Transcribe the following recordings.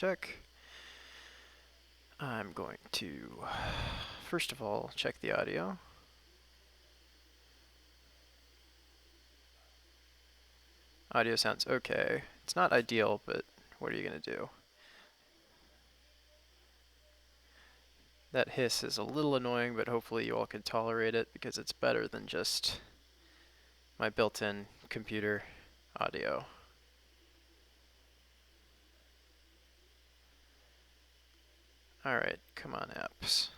Check. I'm going to, first of all, check the audio. Audio sounds okay. It's not ideal, but what are you going to do? That hiss is a little annoying, but hopefully you all can tolerate it because it's better than just my built-in computer audio. Alright, come on apps.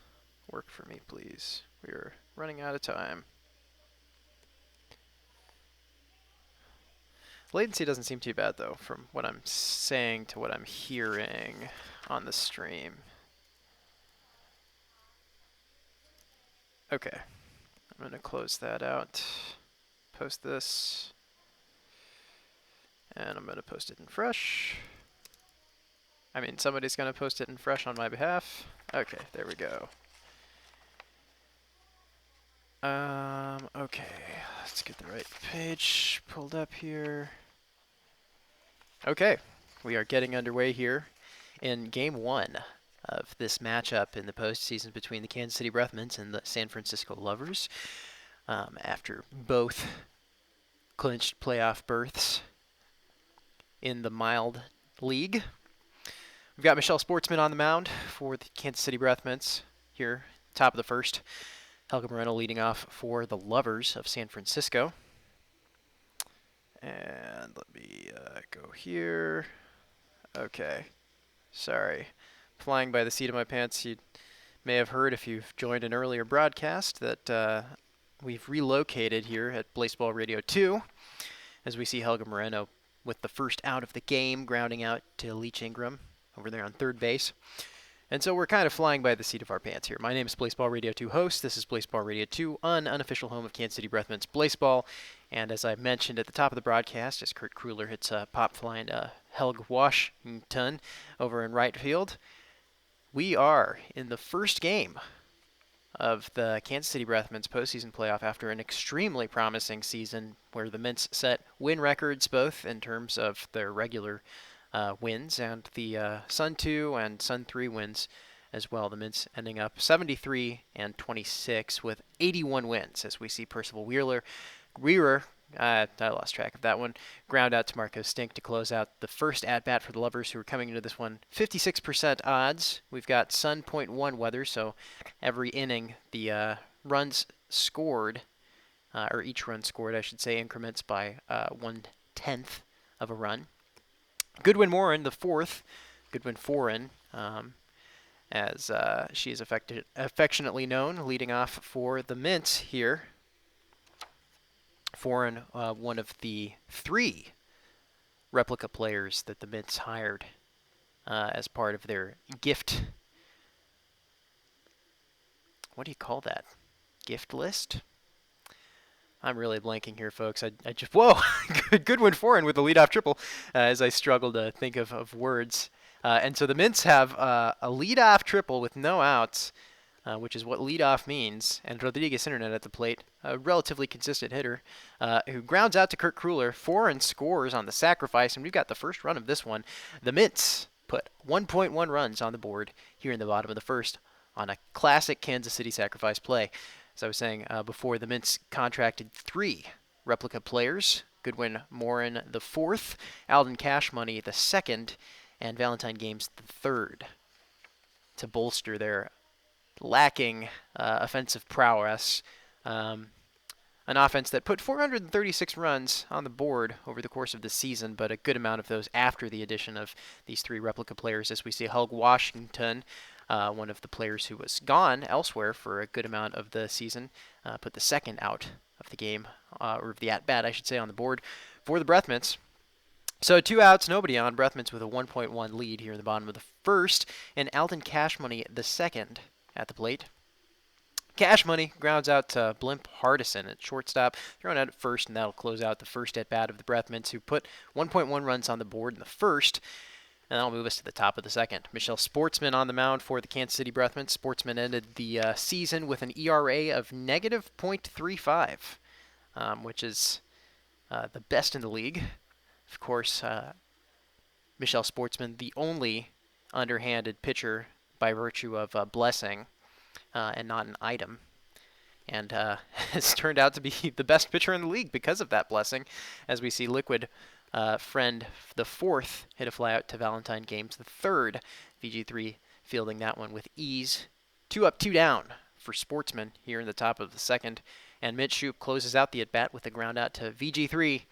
Work for me, please. We're running out of time. Latency doesn't seem too bad, though, from what I'm saying to what I'm hearing on the stream. Okay, I'm going to close that out, post this, and I'm going to post it in fresh. I mean, somebody's going to post it in fresh on my behalf. Okay, there we go. Okay, let's get the right page pulled up here. Okay, we are getting underway here in Game 1 of this matchup in the postseason between the Kansas City Breathmints and the San Francisco Lovers. After both clinched playoff berths in the mild league. We've got Michelle Sportsman on the mound for the Kansas City Breathmints here, top of the first. Helga Moreno leading off for the Lovers of San Francisco. And let me go here. Okay. Sorry. Flying by the seat of my pants. You may have heard if you've joined an earlier broadcast that we've relocated here at Blaseball Radio 2 as we see Helga Moreno with the first out of the game, grounding out to Leach Ingram over there on third base. And so we're kind of flying by the seat of our pants here. My name is Blaseball Radio 2 host. This is Blaseball Radio 2, an unofficial home of Kansas City Breathmints Blaseball. And as I mentioned at the top of the broadcast, as Kurt Kruller hits a pop fly into Helg Washington over in right field, we are in the first game of the Kansas City Breathmints postseason playoff after an extremely promising season where the Mints set win records both in terms of their regular wins and the Sun 2 and Sun 3 wins as well. The Mints ending up 73-26 with 81 wins as we see Percival Wheeler, I lost track of that one, ground out to Marco Stink to close out the first at-bat for the Lovers, who are coming into this one 56% odds. We've got Sun .1 weather, so every inning the runs scored, or each run scored, I should say, increments by 1/10 of a run. Goodwin Morin, the fourth, Goodwin Foreign, as she is affectionately known, leading off for the Mints here. Foreign, one of the 3 replica players that the Mints hired as part of their gift. What do you call that? Gift list? I'm really blanking here, folks. I just, whoa! Goodwin Foreign with the leadoff triple as I struggle to think of words. And so the Mints have a leadoff triple with no outs, which is what leadoff means. And Rodriguez Internet at the plate, a relatively consistent hitter, who grounds out to Kurt Kruller. Foreign scores on the sacrifice, and we've got the first run of this one. The Mints put 1.1 runs on the board here in the bottom of the first on a classic Kansas City sacrifice play. As I was saying before, the Mints contracted 3 replica players. Goodwin Morin the 4th, Alden Cash Money the 2nd, and Valentine Games the 3rd to bolster their lacking offensive prowess. An offense that put 436 runs on the board over the course of the season, but a good amount of those after the addition of these 3 replica players, as we see Helg Washington, one of the players who was gone elsewhere for a good amount of the season, put the second out of the game, or of the at-bat, I should say, on the board for the Breathmints. So 2 outs, nobody on. Breathmints with a 1.1 lead here in the bottom of the first, and Alden Cash Money the 2nd at the plate. Cash Money grounds out to Blimp Hardison at shortstop, thrown out at first, and that'll close out the first at-bat of the Breathmints, who put 1.1 runs on the board in the first. And that'll move us to the top of the second. Michelle Sportsman on the mound for the Kansas City Breathmints. Sportsman ended the season with an ERA of negative .35, which is the best in the league. Of course, Michelle Sportsman, the only underhanded pitcher by virtue of a blessing and not an item. And has turned out to be the best pitcher in the league because of that blessing, as we see Liquid Friend the fourth hit a flyout to Valentine Games the third. VG3 fielding that one with ease. 2 up, 2 down for Sportsman here in the top of the second. And Mitch Shoup closes out the at-bat with a ground out to VG3,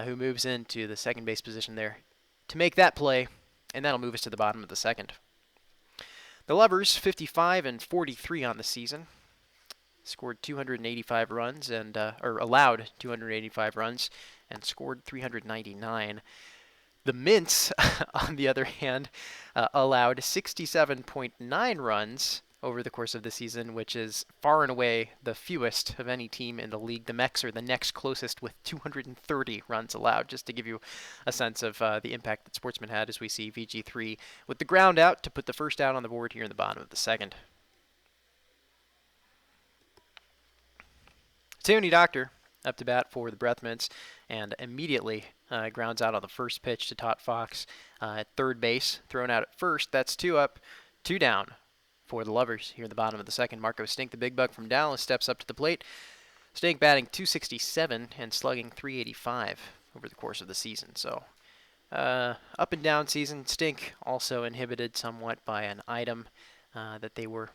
who moves into the second base position there to make that play, and that'll move us to the bottom of the second. The Lovers, 55 and 43 on the season, scored 285 runs and or allowed 285 runs and scored 399. The Mints, on the other hand, allowed 67.9 runs over the course of the season, which is far and away the fewest of any team in the league. The Mechs are the next closest with 230 runs allowed, just to give you a sense of the impact that Sportsman had, as we see VG3 with the ground out to put the first out on the board here in the bottom of the second. Tony Doctor up to bat for the Breath Mints and immediately grounds out on the first pitch to Todd Fox at third base, thrown out at first. That's 2 up, 2 down for the Lovers here in the bottom of the second. Marco Stink, the big bug from Dallas, steps up to the plate. Stink batting .267 and slugging .385 over the course of the season. So up and down season. Stink also inhibited somewhat by an item that they were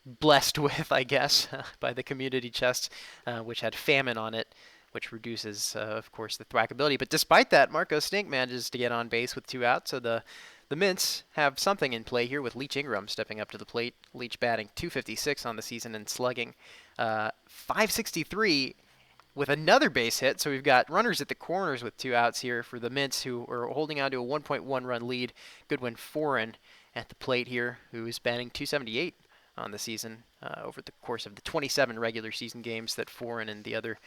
blessed with, I guess, by the community chest, which had famine on it, which reduces, of course, the thwackability. But despite that, Marco Stink manages to get on base with 2 outs, so the Mints have something in play here with Leach Ingram stepping up to the plate. Leach batting .256 on the season and slugging .563 with another base hit. So we've got runners at the corners with 2 outs here for the Mints, who are holding on to a 1.1 run lead. Goodwin Foran at the plate here, who is batting .278 on the season over the course of the 27 regular season games that Foran and the other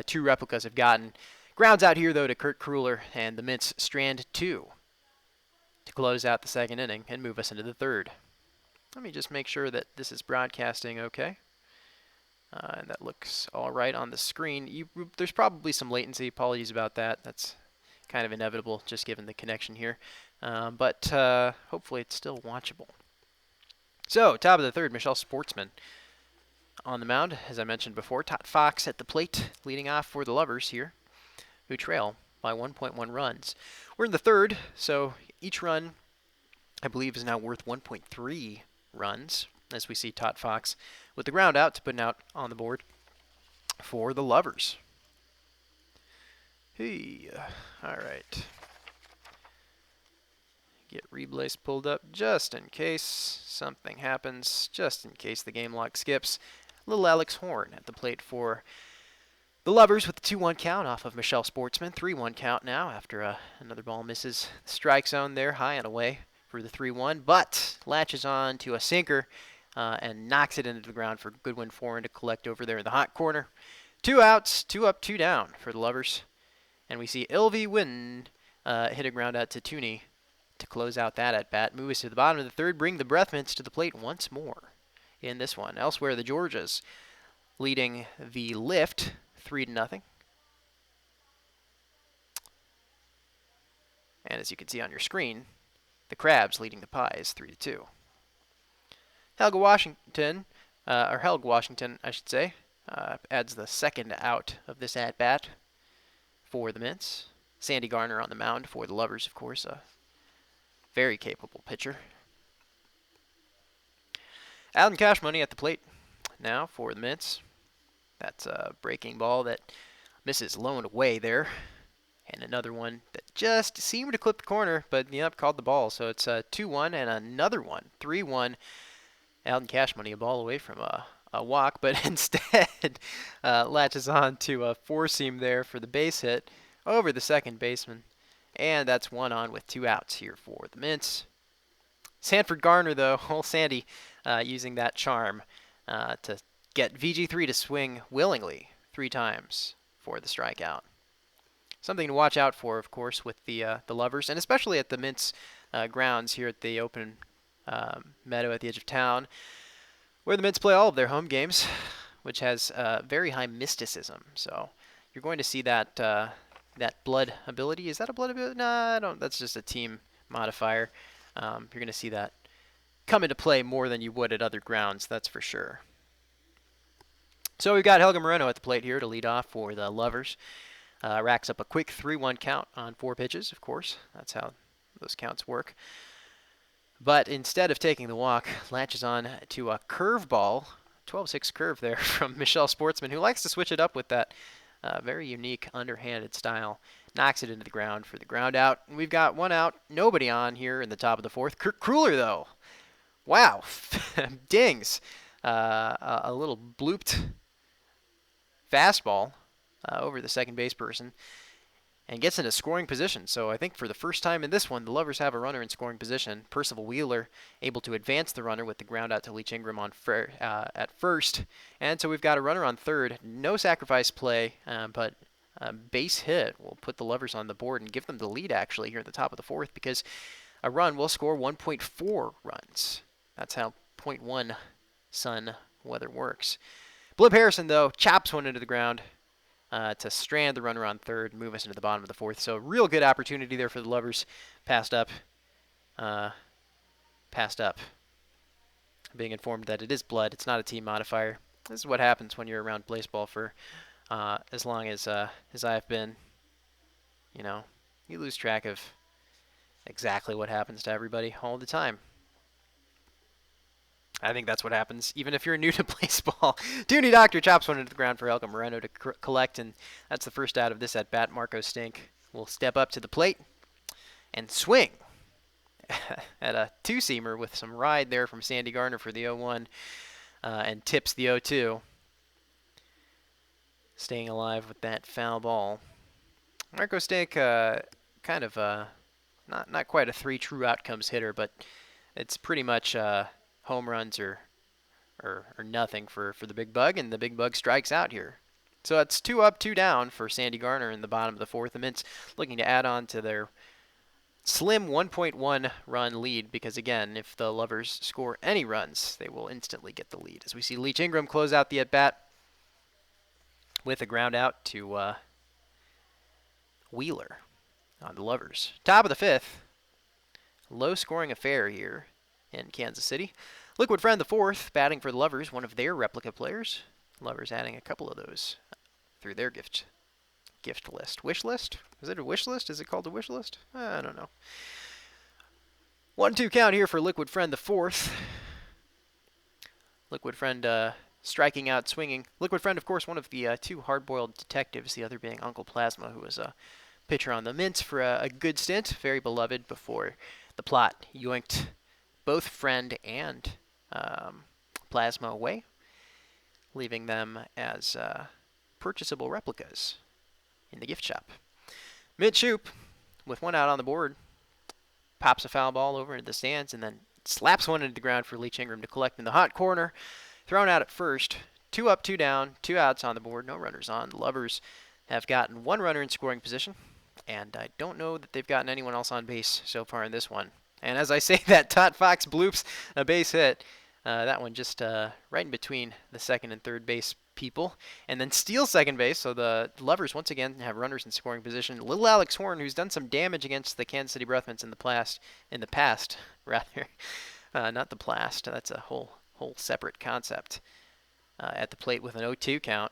2 replicas have gotten. Grounds out here, though, to Kurt Kruller, and the Mints strand 2 to close out the second inning and move us into the third. Let me just make sure that this is broadcasting okay. And that looks all right on the screen. There's probably some latency. Apologies about that. That's kind of inevitable just given the connection here. But hopefully it's still watchable. So, top of the third, Michelle Sportsman on the mound, as I mentioned before. Todd Fox at the plate, leading off for the Lovers here, who trail by 1.1 runs. We're in the third, so each run, I believe, is now worth 1.3 runs, as we see Todd Fox with the ground out to put an out on the board for the Lovers. Hey, all right. Get Reblaze pulled up just in case something happens, just in case the game log skips. Little Alex Horn at the plate for the Lovers with the 2-1 count off of Michelle Sportsman. 3-1 count now after another ball misses the strike zone there, high and away for the 3-1, but latches on to a sinker and knocks it into the ground for Goodwin Foran to collect over there in the hot corner. 2 outs, 2 up, 2 down for the Lovers. And we see Ilvi Wynn hit a ground out to Tooney to close out that at-bat. Move us to the bottom of the third, bring the Breath Mints to the plate once more in this one. Elsewhere, the Georgias leading the Lift 3-0. And as you can see on your screen, the Crabs leading the Pies 3-2. Helga Washington, I should say, adds the second out of this at-bat for the Mints. Sandy Garner on the mound for the Lovers, of course, a very capable pitcher. Alan Cashmoney at the plate now for the Mints. That's a breaking ball that misses low and away there. And another one that just seemed to clip the corner, but called the ball. So it's a 2-1 and another one, 3-1. Alan Cashmoney, a ball away from a walk, but instead latches on to a four-seam there for the base hit over the second baseman. And that's 1 on with 2 outs here for the Mints. Sanford Garner, though, old Sandy, using that charm to get VG3 to swing willingly 3 times for the strikeout. Something to watch out for, of course, with the Lovers, and especially at the Mints grounds here at the open meadow at the edge of town, where the Mints play all of their home games, which has very high mysticism. So you're going to see that that blood ability. Is that a blood ability? No, I don't. That's just a team modifier. You're going to see that come into play more than you would at other grounds, that's for sure. So we've got Helga Moreno at the plate here to lead off for the Lovers. Racks up a quick 3-1 count on 4 pitches, of course. That's how those counts work. But instead of taking the walk, latches on to a curveball, 12-6 curve there from Michelle Sportsman, who likes to switch it up with that very unique underhanded style. Knocks it into the ground for the ground out. And we've got 1 out, nobody on here in the top of the 4th. Kurt Kruller, though. Wow. Dings. A little blooped fastball over the second base person and gets into scoring position. So I think for the first time in this one, the Lovers have a runner in scoring position. Percival Wheeler able to advance the runner with the ground out to Leach Ingram on at first. And so we've got a runner on third. No sacrifice play, but a base hit will put the Lovers on the board and give them the lead actually here at the top of the 4th, because a run will score 1.4 runs. That's how .1 sun weather works. Blip Harrison, though, chops one into the ground to strand the runner on third, move us into the bottom of the 4th. So real good opportunity there for the Lovers. Passed up. Being informed that it is blood. It's not a team modifier. This is what happens when you're around Blaseball for as long as I've been. You know, you lose track of exactly what happens to everybody all the time. I think that's what happens, even if you're new to baseball. Dooney Doctor chops one into the ground for Helga Moreno to collect, and that's the first out of this at-bat. Marco Stink will step up to the plate and swing at a two-seamer with some ride there from Sandy Garner for the 0-1 and tips the 0-2. Staying alive with that foul ball. Marco Stink, kind of not quite a 3 true outcomes hitter, but it's pretty much home runs or nothing for the Big Bug, and the Big Bug strikes out here. So it's 2 up, 2 down for Sandy Garner in the bottom of the 4th. The Mints looking to add on to their slim 1.1 run lead, because again, if the Lovers score any runs, they will instantly get the lead. As we see Leach Ingram close out the at-bat with a ground out to Wheeler on the Lovers. Top of the 5th. Low scoring affair here in Kansas City. Liquid Friend the 4th, batting for the Lovers, one of their replica players. Lovers adding a couple of those through their gift list. Wish list? Is it a wish list? Is it called a wish list? I don't know. 1-2 count here for Liquid Friend the 4th. Liquid Friend striking out, swinging. Liquid Friend, of course, one of the 2 hard-boiled detectives, the other being Uncle Plasma, who was a pitcher on the Mints for a good stint, very beloved before the plot yoinked both Friend and Plasma away, leaving them as purchasable replicas in the gift shop. Mitch Shoop, with 1 out on the board, pops a foul ball over into the stands and then slaps one into the ground for Leach Ingram to collect in the hot corner. Thrown out at first. 2 up, 2 down, 2 outs on the board, no runners on. The Lovers have gotten 1 runner in scoring position, and I don't know that they've gotten anyone else on base so far in this one. And as I say that, Todd Fox bloops a base hit. That one just right in between the second and third base people. And then steals second base, so the Lovers once again have runners in scoring position. Little Alex Horn, who's done some damage against the Kansas City Breathmints in the past, rather. Not the plast. That's a whole separate concept. At the plate with an 0-2 count.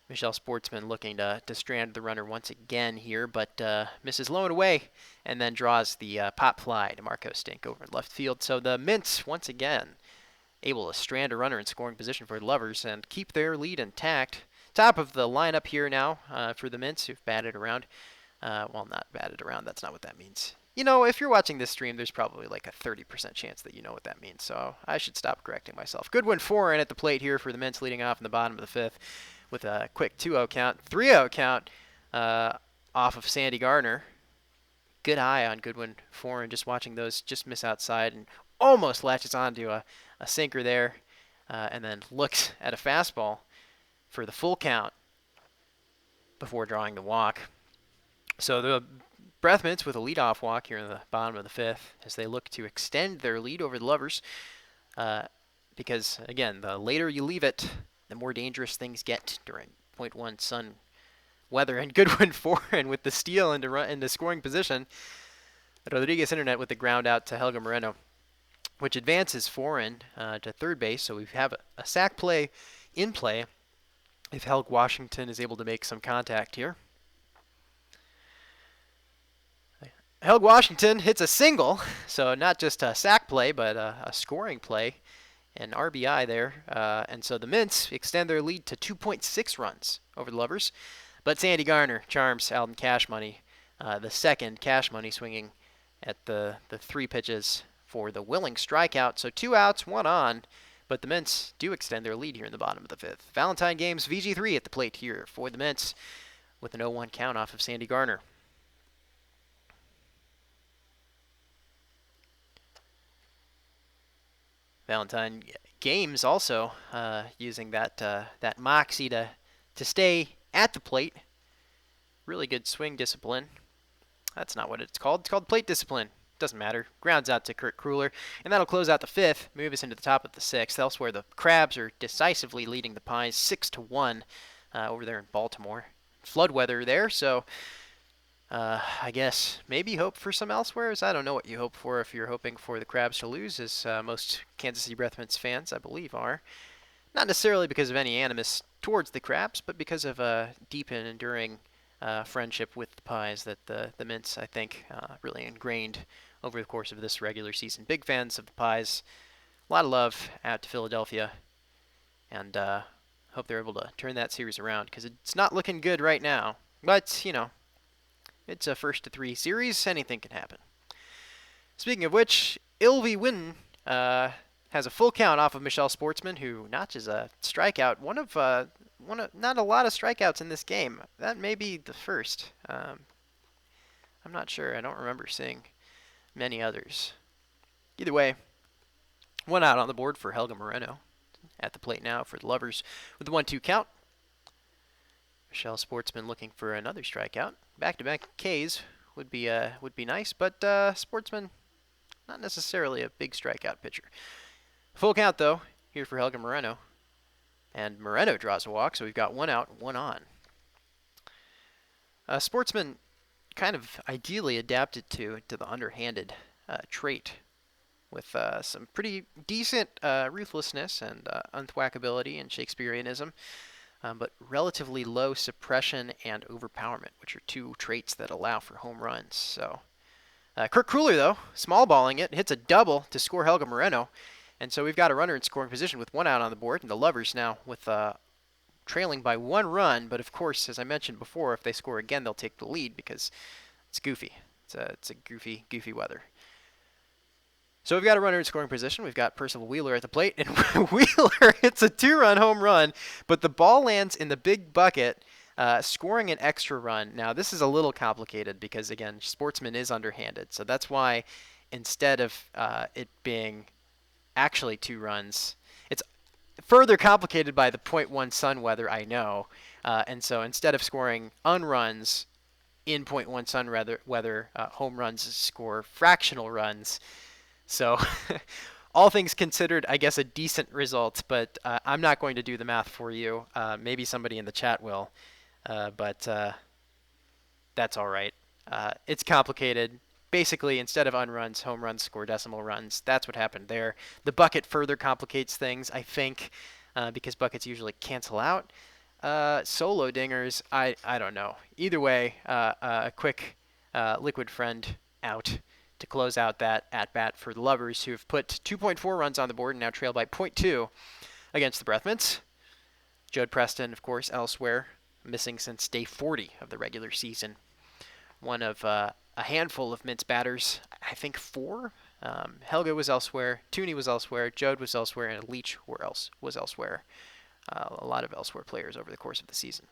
Michelle Sportsman looking to strand the runner once again here, but misses low and away, and then draws the pop fly to Marco Stink over in left field. So the Mints, once again, able to strand a runner in scoring position for the Lovers and keep their lead intact. Top of the lineup here now for the Mints, who've batted around. Well, not batted around, that's not what that means. You know, if you're watching this stream, there's probably like a 30% chance that you know what that means, so I should stop correcting myself. Goodwin Foreign at the plate here for the Mints, leading off in the bottom of the 5th. With a quick 2-0 count, 3-0 count off of Sandy Gardner. Good eye on Goodwin Foreign, just watching those just miss outside and almost latches onto a sinker there, and then looks at a fastball for the full count before drawing the walk. So the Breathmints with a leadoff walk here in the bottom of the 5th as they look to extend their lead over the Lovers, because, again, the later you leave it, the more dangerous things get during .1 sun weather. And Goodwin Foreign with the steal into scoring position. Rodriguez Internet with the ground out to Helga Moreno, which advances Foreign to third base. So we have a sac play in play if Helg Washington is able to make some contact here. Helg Washington hits a single, so not just a sac play, but a scoring play, an RBI there. And so the Mints extend their lead to 2.6 runs over the Lovers. But Sandy Garner charms Alden Cash Money, the second Cash Money swinging at the 3 pitches for the willing strikeout. So 2 outs, 1 on, but the Mints do extend their lead here in the bottom of the 5th. Valentine Games VG3 at the plate here for the Mints with an 0-1 count off of Sandy Garner. Valentine Games also using that moxie to stay at the plate. Really good swing discipline. That's not what it's called. It's called plate discipline. Doesn't matter. Grounds out to Kurt Kruller, and that'll close out the 5th, move us into the top of the 6th. Elsewhere, the Crabs are decisively leading the Pies 6-1 over there in Baltimore. Flood weather there, so I guess maybe hope for some elsewheres. I don't know what you hope for if you're hoping for the Crabs to lose, as most Kansas City Breathments fans, I believe, are. Not necessarily because of any animus towards the Crabs, but because of a deep and enduring friendship with the Pies that the Mints, I think, really ingrained over the course of this regular season. Big fans of the Pies. A lot of love out to Philadelphia, and hope they're able to turn that series around, because it's not looking good right now. But, you know, it's a 1-3 series. Anything can happen. Speaking of which, Ilvi Wynn has a full count off of Michelle Sportsman, who notches a strikeout. One of not a lot of strikeouts in this game. That may be the first. I'm not sure. I don't remember seeing many others. Either way, 1 out on the board for Helga Moreno at the plate now for the Lovers with the 1-2 count. Michelle Sportsman looking for another strikeout. Back-to-back Ks would be nice, but Sportsman not necessarily a big strikeout pitcher. Full count though here for Helga Moreno, and Moreno draws a walk, so we've got 1 out, 1 on. Sportsman kind of ideally adapted to the underhanded trait with some pretty decent ruthlessness and unthwackability and Shakespeareanism. But relatively low suppression and overpowerment, which are 2 traits that allow for home runs. So Kurt Kruller, though, small balling it, hits a double to score Helga Moreno. And so we've got a runner in scoring position with 1 out on the board, and the Lovers now with trailing by 1 run. But of course, as I mentioned before, if they score again, they'll take the lead because it's goofy. It's a goofy weather. So we've got a runner in scoring position. We've got Percival Wheeler at the plate, and Wheeler hits a 2-run home run, but the ball lands in the big bucket, scoring an extra run. Now, this is a little complicated because, again, Sportsman is underhanded, so that's why instead of it being actually 2 runs, it's further complicated by the .1 sun weather, I know, and so instead of scoring unruns in .1 sun weather, home runs score fractional runs. So, all things considered, I guess a decent result, but I'm not going to do the math for you. Maybe somebody in the chat will, but that's all right. It's complicated. Basically, instead of unruns, home runs score decimal runs. That's what happened there. The bucket further complicates things, I think, because buckets usually cancel out. Solo dingers, I don't know. Either way, a quick liquid friend out to close out that at-bat for the Lovers, who have put 2.4 runs on the board and now trail by 0.2 against the Breathments. Jode Preston, of course, elsewhere, missing since day 40 of the regular season. One of a handful of Mints batters, I think 4. Helga was elsewhere, Tooney was elsewhere, Jode was elsewhere, and Leach was elsewhere. A lot of elsewhere players over the course of the season.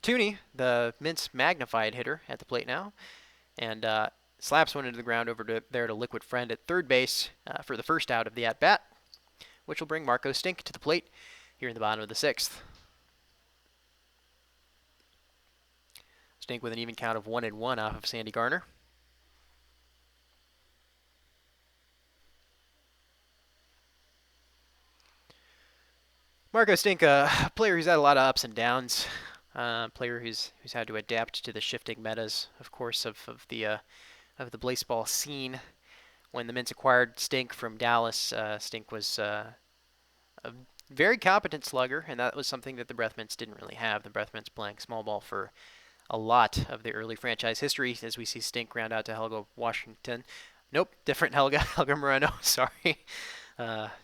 Tooney, the Mints magnified hitter at the plate now, and slaps one into the ground over there to Liquid Friend at third base for the first out of the at-bat, which will bring Marco Stink to the plate here in the bottom of the 6th. Stink with an even count of 1-1 off of Sandy Garner. Marco Stink, a player who's had a lot of ups and downs, player who's had to adapt to the shifting metas, of course, of the of the Blaseball scene. When the Mints acquired Stink from Dallas, Stink was a very competent slugger, and that was something that the Breath Mints didn't really have. The Breath Mints playing small ball for a lot of the early franchise history, as we see Stink ground out to Helga Washington. Nope, different Helga. Helga Moreno, sorry.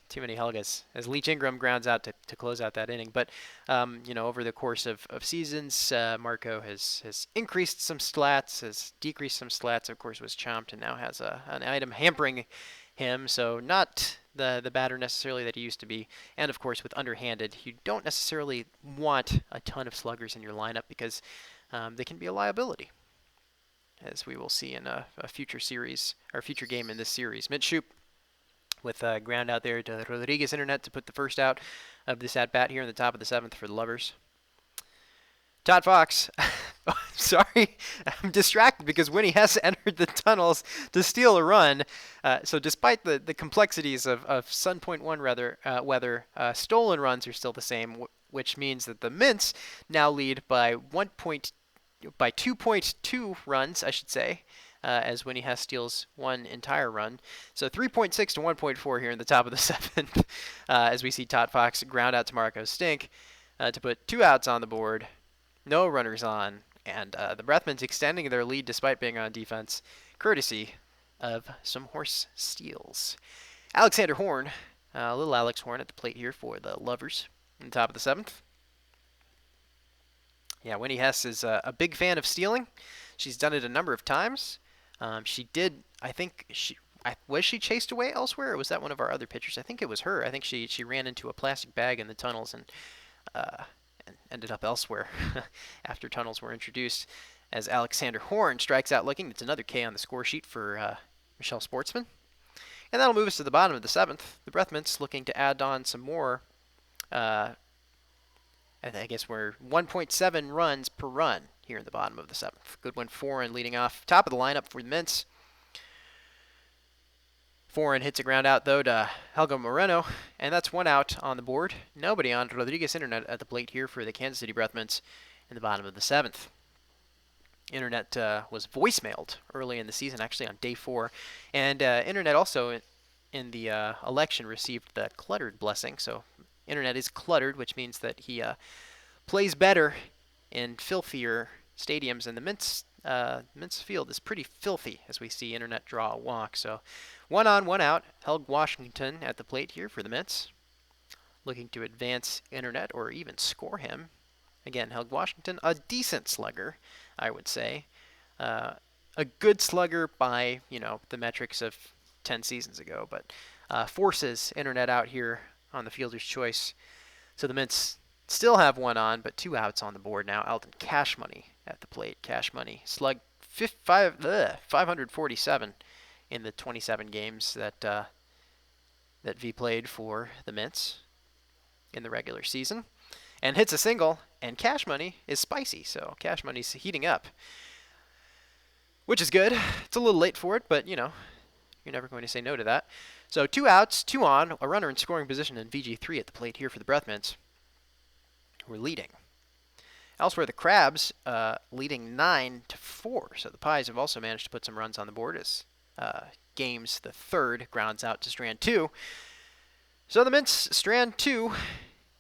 Too many Helgas. As Leach Ingram grounds out to close out that inning. But, over the course of seasons, Marco has increased some slats, has decreased some slats, of course, was chomped, and now has an item hampering him. So not the batter necessarily that he used to be. And, of course, with underhanded, you don't necessarily want a ton of sluggers in your lineup because they can be a liability, as we will see in a future series, or future game in this series. Mitch Shoup with a ground out there to Rodriguez Internet to put the first out of this at-bat here in the top of the 7th for the Lovers. Todd Fox, sorry, I'm distracted because Winnie Hess entered the tunnels to steal a run. So despite the complexities of Sun Point 1 weather, stolen runs are still the same, which means that the Mints now lead by 2.2 runs, I should say, as Winnie Hess steals one entire run. So 3.6 to 1.4 here in the top of the 7th, as we see Todd Fox ground out to Marco Stink to put 2 outs on the board, no runners on, and the Breathmans extending their lead despite being on defense, courtesy of some horse steals. Alexander Horn, little Alex Horn at the plate here for the Lovers in the top of the 7th. Yeah, Winnie Hess is a big fan of stealing. She's done it a number of times. She did, I think, was she chased away elsewhere, or was that one of our other pitchers? I think it was her. I think she ran into a plastic bag in the tunnels and ended up elsewhere after tunnels were introduced. As Alexander Horn strikes out looking, it's another K on the score sheet for Michelle Sportsman. And that'll move us to the bottom of the 7th. The Breathmints looking to add on some more. I guess we're 1.7 runs per run here in the bottom of the 7th. Goodwin Foreign leading off. Top of the lineup for the Mints. Foreign hits a ground out, though, to Helga Moreno, and that's 1 out on the board. Nobody on. Rodriguez Internet at the plate here for the Kansas City Breathmints in the bottom of the 7th. Internet was voicemailed early in the season, actually on day 4. And Internet also in the election received the cluttered blessing. So Internet is cluttered, which means that he plays better in filthier stadiums. And the Mints field is pretty filthy, as we see Internet draw a walk. So 1 on, 1 out. Helg Washington at the plate here for the Mints, looking to advance Internet or even score him. Again, Helg Washington, a decent slugger, I would say. A good slugger by, the metrics of 10 seasons ago, but forces Internet out here on the fielder's choice. So the Mints still have 1 on, but 2 outs on the board now. Alton Cash Money at the plate. Cash Money slugged 547 in the 27 games that V played for the Mints in the regular season, and hits a single. And Cash Money is spicy, so Cash Money's heating up, which is good. It's a little late for it, but you're never going to say no to that. So 2 outs, 2 on, a runner in scoring position, and VG3 at the plate here for the Breathmints, who are leading. Elsewhere, the Crabs leading 9-4. So the Pies have also managed to put some runs on the board as Games the third grounds out to Strand 2. So the Mints, Strand 2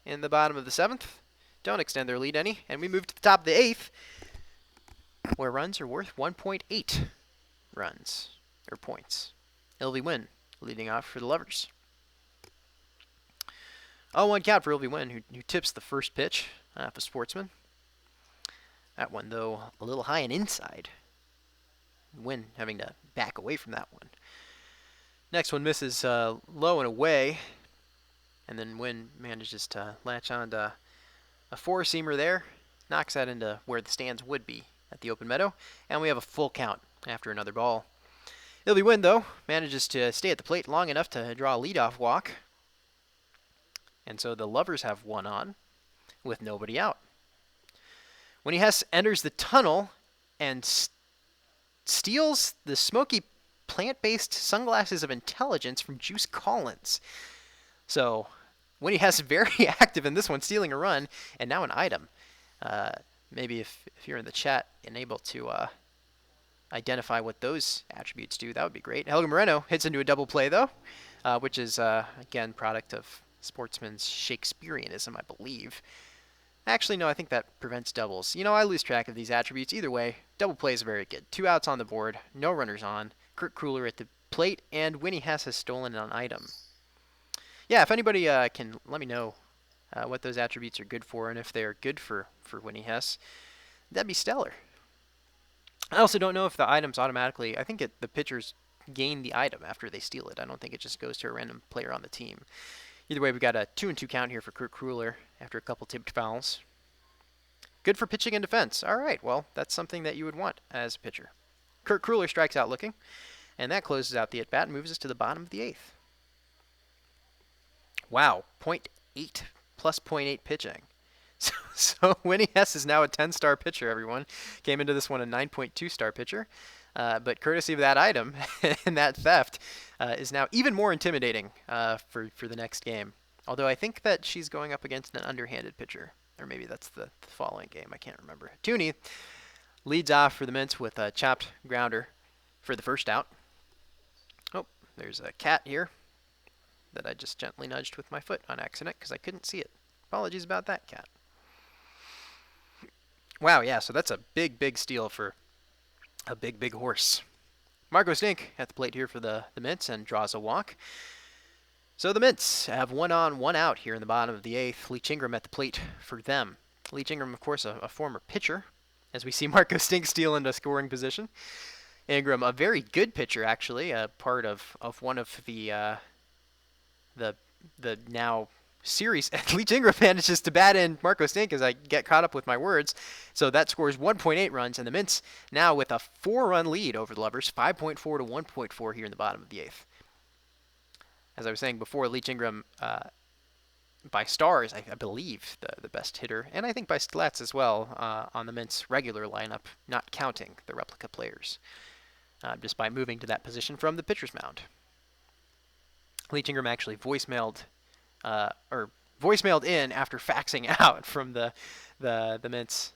in the bottom of the 7th. Don't extend their lead any. And we move to the top of the 8th, where runs are worth 1.8 runs, or points. Ilvy Wynn leading off for the Lovers. 0-1 count for Ilvy Wynn, who tips the first pitch off a Sportsman. That one, though, a little high and inside. Wynn having to back away from that one. Next one misses low and away. And then Wynn manages to latch on to a 4-seamer there. Knocks that into where the stands would be at the open meadow. And we have a full count after another ball. Ilvy Wynn, though, manages to stay at the plate long enough to draw a leadoff walk. And so the Lovers have 1 on with nobody out. Winnie Hess enters the tunnel and steals the smoky plant-based sunglasses of intelligence from Juice Collins. So Winnie Hess very active in this one, stealing a run, and now an item. Maybe if you're in the chat and able to identify what those attributes do, that would be great. Helga Moreno hits into a double play, though, which is, again, product of sportsman's Shakespeareanism, I believe. Actually, no, I think that prevents doubles. I lose track of these attributes. Either way, double play is very good. 2 outs on the board, no runners on, Kurt Kruller at the plate, and Winnie Hess has stolen an item. Yeah, if anybody can let me know what those attributes are good for, and if they're good for Winnie Hess, that'd be stellar. I also don't know if the items automatically, I think the pitchers gain the item after they steal it. I don't think it just goes to a random player on the team. Either way, we got a 2-2 count here for Kurt Kruller after a couple tipped fouls. Good for pitching and defense. All right, well, that's something that you would want as a pitcher. Kurt Kruller strikes out looking, and that closes out the at-bat and moves us to the bottom of the 8th. Wow, 0.8 plus 0.8 pitching. So Winnie Hess is now a 10-star pitcher, everyone. Came into this one a 9.2-star pitcher. But courtesy of that item and that theft is now even more intimidating for the next game. Although I think that she's going up against an underhanded pitcher. Or maybe that's the following game. I can't remember. Tooney leads off for the Mints with a chopped grounder for the first out. Oh, there's a cat here that I just gently nudged with my foot on accident because I couldn't see it. Apologies about that, cat. Wow, yeah, so that's a big, big steal for a big, big horse. Marco Stink at the plate here for the Mints and draws a walk. So the Mints have 1 on, 1 out here in the bottom of the 8th. Leach Ingram at the plate for them. Leach Ingram, of course, a former pitcher, as we see Marco Stink steal into scoring position. Ingram, a very good pitcher, actually, a part of one of the now series. Leach Ingram manages to bat in Marco Stink as I get caught up with my words. So that scores 1.8 runs, and the Mints now with a 4-run lead over the Lovers, 5.4 to 1.4 here in the bottom of the 8th. As I was saying before, Leach Ingram, by stars, I believe, the best hitter, and I think by stats as well on the Mints' regular lineup, not counting the replica players, just by moving to that position from the pitcher's mound. Leach Ingram actually voicemailed in after faxing out from the Mints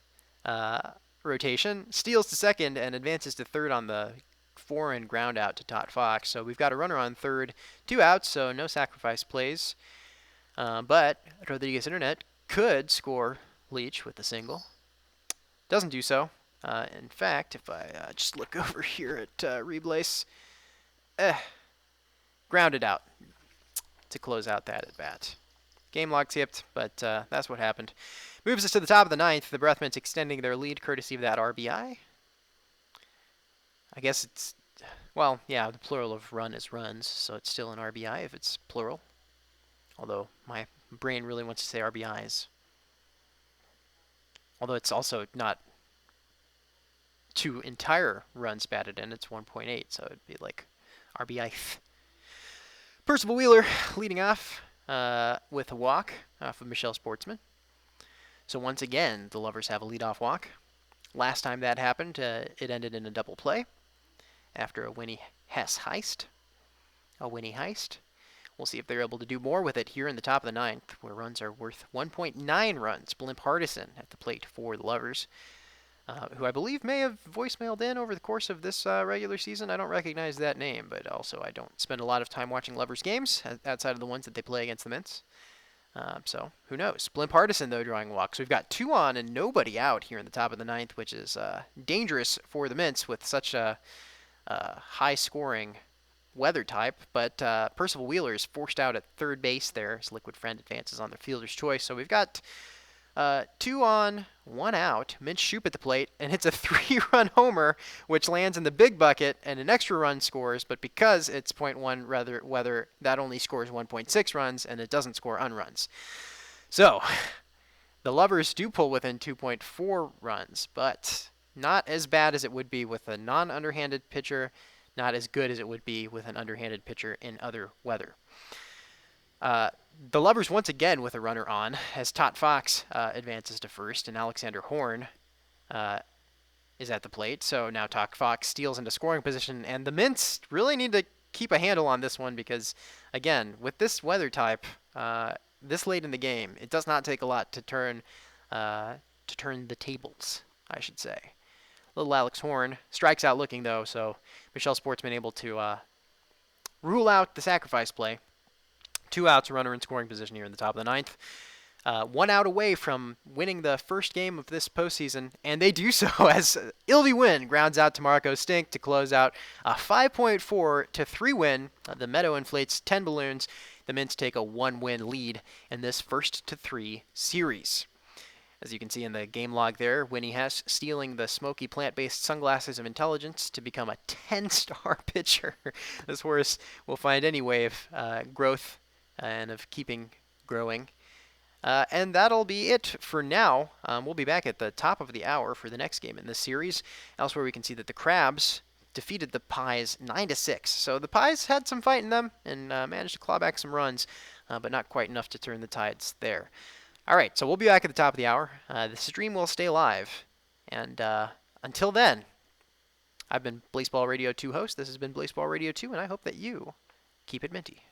rotation, steals to second and advances to third on the foreign ground out to Todd Fox. So we've got a runner on third, 2 outs, so no sacrifice plays. But Rodriguez Internet could score Leach with a single. Doesn't do so. In fact, if I just look over here at Reblace, grounded out to close out that at bat. Game log tipped, but that's what happened. Moves us to the top of the 9th. The Breathments extending their lead courtesy of that RBI. I guess it's, well, yeah, the plural of run is runs, so it's still an RBI if it's plural. Although my brain really wants to say RBIs. Although it's also not 2 entire runs batted in, it's 1.8, so it'd be like RBI. Percival Wheeler leading off with a walk off of Michelle Sportsman. So once again, the Lovers have a leadoff walk. Last time that happened, it ended in a double play after a Winnie Hess heist. A Winnie heist. We'll see if they're able to do more with it here in the top of the 9th, where runs are worth 1.9 runs. Blimp Hardison at the plate for the Lovers, who I believe may have voicemailed in over the course of this regular season. I don't recognize that name, but also I don't spend a lot of time watching Lovers games outside of the ones that they play against the Mints. So who knows? Blimp Hardison, though, drawing a walk. So we've got 2 on and nobody out here in the top of the 9th, which is dangerous for the Mints with such a high-scoring weather type. But Percival Wheeler is forced out at third base there as Liquid Friend advances on their fielder's choice. So we've got 2 on, 1 out. Mitch Shoup at the plate and hits a 3-run homer, which lands in the big bucket, and an extra run scores. But because it's 0.1 weather, that only scores 1.6 runs, and it doesn't score unruns. So the Lovers do pull within 2.4 runs, but not as bad as it would be with a non-underhanded pitcher, not as good as it would be with an underhanded pitcher in other weather. The Lovers once again with a runner on as Tot Fox advances to first, and Alexander Horn is at the plate. So now Tot Fox steals into scoring position, and the Mints really need to keep a handle on this one because, again, with this weather type, this late in the game, it does not take a lot to turn the tables, I should say. Little Alex Horn strikes out looking, though, so Michelle Sportsman able to rule out the sacrifice play. 2 outs, a runner in scoring position here in the top of the ninth. 1 out away from winning the first game of this postseason, and they do so as Ilvy Wynn grounds out to Marco Stink to close out a 5.4-3 win. The Meadow inflates 10 balloons. The Mints take a 1-win lead in this 1-3 series. As you can see in the game log there, Winnie Hess stealing the smoky plant-based sunglasses of intelligence to become a 10-star pitcher. This horse will find any way of growth and of keeping growing. And that'll be it for now. We'll be back at the top of the hour for the next game in this series. Elsewhere, we can see that the Crabs defeated the Pies 9-6. So the Pies had some fight in them and managed to claw back some runs, but not quite enough to turn the tides there. All right, so we'll be back at the top of the hour. The stream will stay live. And until then, I've been Blaseball Radio 2 host. This has been Blaseball Radio 2, and I hope that you keep it minty.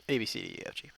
A, B, C, D, E, F, G.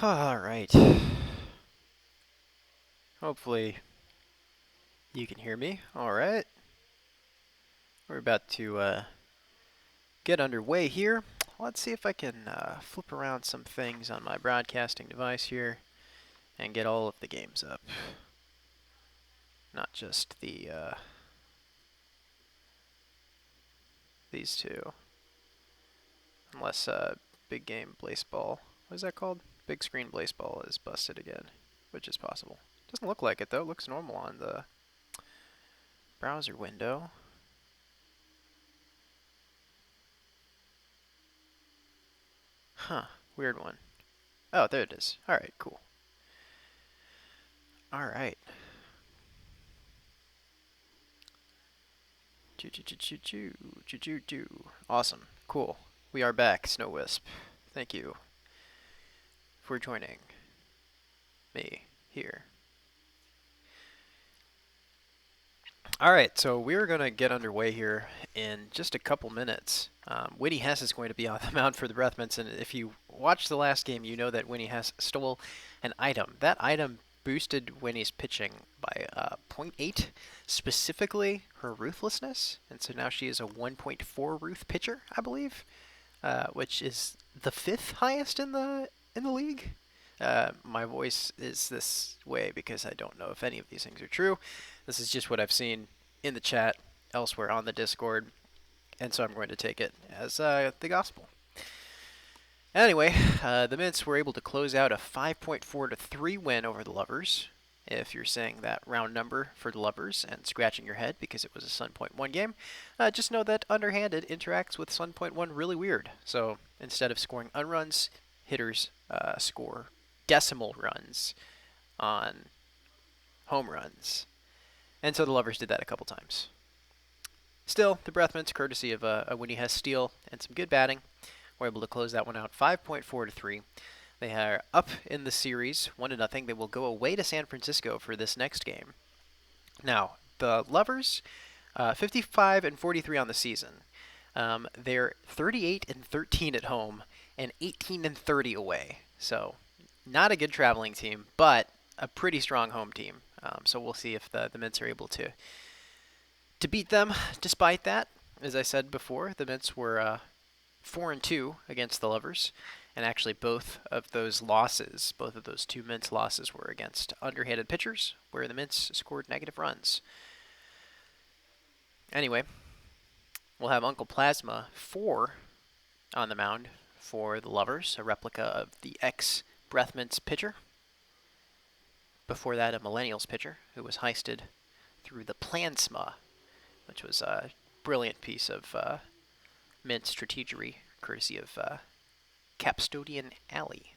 All right. Hopefully you can hear me. All right. We're about to get underway here. Let's see if I can flip around some things on my broadcasting device here and get all of the games up. Not just these two. Unless Big Game Blaseball, what is that called? Big Screen Blaseball is busted again, which is possible. Doesn't look like it though. It looks normal on the browser window. Huh, weird one. Oh, there it is. Alright, cool. Alright. Choo-choo-choo-choo. Awesome. Cool. We are back, Snow Wisp. Thank you for joining me here. Alright, so we're going to get underway here in just a couple minutes. Winnie Hess is going to be on the mound for the Breath Mints, and if you watched the last game, you know that Winnie Hess stole an item. That item boosted Winnie's pitching by 0.8, specifically her ruthlessness, and so now she is a 1.4 ruth pitcher, I believe, which is the 5th highest in the league. My voice is this way because I don't know if any of these things are true. This is just what I've seen in the chat elsewhere on the Discord, and so I'm going to take it as the gospel. Anyway, the Mints were able to close out a 5.4-3 win over the Lovers. If you're saying that round number for the Lovers and scratching your head because it was a Sun Point 1 game, just know that Underhanded interacts with Sun Point 1 really weird. So instead of scoring unruns, hitters score decimal runs on home runs. And so the Lovers did that a couple times. Still, the Breath Mints, courtesy of a Winnie Hess steal and some good batting, were able to close that one out 5.4-3. They are up in the series 1-0. They will go away to San Francisco for this next game. Now, the Lovers, 55-43 on the season. They're 38-13 at home and 18-30 away. So not a good traveling team, but a pretty strong home team. So we'll see if the Mints are able to beat them. Despite that, as I said before, the Mints were 4-2 against the Lovers, and actually both of those two Mints losses were against underhanded pitchers, where the Mints scored negative runs. Anyway, we'll have Uncle Plasma 4 on the mound for the Lovers, a replica of the ex-Breath Mints pitcher. Before that, a Millennials pitcher who was heisted through the Plansma, which was a brilliant piece of Mint strategery, courtesy of Capstodian Alley.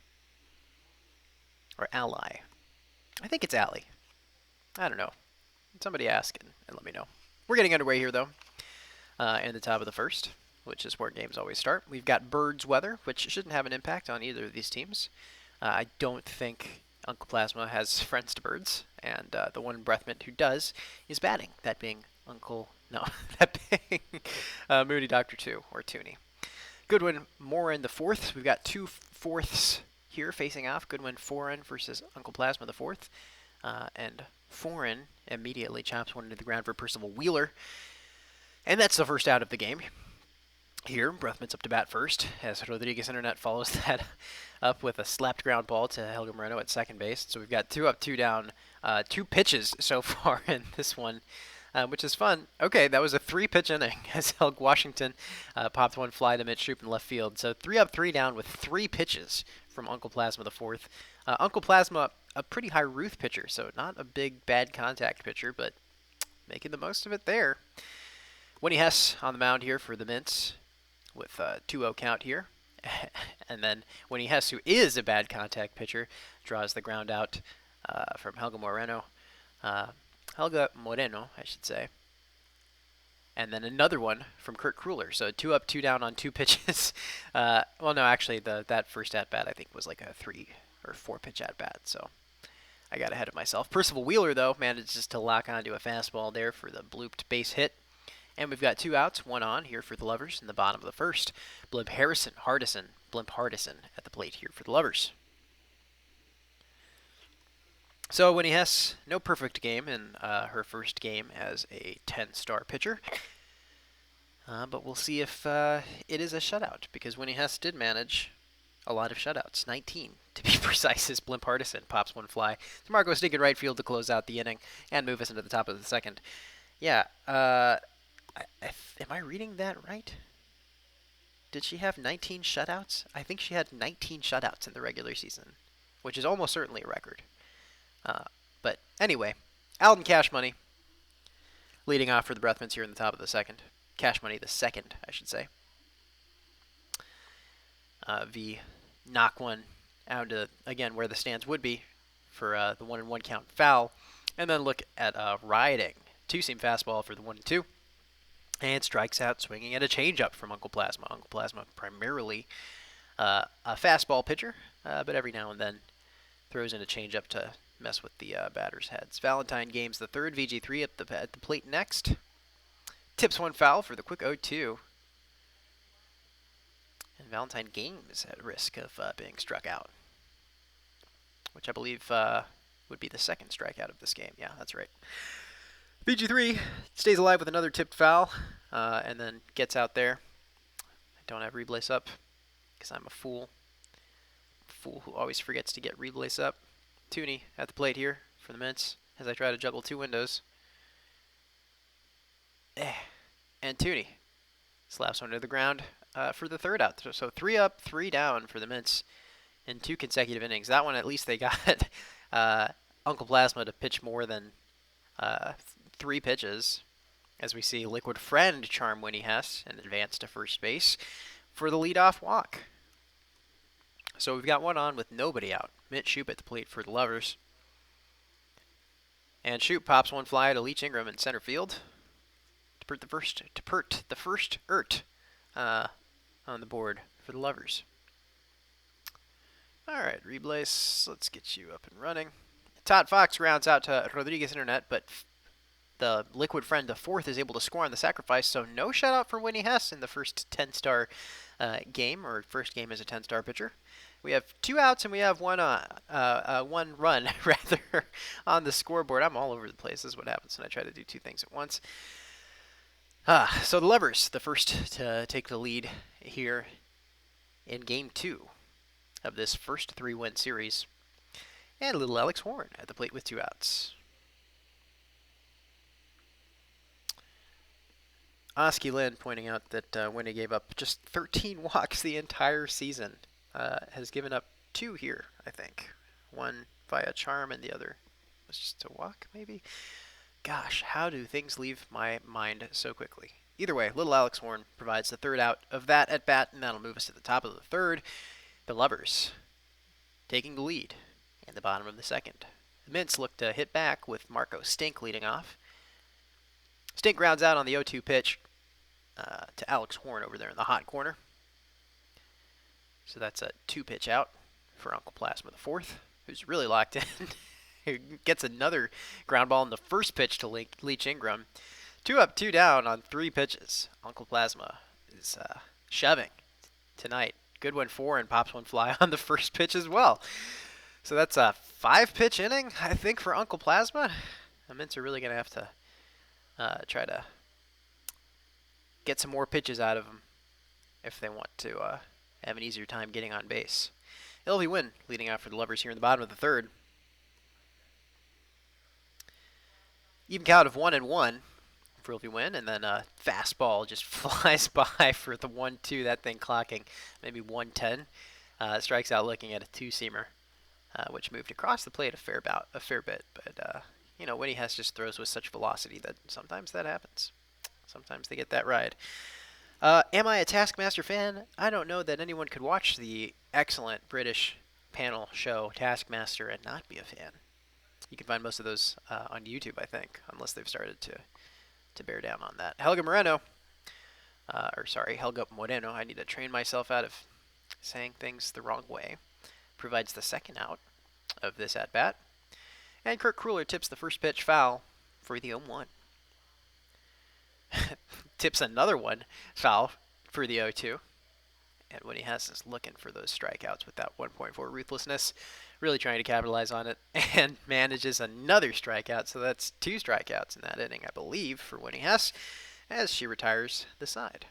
Or Ally. I think it's Alley. I don't know. Somebody ask and let me know. We're getting underway here, though, in the top of the first, which is where games always start. We've got Birds weather, which shouldn't have an impact on either of these teams. I don't think Uncle Plasma has friends to birds, and the one Breath Mint who does is batting, that being that being Moody Doctor 2, or Toonie. Goodwin Morin the fourth. We've got two fourths here facing off. Goodwin Foreign versus Uncle Plasma the fourth. And Foreign immediately chops one into the ground for Percival Wheeler. And that's the first out of the game. Here, Breathmint's up to bat first, as Rodriguez Internet follows that up with a slapped ground ball to Helga Moreno at second base. So we've got 2 up, 2 down, 2 pitches so far in this one, which is fun. Okay, that was a 3-pitch inning as Helg Washington popped one fly to Mitch Shoup in left field. So 3 up, 3 down with 3 pitches from Uncle Plasma the fourth. Uncle Plasma, a pretty high Ruth pitcher, so not a big bad contact pitcher, but making the most of it there. Winnie Hess on the mound here for the Mints with a 2-0 count here. And then Winnie Hess, who is a bad contact pitcher, draws the ground out from Helga Moreno. Helga Moreno, I should say. And then another one from Kurt Kruller. So 2 up, 2 down on 2 pitches. Well, no, actually, that first at-bat, I think, was like a 3 or 4 pitch at-bat. So I got ahead of myself. Percival Wheeler, though, manages to lock onto a fastball there for the blooped base hit. And we've got 2 outs, 1 on here for the Lovers in the bottom of the first. Blimp Hardison at the plate here for the Lovers. So Winnie Hess, no perfect game in her first game as a 10-star pitcher. But we'll see if it is a shutout, because Winnie Hess did manage a lot of shutouts, 19 to be precise, as Blimp Hardison pops one fly to Marco Stick in right field to close out the inning and move us into the top of the second. Yeah, am I reading that right? Did she have 19 shutouts? I think she had 19 shutouts in the regular season, which is almost certainly a record. But anyway, Alden Cash Money leading off for the Breath Mints here in the top of the second. Cash Money the second, I should say. V knock one out to, again, where the stands would be for the 1-1 count foul. And then look at riding. 2-seam fastball for the 1-2. And strikes out swinging at a changeup from Uncle Plasma. Uncle Plasma primarily a fastball pitcher, but every now and then throws in a changeup to mess with the batter's heads. Valentine Games the third, VG3 at the plate next. Tips one foul for the quick 0-2. And Valentine Games at risk of being struck out, which I believe would be the second strikeout of this game. Yeah, that's right. VG3 stays alive with another tipped foul, and then gets out there. I don't have Reblaze up because I'm a fool. Fool who always forgets to get Reblaze up. Toonie at the plate here for the Mints as I try to juggle 2 windows. And Toonie slaps one to the ground for the third out. So 3 up, 3 down for the Mints in 2 consecutive innings. That one, at least they got Uncle Plasma to pitch more than 3 pitches, as we see Liquid Friend charm Winnie Hess and advance to first base for the leadoff walk. So we've got 1 on with nobody out. Mitch Shoup at the plate for the Lovers. And Shoup pops one fly to Leach Ingram in center field to put the first on the board for the Lovers. All right, Reblaze, let's get you up and running. Todd Fox rounds out to Rodriguez Internet, but The Liquid Friend, the fourth, is able to score on the sacrifice, so no shutout for Winnie Hess in the first 10-star game, or first game as a 10-star pitcher. We have 2 outs and we have one run rather on the scoreboard. I'm all over the place. This is what happens when I try to do 2 things at once. So the Lovers, the first to take the lead here in Game 2 of this first 3-win series. And little Alex Horn at the plate with 2 outs. Oski Lynn pointing out that Winnie gave up just 13 walks the entire season. Has given up 2 here, I think. One via charm and the other was just a walk, maybe? Gosh, how do things leave my mind so quickly? Either way, little Alex Horn provides the 3rd out of that at-bat, and that'll move us to the top of the 3rd. The Lovers taking the lead in the bottom of the 2nd. The Mints look to hit back with Marco Stink leading off. Stink grounds out on the 0-2 pitch to Alex Horn over there in the hot corner. So that's a 2-pitch out for Uncle Plasma the 4th, who's really locked in. He gets another ground ball in the first pitch to Leach Ingram. 2 up, 2 down on 3 pitches. Uncle Plasma is shoving tonight. Good 1-4 and pops one fly on the first pitch as well. So that's a 5-pitch inning, I think, for Uncle Plasma. The Mints are really going to have to try to get some more pitches out of him if they want to have an easier time getting on base. LV Win leading out for the Lovers here in the bottom of the 3rd. Even count of 1-1 for LV Win, and then a fastball just flies by for the 1-2. That thing clocking maybe 110. Strikes out looking at a 2-seamer, which moved across the plate a fair bit. But Winnie Hess just throws with such velocity that sometimes that happens. Sometimes they get that ride. Am I a Taskmaster fan? I don't know that anyone could watch the excellent British panel show Taskmaster and not be a fan. You can find most of those on YouTube, I think, unless they've started to bear down on that. Helga Moreno, I need to train myself out of saying things the wrong way, provides the 2nd out of this at-bat. And Kurt Kruller tips the first pitch foul for the 0-1. Tips another one foul for the 0-2. And Winnie Hess is looking for those strikeouts with that 1.4 ruthlessness, really trying to capitalize on it, and manages another strikeout. So that's 2 strikeouts in that inning, I believe, for Winnie Hess, as she retires the side.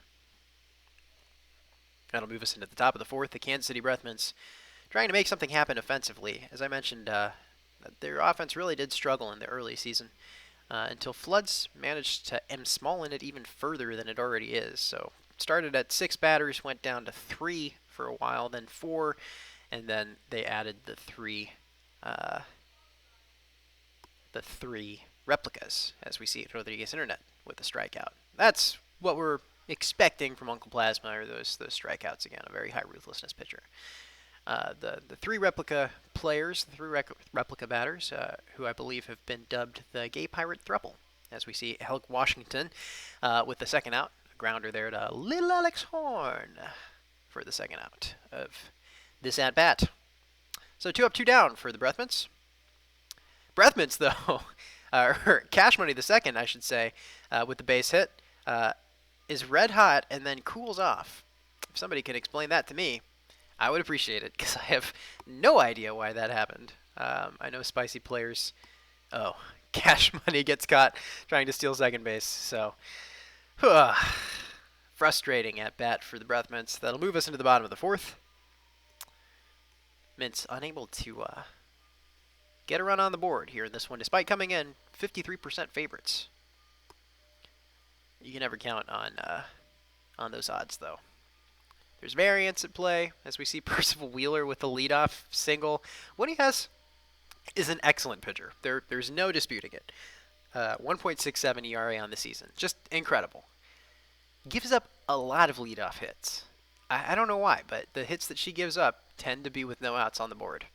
That'll move us into the top of the 4th. The Kansas City Breathmans trying to make something happen offensively. As I mentioned, their offense really did struggle in the early season until Floods managed to small in it even further than it already is. So started at 6 batters, went down to 3 for a while, then 4, and then they added the 3 replicas, as we see at Rodriguez Internet with the strikeout. That's what we're expecting from Uncle Plasma, or those strikeouts again, a very high ruthlessness pitcher. The 3 replica players, the 3 replica batters, who I believe have been dubbed the Gay Pirate Thruple, as we see Helg Washington with the 2nd out. A grounder there to Little Alex Horn for the 2nd out of this at-bat. So 2 up, 2 down for the Breathmans. Breathmans, though, or Cash Money the 2nd, I should say, with the base hit, is red hot and then cools off. If somebody can explain that to me, I would appreciate it, because I have no idea why that happened. I know spicy players. Oh, Cash Money gets caught trying to steal second base. So, frustrating at bat for the Breathmints. That'll move us into the bottom of the 4th. Mints unable to get a run on the board here in this one, despite coming in 53% favorites. You can never count on those odds, though. There's variance at play, as we see Percival Wheeler with the leadoff single. What he has is an excellent pitcher. There's no disputing it. 1.67 ERA on the season. Just incredible. Gives up a lot of leadoff hits. I don't know why, but the hits that she gives up tend to be with no outs on the board.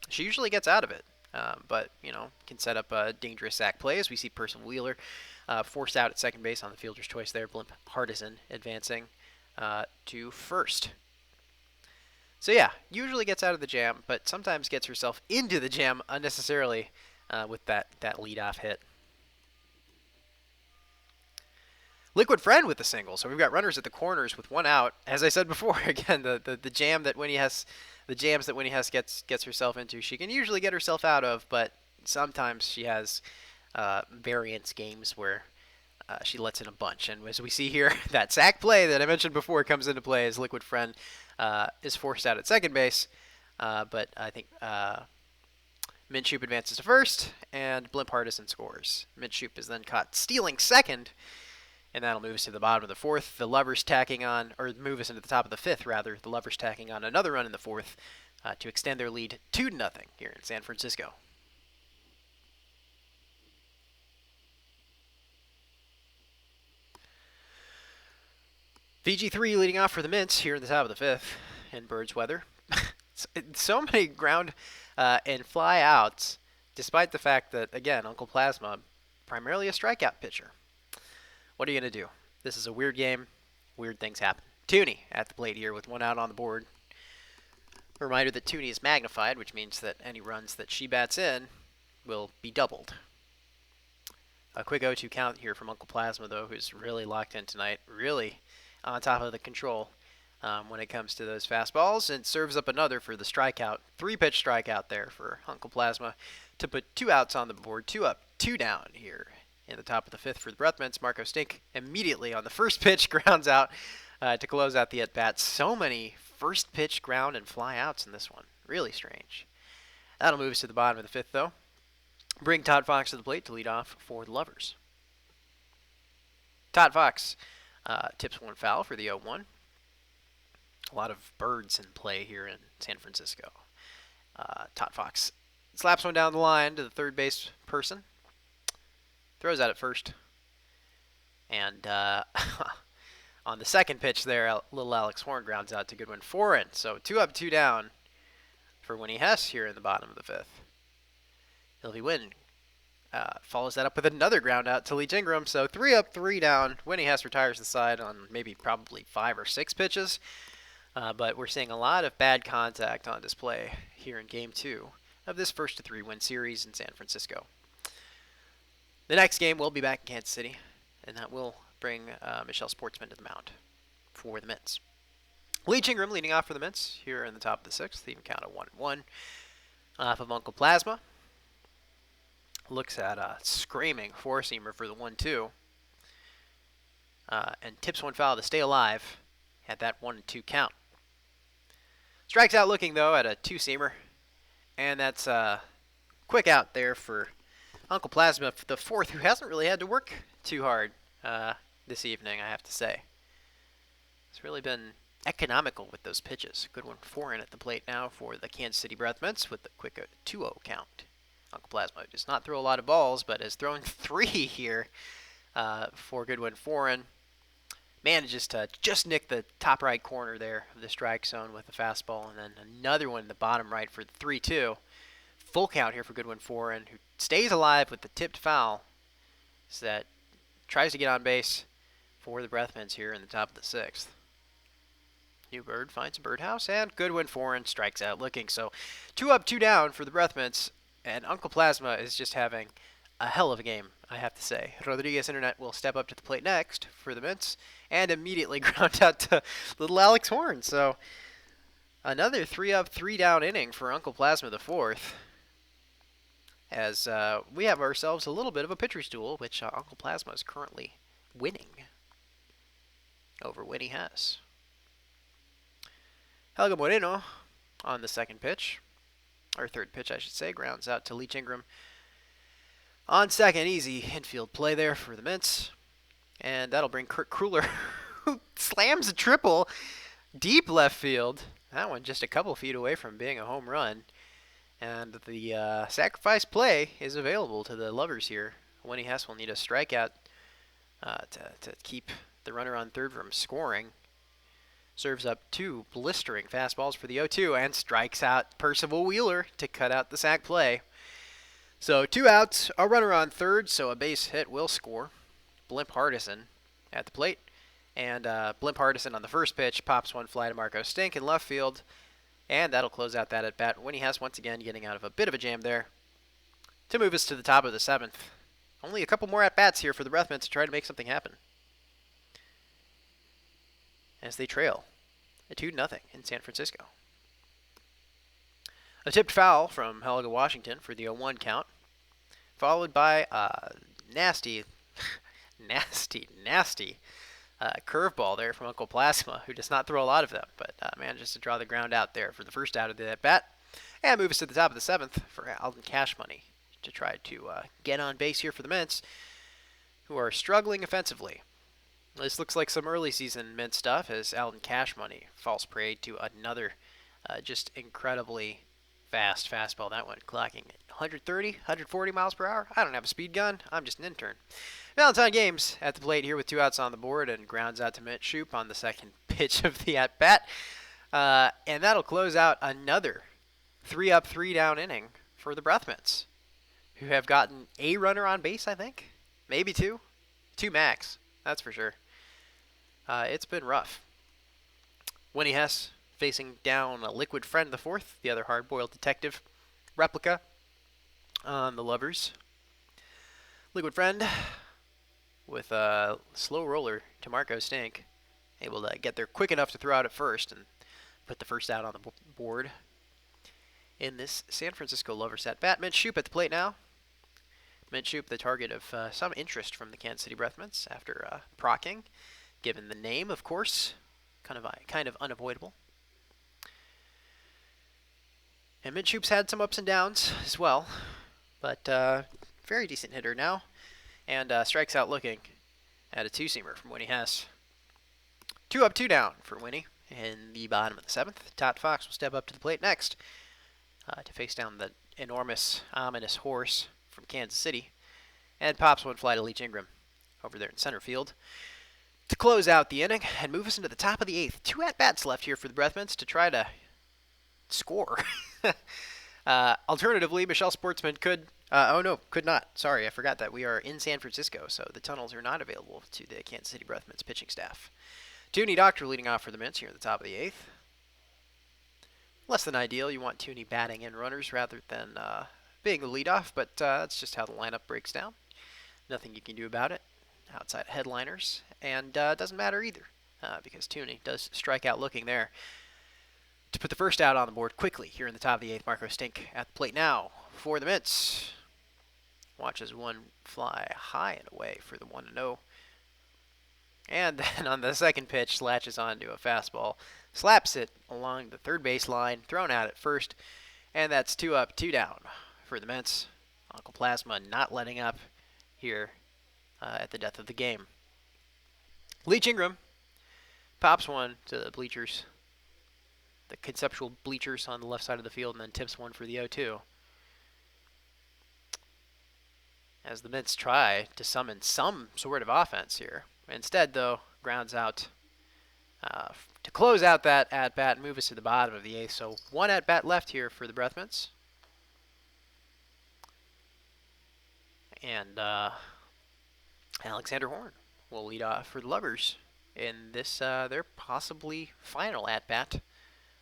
She usually gets out of it, but, can set up a dangerous sac play, as we see Percival Wheeler forced out at second base on the fielder's choice there. Blimp Hardison advancing to first. So yeah, usually gets out of the jam, but sometimes gets herself into the jam unnecessarily with that leadoff hit. Liquid Friend with the single. So we've got runners at the corners with 1 out. As I said before, again, the jam that Winnie Hess, the jams that Winnie Hess gets herself into, she can usually get herself out of, but sometimes she has variance games where she lets in a bunch. And as we see here, that sack play that I mentioned before comes into play as Liquid Friend is forced out at second base. But I think Minshoop advances to first, and Blimp Hardison scores. Minshoop is then caught stealing second, and that'll move us to the bottom of the fourth. The Lovers tacking on, or move us into the top of the fifth, rather. The Lovers tacking on another run in the fourth to extend their lead 2-0 here in San Francisco. VG3 leading off for the Mints here in the top of the fifth in Birds weather. So many ground and fly outs, despite the fact that, again, Uncle Plasma, primarily a strikeout pitcher. What are you going to do? This is a weird game. Weird things happen. Tooney at the plate here with 1 out on the board. A reminder that Tooney is magnified, which means that any runs that she bats in will be doubled. A quick 0-2 count here from Uncle Plasma, though, who's really locked in tonight. Really on top of the control when it comes to those fastballs, and serves up another for the strikeout. 3-pitch strikeout there for Uncle Plasma to put 2 outs on the board. 2 up, 2 down here in the top of the fifth for the Breathmints. Marco Stink immediately on the first pitch grounds out to close out the at-bat. So many first pitch ground and fly outs in this one. Really strange. That'll move us to the bottom of the fifth, though. Bring Todd Fox to the plate to lead off for the Lovers. Todd Fox tips 1 foul for the 0-1. A lot of birds in play here in San Francisco. Todd Fox slaps one down the line to the third base person. Throws out at first. And on the second pitch there, little Alex Horn grounds out to Goodwin Foran. So 2 up, 2 down for Winnie Hess here in the bottom of the fifth. Hilvy Wynn follows that up with another ground out to Leach Ingram. So 3 up, 3 down. Winnie Hess retires the side on probably 5 or 6 pitches. But we're seeing a lot of bad contact on display here in Game 2 of this 1-3 win series in San Francisco. The next game will be back in Kansas City, and that will bring Michelle Sportsman to the mound for the Mints. Leach Ingram leading off for the Mints here in the top of the sixth, even count of 1-1 off of Uncle Plasma. Looks at a screaming four-seamer for the 1-2, and tips 1 foul to stay alive at that 1-2 count. Strikes out looking, though, at a 2-seamer, and that's a quick out there for Uncle Plasma, the fourth, who hasn't really had to work too hard this evening, I have to say. It's really been economical with those pitches. Good one, Foran at the plate now for the Kansas City Breathmints with the quick 2-0 count. Uncle Plasma does not throw a lot of balls, but has thrown 3 here for Goodwin Foran. Manages to just nick the top right corner there of the strike zone with the fastball, and then another one in the bottom right for the 3-2. Full count here for Goodwin Foran, who stays alive with the tipped foul. So that tries to get on base for the Breathmints here in the top of the sixth. Newbird finds a birdhouse, and Goodwin Foran strikes out looking. So 2 up, 2 down for the Breathmints, and Uncle Plasma is just having a hell of a game, I have to say. Rodriguez Internet will step up to the plate next for the Mints and immediately ground out to little Alex Horn. So another 3 up, 3 down inning for Uncle Plasma the fourth, as we have ourselves a little bit of a pitcher's duel, which Uncle Plasma is currently winning over Winnie Hess. Helga Moreno on the second pitch, or third pitch I should say, grounds out to Leach Ingram. On second, easy infield play there for the Mints. And that'll bring Kurt Kruller, who slams a triple deep left field. That one just a couple feet away from being a home run. And the sacrifice play is available to the Lovers here. Winnie Hess will need a strikeout to keep the runner on third from scoring. Serves up 2 blistering fastballs for the 0-2 and strikes out Percival Wheeler to cut out the sac play. So 2 outs, a runner on third, so a base hit will score. Blimp Hardison at the plate. And Blimp Hardison on the first pitch pops one fly to Marco Stink in left field. And that'll close out that at bat. Winnie Hess once again getting out of a bit of a jam there to move us to the top of the seventh. Only a couple more at bats here for the Breathmints to try to make something happen. as they trail 2-0 in San Francisco. A tipped foul from Helga Washington for the 0-1 count, followed by a nasty curveball there from Uncle Plasma, who does not throw a lot of them, but manages to draw the ground out there for the first out of the at-bat, and move us to the top of the 7th for Alden Cash Money to try to get on base here for the Mints, who are struggling offensively. This looks like some early season Mint stuff as Alden Cash Money falls prey to another just incredibly fast fastball. That one clocking 130, 140 miles per hour. I don't have a speed gun. I'm just an intern. Valentine Games at the plate here with 2 outs on the board and grounds out to Mint Shoop on the second pitch of the at-bat. And that'll close out another 3-up, 3-down inning for the Breathmints, who have gotten a runner on base, I think. Maybe 2. 2 max, that's for sure. It's been rough. Winnie Hess facing down a Liquid Friend the 4th, the other hard-boiled detective replica on the Lovers. Liquid Friend with a slow roller to Marco Stink, able to get there quick enough to throw out at first and put the first out on the board in this San Francisco Lovers at-bat. Mint Shoop at the plate now. Mint Shoop, the target of some interest from the Kansas City Breathmints after procking, given the name, of course, kind of unavoidable. And Mint Shoop's had some ups and downs as well, but very decent hitter now, and strikes out looking at a 2-seamer from Winnie Hess. 2 up, 2 down for Winnie in the bottom of the 7th. Todd Fox will step up to the plate next to face down the enormous, ominous horse from Kansas City, and pops one fly to Leach Ingram over there in center field to close out the inning and move us into the top of the 8th. 2 at-bats left here for the Breathmints to try to score. Alternatively, Michelle Sportsman could not. Sorry, I forgot that we are in San Francisco, so the tunnels are not available to the Kansas City Breathmints pitching staff. Tooney Doctor leading off for the Mints here at the top of the 8th. Less than ideal. You want Tooney batting in runners rather than being the leadoff, but that's just how the lineup breaks down. Nothing you can do about it outside of headliners, and it doesn't matter either because Tooney does strike out looking there to put the first out on the board quickly here in the top of the 8th. Marco Stink at the plate now for the Mints. Watches one fly high and away for the 1-0. And then on the second pitch, latches onto a fastball, slaps it along the third base line, thrown out at first, and that's 2 up, 2 down for the Mets. Uncle Plasma not letting up here at the death of the game. Leach Ingram pops one to the bleachers, the conceptual bleachers on the left side of the field, and then tips one for the 0-2. As the Mets try to summon some sort of offense here. Instead, though, grounds out to close out that at-bat and move us to the bottom of the 8th. So 1 at-bat left here for the Breathmints. And Alexander Horn will lead off for the Lovers in this their possibly final at-bat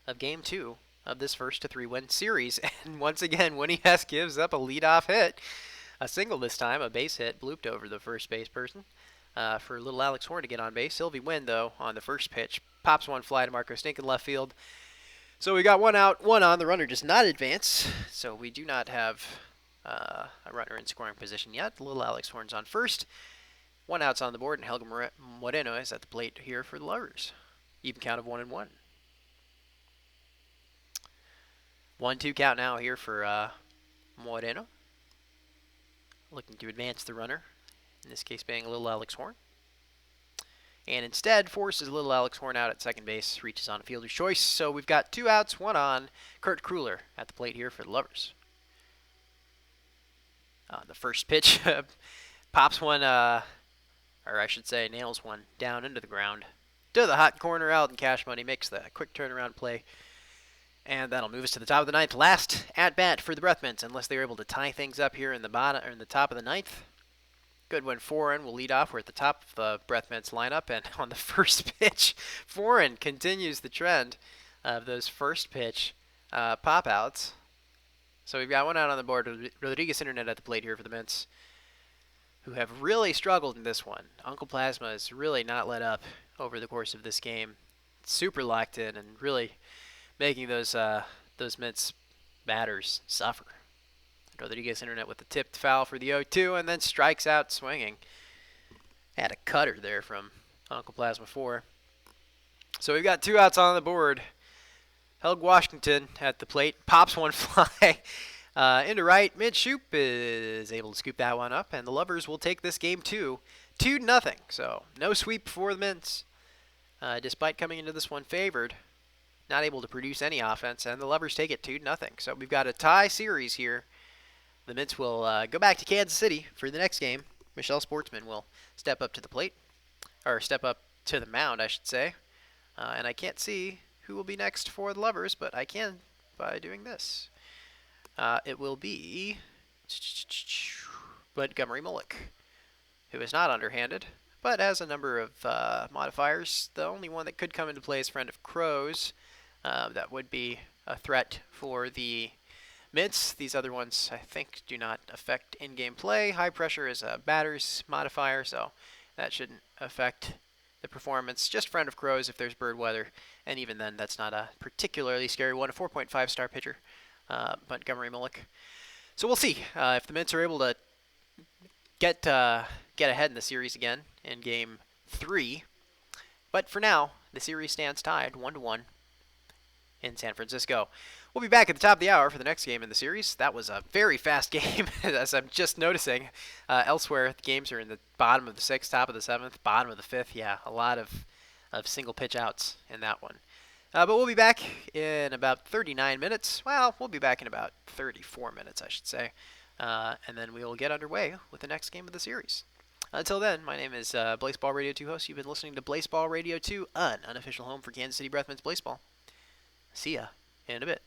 of Game 2 of this first to 3-win series. And once again, Winnie Hess gives up a leadoff hit. A single this time, a base hit, blooped over the first base person for little Alex Horn to get on base. Sylvie Wynn, though, on the first pitch, pops one fly to Marco Stink in left field. So we got 1 out, 1 on. The runner does not advance, so we do not have a runner in scoring position yet. Little Alex Horn's on first. 1 out's on the board, and Helga Moreno is at the plate here for the Lovers. Even count of 1-1. 1-2 count now here for Moreno. Looking to advance the runner, in this case being little Alex Horn. And instead forces little Alex Horn out at second base, reaches on a fielder's choice. So we've got 2 outs, 1 on. Kurt Kruller at the plate here for the Lovers. The first pitch pops one, or I should say nails one down into the ground. To the hot corner, Alden Cash Money makes the quick turnaround play. And that'll move us to the top of the 9th. Last at-bat for the Breathmints, unless they're able to tie things up here in the bottom or in the top of the 9th. Goodwin Foreign will lead off. We're at the top of the Breathmints lineup, and on the first pitch, Foreign continues the trend of those first pitch pop-outs. So we've got 1 out on the board. Rodriguez Internet at the plate here for the Mints, who have really struggled in this one. Uncle Plasma has really not let up over the course of this game. super locked in and really making those Mets batters suffer. Rodriguez internet with the tipped foul for the 0-2 and then strikes out swinging. Had a cutter there from Uncle Plasma 4. So we've got 2 outs on the board. Helg Washington at the plate, pops one fly into right. Minshew is able to scoop that one up, and the Lovers will take this game 2-0. So no sweep for the Mints, despite coming into this one favored. Not able to produce any offense, and the Lovers take it 2-0. So we've got a tie series here. The Mints will go back to Kansas City for the next game. Michelle Sportsman will step up to the plate, or step up to the mound, I should say. And I can't see who will be next for the Lovers, but I can by doing this. It will be Montgomery Mullick, who is not underhanded, but has a number of modifiers. The only one that could come into play is Friend of Crows. That would be a threat for the Mints. These other ones, I think, do not affect in-game play. High Pressure is a batter's modifier, so that shouldn't affect the performance. Just Friend of Crows if there's bird weather, and even then, that's not a particularly scary one. A 4.5 star pitcher, Montgomery Mullick. So we'll see if the Mints are able to get ahead in the series again in Game 3. But for now, the series stands tied 1-1 in San Francisco. We'll be back at the top of the hour for the next game in the series. That was a very fast game, as I'm just noticing. Elsewhere, the games are in the bottom of the 6th, top of the 7th, bottom of the 5th. Yeah, a lot of single pitch outs in that one. But we'll be back in about 39 minutes. Well, we'll be back in about 34 minutes, I should say. And then we will get underway with the next game of the series. Until then, my name is Blaseball Radio 2 host. You've been listening to Blaseball Radio 2, an unofficial home for Kansas City Breathmen's Baseball. See ya in a bit.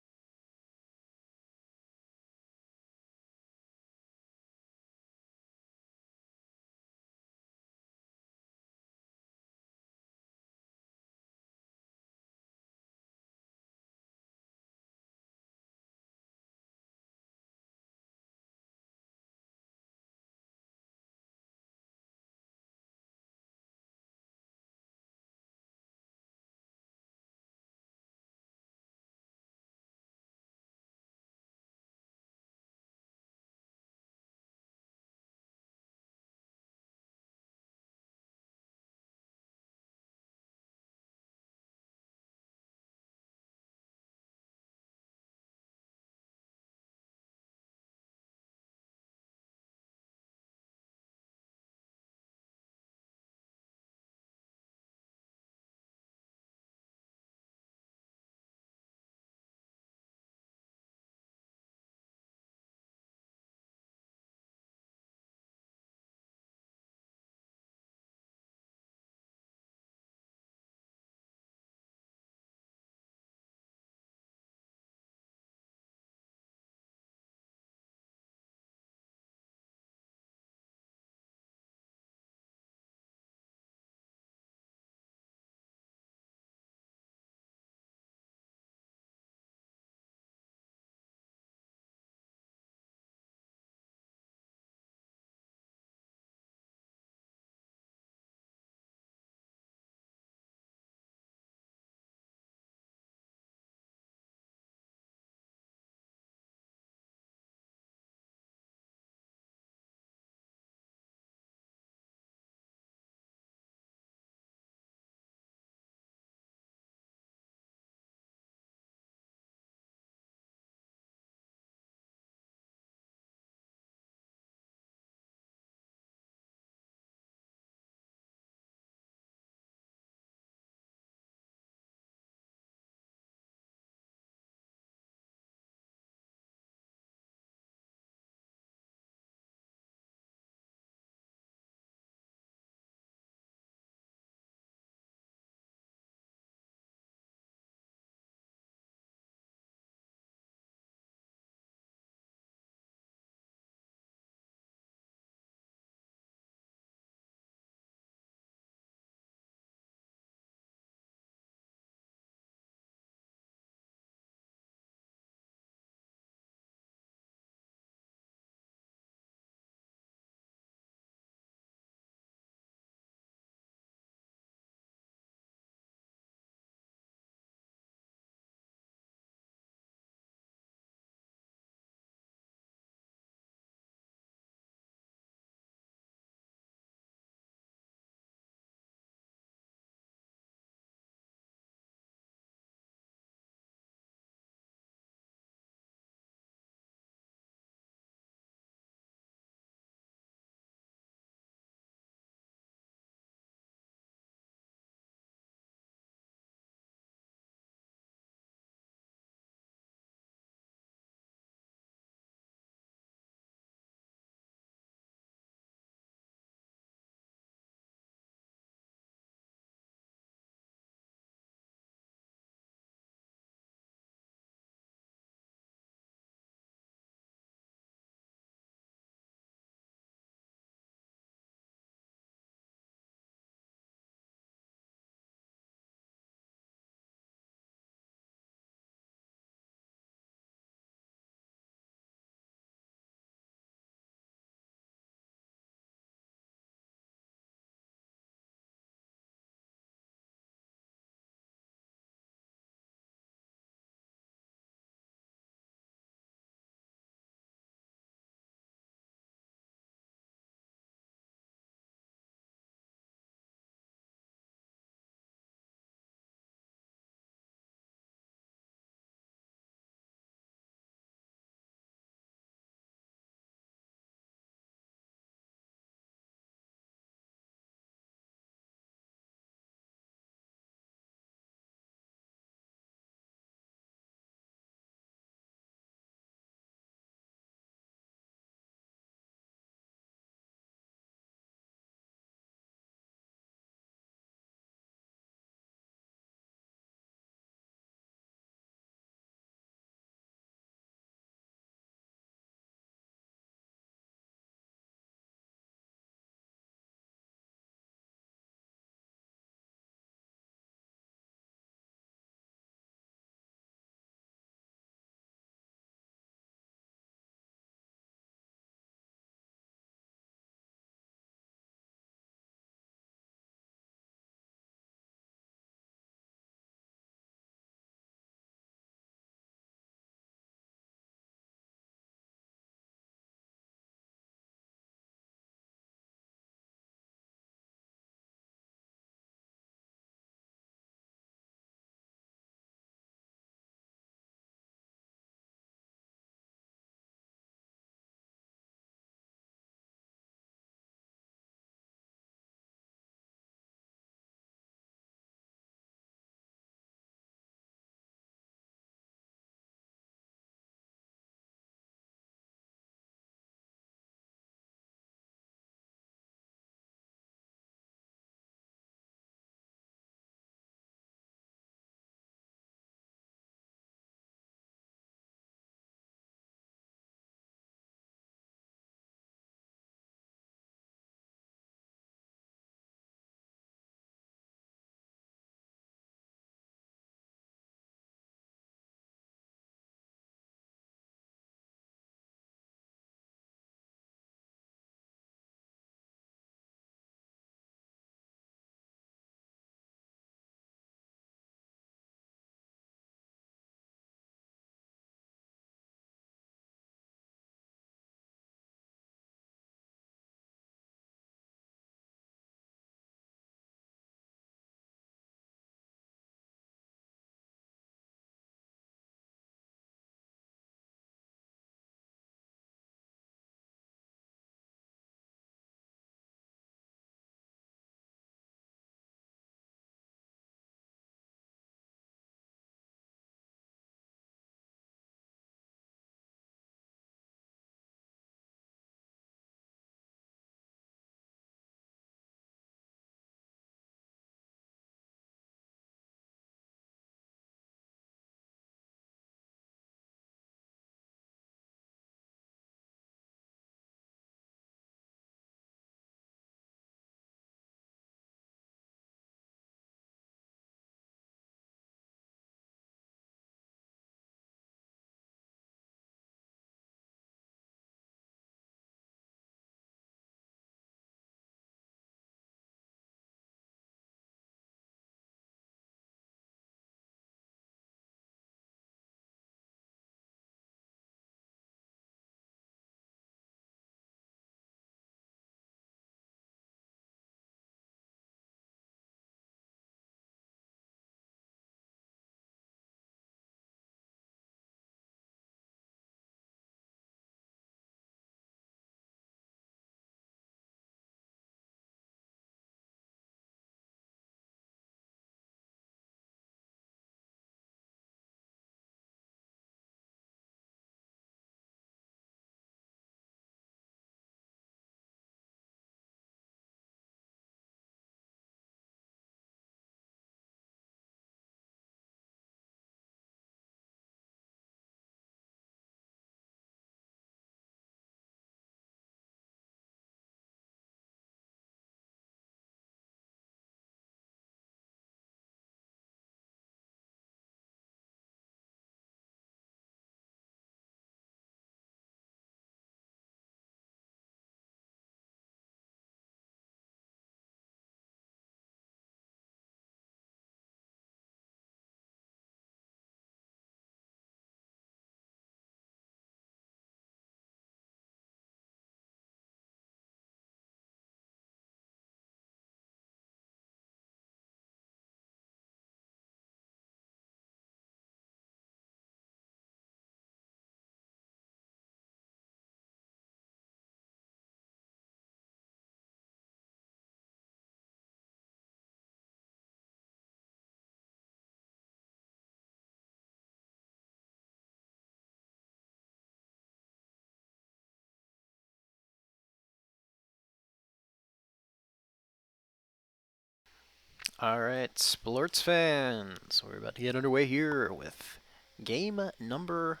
All right, sports fans, we're about to get underway here with game number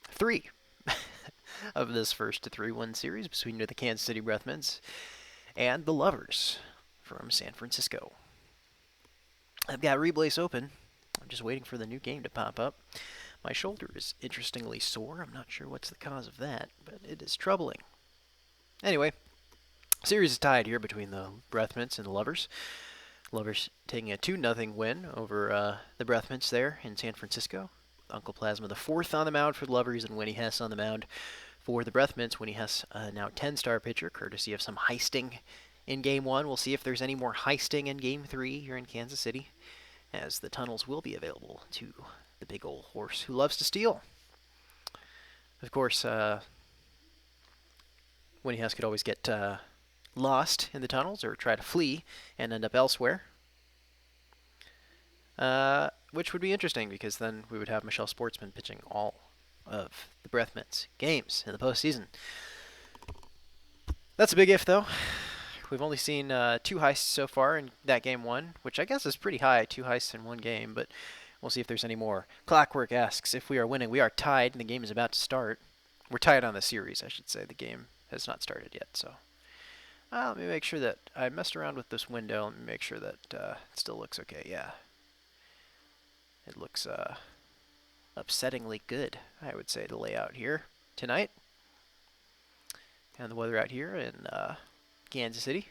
3 of this first 3-1 series between the Kansas City Breathments and the Lovers from San Francisco. I've got Reblaze open. I'm just waiting for the new game to pop up. My shoulder is interestingly sore. I'm not sure what's the cause of that, but it is troubling. Anyway, series is tied here between the Breathmints and the Lovers. Lovers taking a 2-0 win over the Breathmints there in San Francisco. Uncle Plasma the fourth on the mound for the Lovers, and Winnie Hess on the mound for the Breathmints. Winnie Hess, now 10-star pitcher, courtesy of some heisting in Game 1. We'll see if there's any more heisting in Game 3 here in Kansas City, as the tunnels will be available to the big old horse who loves to steal. Of course, Winnie Hess could always get lost in the tunnels or try to flee and end up elsewhere. Which would be interesting, because then we would have Michelle Sportsman pitching all of the Breathmints games in the postseason. That's a big if, though. We've only seen 2 heists so far in that Game 1, which I guess is pretty high, 2 heists in one game, but we'll see if there's any more. Clockwork asks if we are winning. We are tied, and the game is about to start. We're tied on the series, I should say. The game has not started yet, so let me make sure that I messed around with this window. Let me make sure that it still looks okay. Yeah. It looks upsettingly good, I would say, the layout here tonight. And the weather out here in Kansas City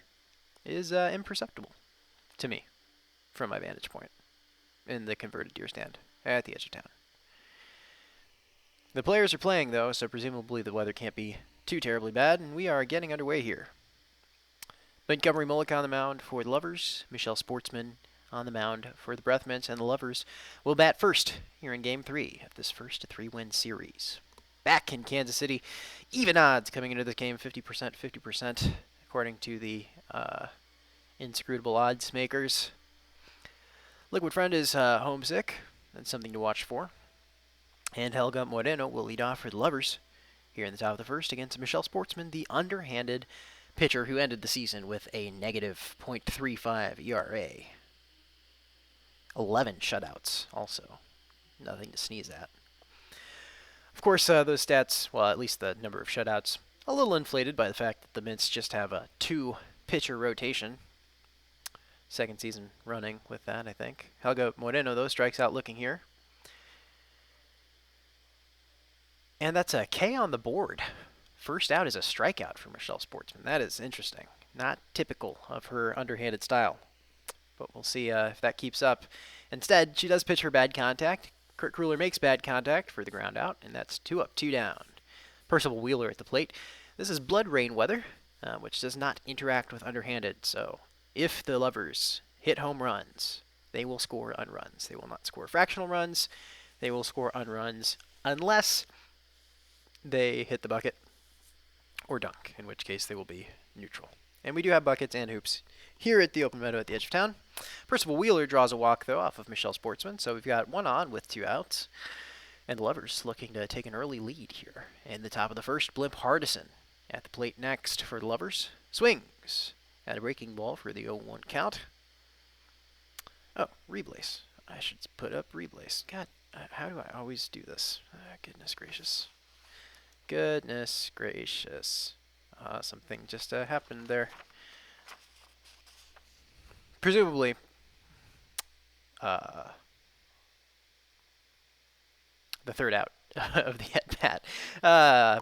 is imperceptible to me from my vantage point in the converted deer stand at the edge of town. The players are playing, though, so presumably the weather can't be too terribly bad, and we are getting underway here. Montgomery Mullick on the mound for the Lovers. Michelle Sportsman on the mound for the Breathmints, and the Lovers will bat first here in Game 3 of this first 3-win series. Back in Kansas City, even odds coming into this game, 50%, 50%, according to the inscrutable odds makers. Liquid Friend is homesick. That's something to watch for. And Helga Moreno will lead off for the Lovers here in the top of the first against Michelle Sportsman, the underhanded pitcher who ended the season with a negative .35 ERA. 11 shutouts also. Nothing to sneeze at. Of course, those stats, well, at least the number of shutouts, a little inflated by the fact that the Mints just have a 2-pitcher rotation. Second season running with that, I think. Helga Moreno, though, strikes out looking here. And that's a K on the board. First out is a strikeout for Michelle Sportsman. That is interesting. Not typical of her underhanded style. But we'll see if that keeps up. Instead, she does pitch her bad contact. Kurt Kruller makes bad contact for the ground out, and that's 2 up, 2 down. Percival Wheeler at the plate. This is blood rain weather, which does not interact with underhanded. So if the Lovers hit home runs, they will score unruns. They will not score fractional runs. They will score unruns unless they hit the bucket or dunk, in which case they will be neutral. And we do have buckets and hoops here at the open meadow at the edge of town. Percival Wheeler draws a walk, though, off of Michelle Sportsman, so we've got 1 on with 2 outs. And the Lovers looking to take an early lead here. In the top of the first, Blimp Hardison at the plate next for the Lovers. Swings at a breaking ball for the 0-1 count. Oh, Reblaze. I should put up Reblaze. God, how do I always do this? Goodness gracious. Goodness gracious. Something just happened there. Presumably, the third out of the at-bat.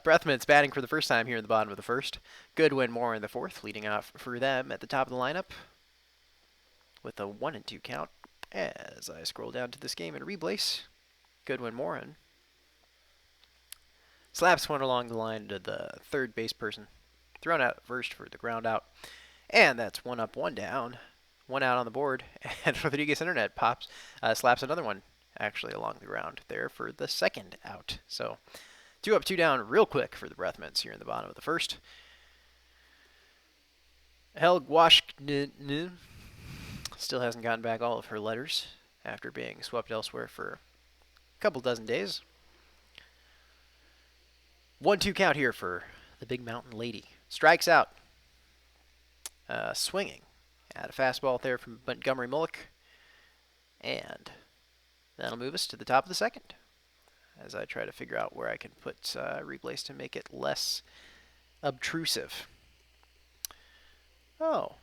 Breathmints batting for the first time here in the bottom of the first. Goodwin Moore in the fourth, leading off for them at the top of the lineup with a 1-2 count. As I scroll down to this game in Reblaze, Goodwin Moore slaps one along the line to the third base person. Thrown out at first for the ground out. And that's 1 up, 1 down. 1 out on the board. And Rodriguez Internet slaps another one actually along the ground there for the second out. So 2 up, 2 down real quick for the Breathmints here in the bottom of the first. Helg Wash still hasn't gotten back all of her letters after being swept elsewhere for a couple dozen days. 1-2 count here for the Big Mountain Lady. Strikes out. Swinging Had a fastball there from Montgomery Mullick. And that'll move us to the top of the second as I try to figure out where I can put replays to make it less obtrusive. Oh.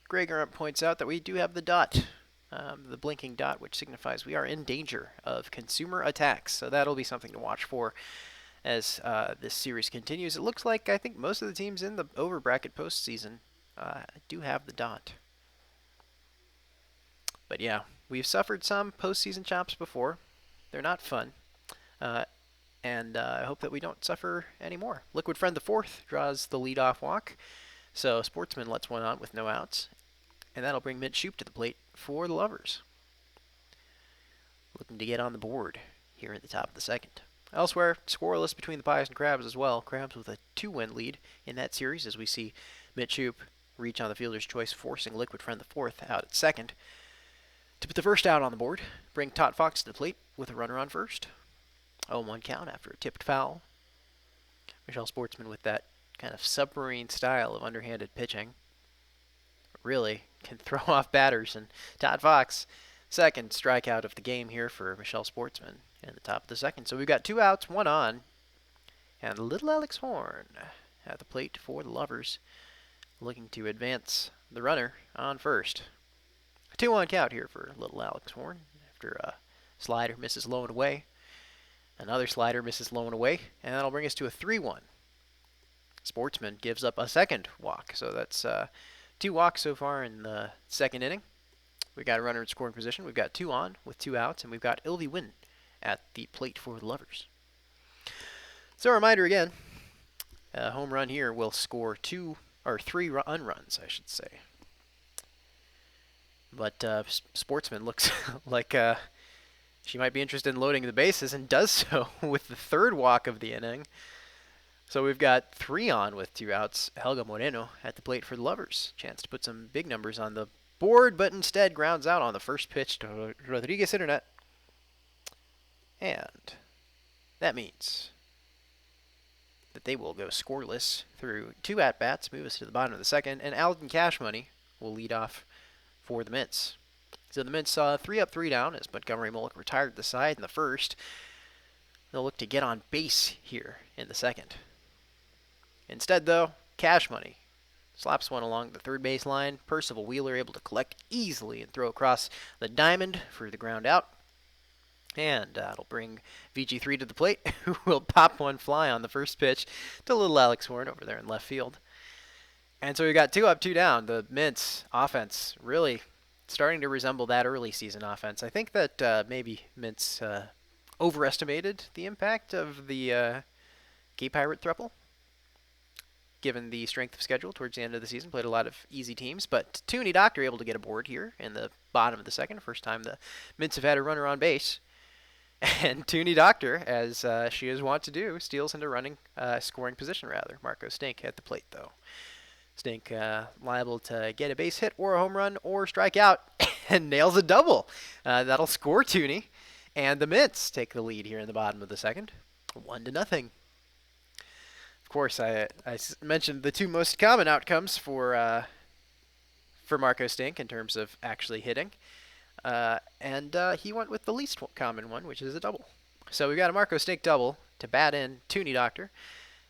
Greg Arndt points out that we do have the dot, the blinking dot, which signifies we are in danger of consumer attacks. So that'll be something to watch for as this series continues. It looks like I think most of the teams in the over bracket postseason do have the dot. But yeah, we've suffered some postseason chops before. They're not fun. And I hope that we don't suffer anymore. Liquid Friend the fourth draws the leadoff walk. So Sportsman lets one on with no outs. And that'll bring Mitch Shoup to the plate for the Lovers. Looking to get on the board here at the top of the second. Elsewhere, scoreless between the Pies and Crabs as well. Crabs with a 2-win lead in that series as we see Mitch Shoup reach on the fielder's choice, forcing Liquid Friend the fourth out at second. To put the first out on the board, bring Todd Fox to the plate with a runner on first. 0-1 count after a tipped foul. Michelle Sportsman with that kind of submarine style of underhanded pitching. Really can throw off batters. And Todd Fox, second strikeout of the game here for Michelle Sportsman in the top of the second. So we've got 2 outs, 1 on. And little Alex Horn at the plate for the Lovers, looking to advance the runner on first. 2-1 count here for little Alex Horn after a slider misses low and away. Another slider misses low and away, and that'll bring us to a 3-1. Sportsman gives up a second walk, so that's 2 walks so far in the second inning. We've got a runner in scoring position. We've got 2 on with 2 outs, and we've got Ilvi Wynn at the plate for the Lovers. So a reminder again, a home run here will score 3 unruns, I should say. But Sportsman looks like she might be interested in loading the bases and does so with the 3rd walk of the inning. So we've got 3 on with 2 outs. Helga Moreno at the plate for the Lovers. Chance to put some big numbers on the board, but instead grounds out on the first pitch to Rodriguez Internet. And that means that they will go scoreless through 2 at-bats, move us to the bottom of the second, and Alden Cash Money will lead off for the Mints. So the Mints 3 up, 3 down as Montgomery Mullick retired the side in the first. They'll look to get on base here in the second. Instead, though, Cash Money slaps one along the third base line. Percival Wheeler able to collect easily and throw across the diamond for the ground out. And that'll bring VG3 to the plate, who will pop one fly on the first pitch to little Alex Horn over there in left field. And so we got 2 up, 2 down. The Mints offense really starting to resemble that early season offense. I think that maybe Mints overestimated the impact of the Gay Pirate thruple, given the strength of schedule towards the end of the season. Played a lot of easy teams, but Toonie Doctor able to get aboard here in the bottom of the second. First time the Mints have had a runner on base. And Toonie Doctor, as she is wont to do, steals into running scoring position rather. Marco Stink at the plate, though. Stink liable to get a base hit or a home run or strike out and nails a double. That'll score Toonie. And the Mints take the lead here in the bottom of the second, 1-0. Of course, I mentioned the 2 most common outcomes for Marco Stink in terms of actually hitting. And he went with the least common one, which is a double. So we've got a Marco Stink double to bat in Toonie Doctor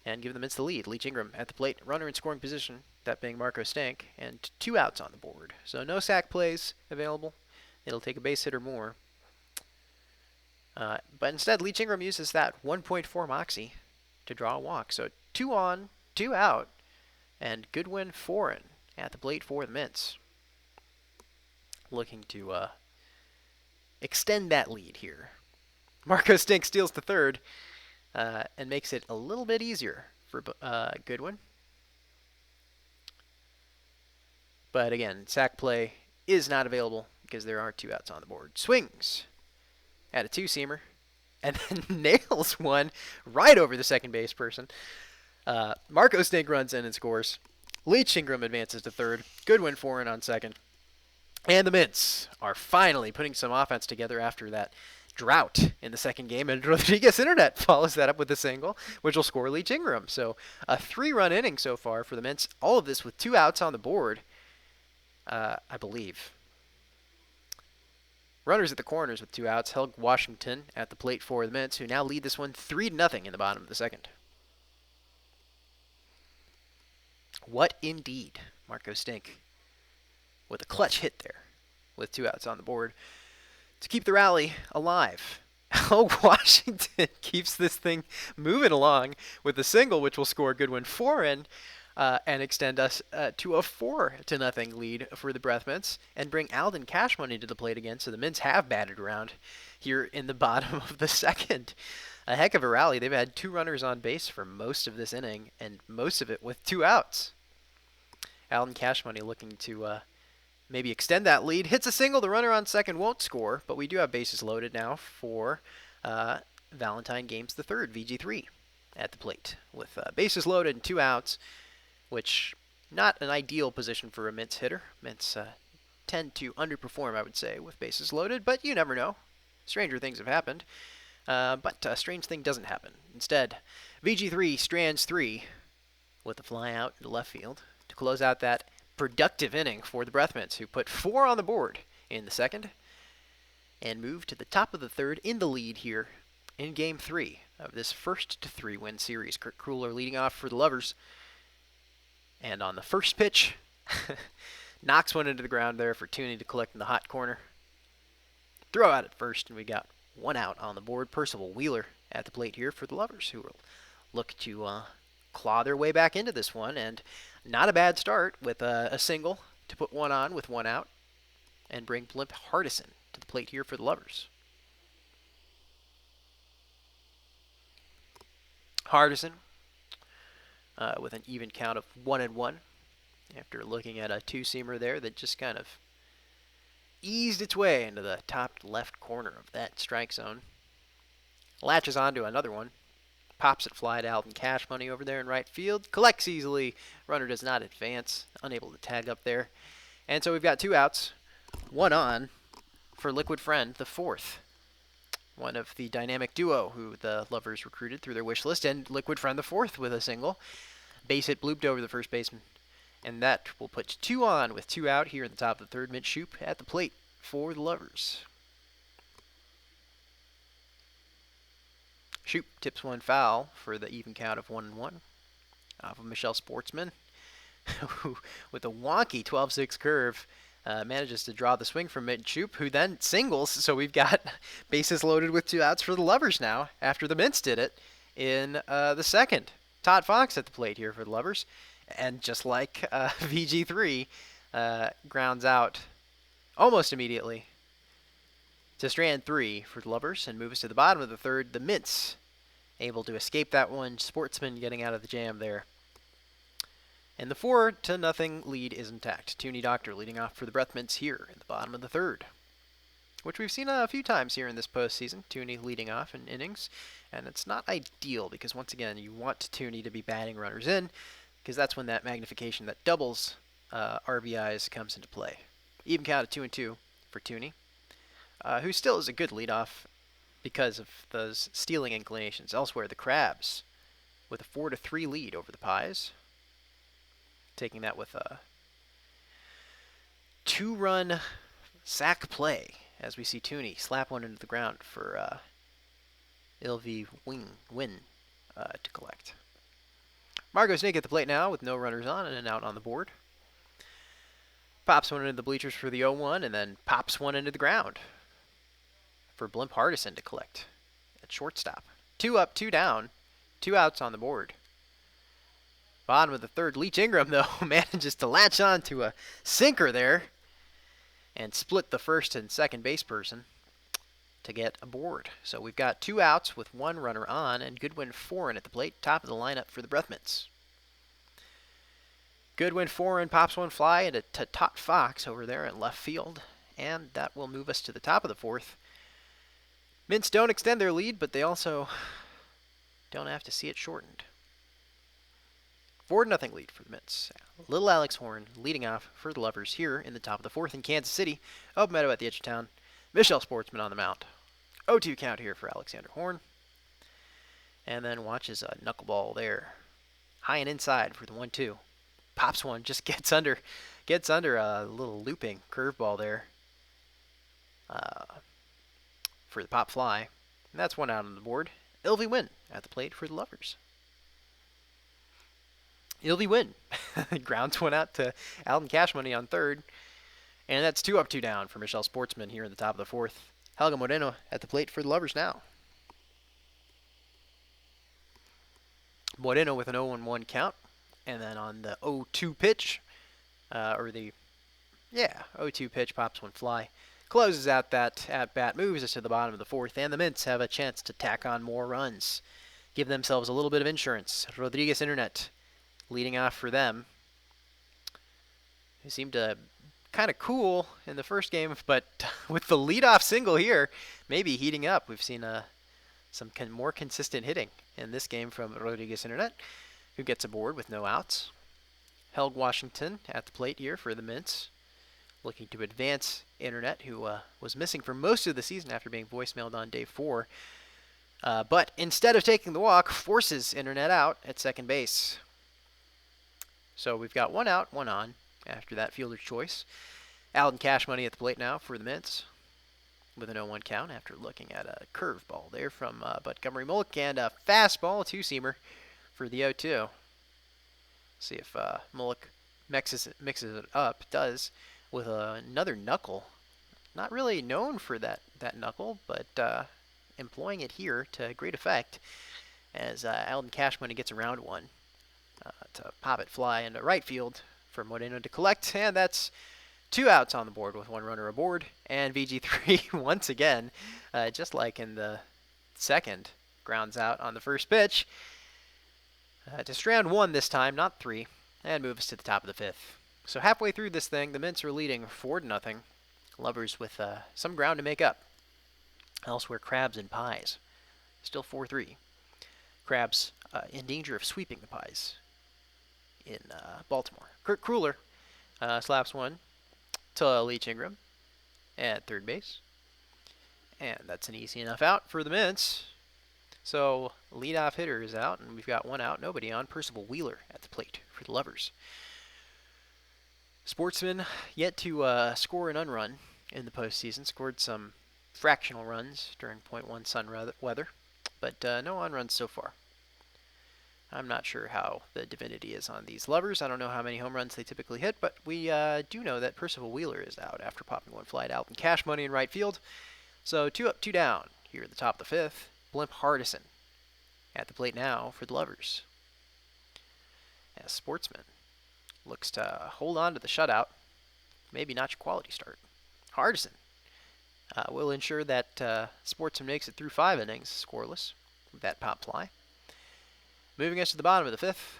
and give the Mints the lead. Leach Ingram at the plate, runner in scoring position, that being Marco Stink, and 2 outs on the board. So no sac plays available. It'll take a base hit or more. But instead, Leach Ingram uses that 1.4 Moxie to draw a walk. So 2 on, 2 out, and Goodwin Foreign at the plate for the Mints. Looking to extend that lead here. Marco Stink steals the third and makes it a little bit easier for Goodwin. But again, sac play is not available because there are 2 outs on the board. Swings at a 2-seamer and then nails one right over the second base person. Marco Stink runs in and scores. Leach Ingram advances to third. Goodwin Foreign on second. And the Mints are finally putting some offense together after that drought in the second game. And Rodriguez Internet follows that up with a single, which will score Leach Ingram. So a 3-run inning so far for the Mints. All of this with 2 outs on the board. I believe. Runners at the corners with 2 outs. Helg Washington at the plate for the Mints, who now lead this one 3-0 in the bottom of the second. What indeed? Marco Stink with a clutch hit there with 2 outs on the board to keep the rally alive. Helg Washington keeps this thing moving along with a single, which will score Goodwin Foran and extend us to a 4-0 lead for the Breath Mints and bring Alden Cashmoney to the plate again. So the Mints have batted around here in the bottom of the second. A heck of a rally. They've had 2 runners on base for most of this inning, and most of it with 2 outs. Alden Cashmoney looking to maybe extend that lead. Hits a single. The runner on second won't score, but we do have bases loaded now for Valentine Games III, VG3, at the plate with bases loaded and 2 outs, which not an ideal position for a Mints hitter. Mints tend to underperform, I would say, with bases loaded, but you never know. Stranger things have happened. But a strange thing doesn't happen. Instead, VG3 strands 3 with a fly out to left field to close out that productive inning for the Breath Mints, who put 4 on the board in the second and moved to the top of the third in the lead here in Game 3 of this 1-3 win series. Kurt Kruller leading off for the Lovers. And on the first pitch, knocks one into the ground there for Tooney to collect in the hot corner. Throw out at first, and we got 1 out on the board. Percival Wheeler at the plate here for the Lovers, who will look to claw their way back into this one. And not a bad start with a single to put 1 on with 1 out and bring Blimp Hardison to the plate here for the Lovers. Hardison with an even count of 1-1 after looking at a 2-seamer there that just kind of eased its way into the top left corner of that strike zone. Latches onto another one. Pops it fly to Alden Cashmoney over there in right field. Collects easily. Runner does not advance. Unable to tag up there. And so we've got 2 outs. 1 on for Liquid Friend, the 4th. One of the dynamic duo who the Lovers recruited through their wish list. And Liquid Friend, the 4th, with a single. Base hit blooped over the first baseman. And that will put 2 on with 2 out here in the top of the third. Mitch Shoup at the plate for the Lovers. Shoup tips 1 foul for the even count of 1-1 off of Michelle Sportsman, who with a wonky 12-6 curve manages to draw the swing from Mitch Shoup, who then singles. So we've got bases loaded with 2 outs for the Lovers now after the Mints did it in the second. Todd Fox at the plate here for the Lovers. And just like VG3, grounds out almost immediately to strand 3 for the Lovers and move us to the bottom of the third. The Mints able to escape that one. Sportsman getting out of the jam there. And the 4-0 lead is intact. Tooney Doctor leading off for the Breath Mints here in the bottom of the third, which we've seen a few times here in this postseason. Tooney leading off in innings, and it's not ideal because once again you want Tooney to be batting runners in, because that's when that magnification that doubles RBIs comes into play. Even count of 2-2 for Tooney, who still is a good leadoff because of those stealing inclinations. Elsewhere, the Crabs with a 4-3 lead over the Pies, taking that with a 2-run sac play as we see Tooney slap one into the ground for Ilvi Win to collect. Margot Snake at the plate now with no runners on and an out on the board. Pops one into the bleachers for the 0-1 and then pops one into the ground for Blimp Hardison to collect at shortstop. 2 up, 2 down, 2 outs on the board. Bottom of the third, Leach Ingram, though, manages to latch on to a sinker there and split the first and second base person to get aboard. So we've got 2 outs with 1 runner on and Goodwin Foran at the plate, top of the lineup for the Breath Mints. Goodwin Foran pops one fly into Todd Fox over there in left field, and that will move us to the top of the 4th. Mints don't extend their lead, but they also don't have to see it shortened. 4-0 lead for the Mints. Little Alex Horn leading off for the Lovers here in the top of the 4th in Kansas City. Open Meadow at the edge of town. Michelle Sportsman on the mound. 0-2 count here for Alexander Horn. And then watches a knuckleball there. High and inside for the 1-2. Pops one, just gets under Gets under a little looping curveball there for the pop fly. And that's one out on the board. Ilvy Win at the plate for the Lovers. Ilvy Win grounds one out to Alden Cash Money on third. And that's 2 up, 2 down for Michelle Sportsman here in the top of the fourth. Helga Moreno at the plate for the Lovers now. Moreno with an 0-1 count. And then on the 0-2 pitch, 0-2 pitch, pops one fly. Closes out that at-bat, moves us to the bottom of the fourth, and the Mints have a chance to tack on more runs. Give themselves a little bit of insurance. Rodriguez Internet leading off for them. They seemed to kind of cool in the first game, but with the leadoff single here, maybe heating up. We've seen some more consistent hitting in this game from Rodriguez Internet, who gets aboard with no outs. Helg Washington at the plate here for the Mints, looking to advance Internet, who was missing for most of the season after being voicemailed on day 4. But instead of taking the walk, forces Internet out at second base. So we've got 1 out, 1 on after that fielder's choice. Alden Cash Money at the plate now for the Mints with an 0-1 count after looking at a curveball there from Montgomery Mullick and a fastball, a two-seamer for the 0-2. See if Mullick mixes it up. Does with another knuckle. Not really known for that knuckle, but employing it here to great effect as Alden Cash Money gets around one to pop it fly into right field for Moreno to collect, and that's 2 outs on the board with 1 runner aboard. And VG3 once again, just like in the second, grounds out on the first pitch to strand 1 this time, not 3, and moves to the top of the 5th. So halfway through this thing, the Mints are leading 4-0. Lovers with some ground to make up. Elsewhere, Crabs and Pies, still 4-3. Crabs in danger of sweeping the Pies in Baltimore. Kurt Kruller slaps one to Leach Ingram at third base. And that's an easy enough out for the Mints. So leadoff hitter is out, and we've got 1 out, nobody on. Percival Wheeler at the plate for the Lovers. Sportsman yet to score an unrun in the postseason. Scored some fractional runs during .1 sun weather, but no unruns so far. I'm not sure how the divinity is on these Lovers. I don't know how many home runs they typically hit, but we do know that Percival Wheeler is out after popping 1 fly to Alden Cash Money in right field. So 2 up, 2 down here at the top of the 5th. Blimp Hardison at the plate now for the Lovers. As Sportsman looks to hold on to the shutout, maybe notch a quality start. Hardison will ensure that Sportsman makes it through 5 innings scoreless with that pop fly. Moving us to the bottom of the 5th.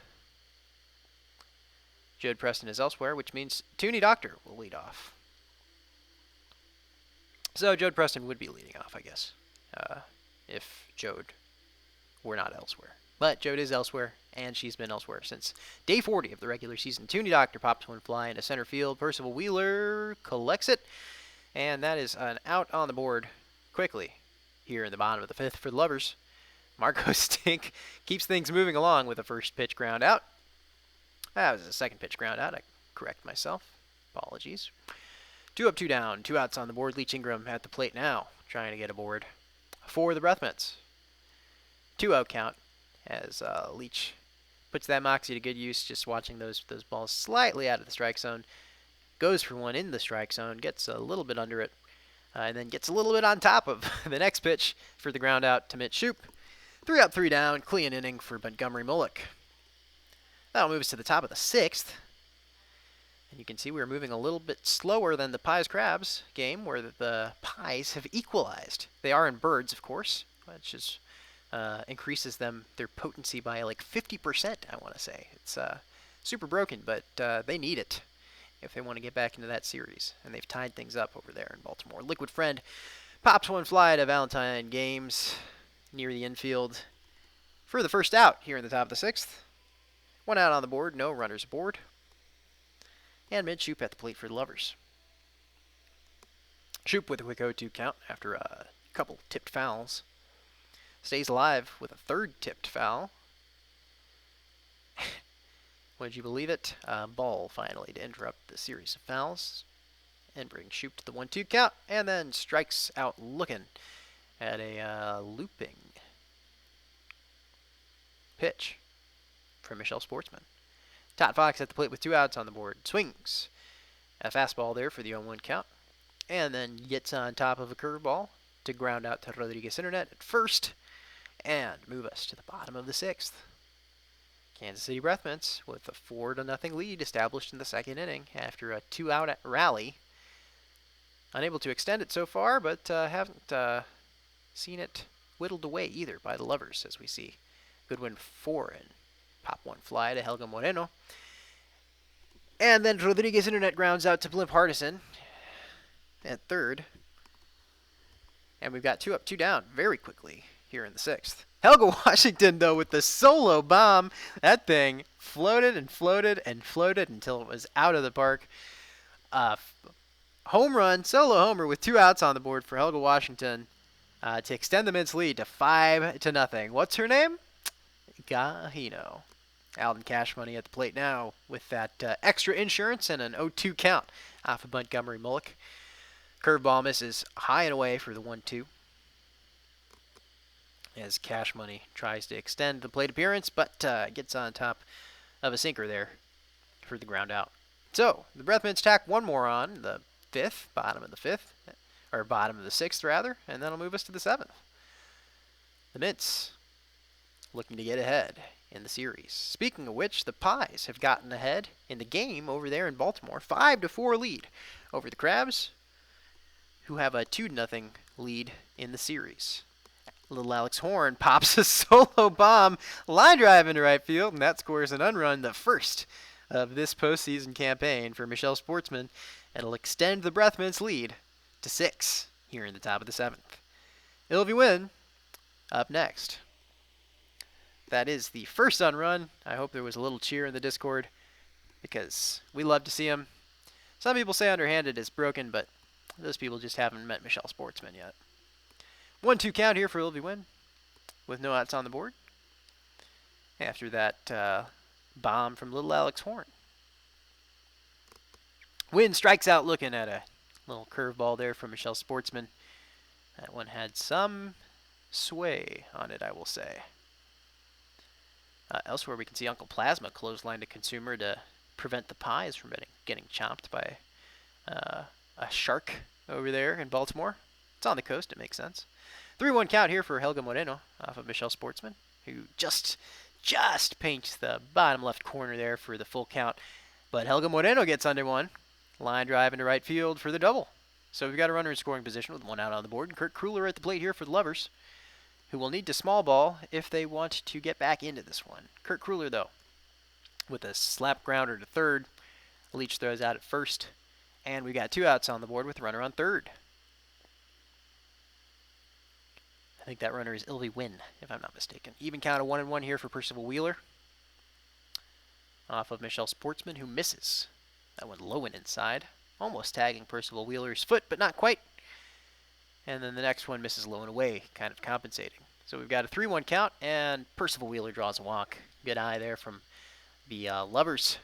Jode Preston is elsewhere, which means Toonie Doctor will lead off. So Jode Preston would be leading off, I guess, if Jode were not elsewhere. But Jode is elsewhere, and she's been elsewhere since day 40 of the regular season. Toonie Doctor pops 1 fly into center field. Percival Wheeler collects it, and that is an out on the board quickly here in the bottom of the 5th for the Lovers. Marco Stink keeps things moving along with a first pitch ground out. That was a second pitch ground out. I correct myself. Apologies. 2 up, 2 down. 2 outs on the board. Leach Ingram at the plate now, trying to get aboard for the Breathmints. 2 out count as Leach puts that moxie to good use, just watching those balls slightly out of the strike zone. Goes for one in the strike zone, gets a little bit under it, and then gets a little bit on top of the next pitch for the ground out to Mitch Shoup. 3 up, 3 down, clean inning for Montgomery Mullick. That'll move us to the top of the 6th. And you can see we're moving a little bit slower than the Pies-Crabs game, where the Pies have equalized. They are in birds, of course, which is increases their potency by like 50%, I want to say. It's super broken, but they need it if they want to get back into that series. And they've tied things up over there in Baltimore. Liquid Friend pops 1 fly to Valentine Games near the infield for the first out here in the top of the 6th. 1 out on the board, no runners aboard. And Mitch Shoup at the plate for the Lovers. Shoup with a quick 0-2 count after a couple tipped fouls. Stays alive with a third tipped foul. Would you believe it? Ball finally to interrupt the series of fouls and bring Shoop to the 1-2 count, and then strikes out looking at a looping pitch from Michelle Sportsman. Todd Fox at the plate with 2 outs on the board. Swings a fastball there for the 0-1 count, and then gets on top of a curveball to ground out to Rodriguez Internet at first and move us to the bottom of the 6th. Kansas City Breathmints with a 4-0 lead established in the 2nd inning after a 2-out rally. Unable to extend it so far, but haven't seen it whittled away either by the Lovers, as we see Goodwin 4 and pop one fly to Helga Moreno. And then Rodriguez Internet grounds out to Blimp Hardison at third. And we've got 2 up, 2 down very quickly here in the 6th. Helga Washington, though, with the solo bomb. That thing floated and floated and floated until it was out of the park. Home run, solo homer with 2 outs on the board for Helga Washington to extend the Mints lead to 5-0. What's her name? Gahino. Alden Cash Money at the plate now with that extra insurance and an 0-2 count off of Montgomery Mullock. Curveball misses high and away for the 1-2. As Cash Money tries to extend the plate appearance, but gets on top of a sinker there for the ground out. So, the Breathmints tack one more on, the 5th, bottom of the 5th, or bottom of the 6th rather, and that'll move us to the 7th. The Mints looking to get ahead in the series. Speaking of which, the Pies have gotten ahead in the game over there in Baltimore. 5-4 lead over the Crabs, who have a 2-0 lead in the series. Little Alex Horn pops a solo bomb, line drive into right field, and that scores an unrun, the first of this postseason campaign for Michelle Sportsman. It'll extend the Breathmints lead to 6 here in the top of the 7th. Ilvy Wynn up next. That is the first unrun. I hope there was a little cheer in the Discord because we love to see him. Some people say underhanded is broken, but those people just haven't met Michelle Sportsman yet. 1-2 count here for Ilvy Wynn with no outs on the board after that bomb from little Alex Horn. Wynn strikes out looking at a little curveball there from Michelle Sportsman. That one had some sway on it, I will say. Elsewhere, we can see Uncle Plasma clothesline to Consumer to prevent the Pies from getting chomped by a shark over there in Baltimore. It's on the coast, it makes sense. 3-1 count here for Helga Moreno off of Michelle Sportsman, who just paints the bottom left corner there for the full count. But Helga Moreno gets under one. Line drive into right field for the double. So we've got a runner in scoring position with 1 out on the board. And Kurt Kruller at the plate here for the Lovers, who will need to small ball if they want to get back into this one. Kurt Kruller, though, with a slap grounder to third. Leach throws out at first. And we got 2 outs on the board with a runner on third. I think that runner is Ilvy Wynn, if I'm not mistaken. Even count of 1-1 here for Percival Wheeler. Off of Michelle Sportsman, who misses. That one low and inside. Almost tagging Percival Wheeler's foot, but not quite. And then the next one misses low and away, kind of compensating. So we've got a 3-1 count, and Percival Wheeler draws a walk. Good eye there from the Lovers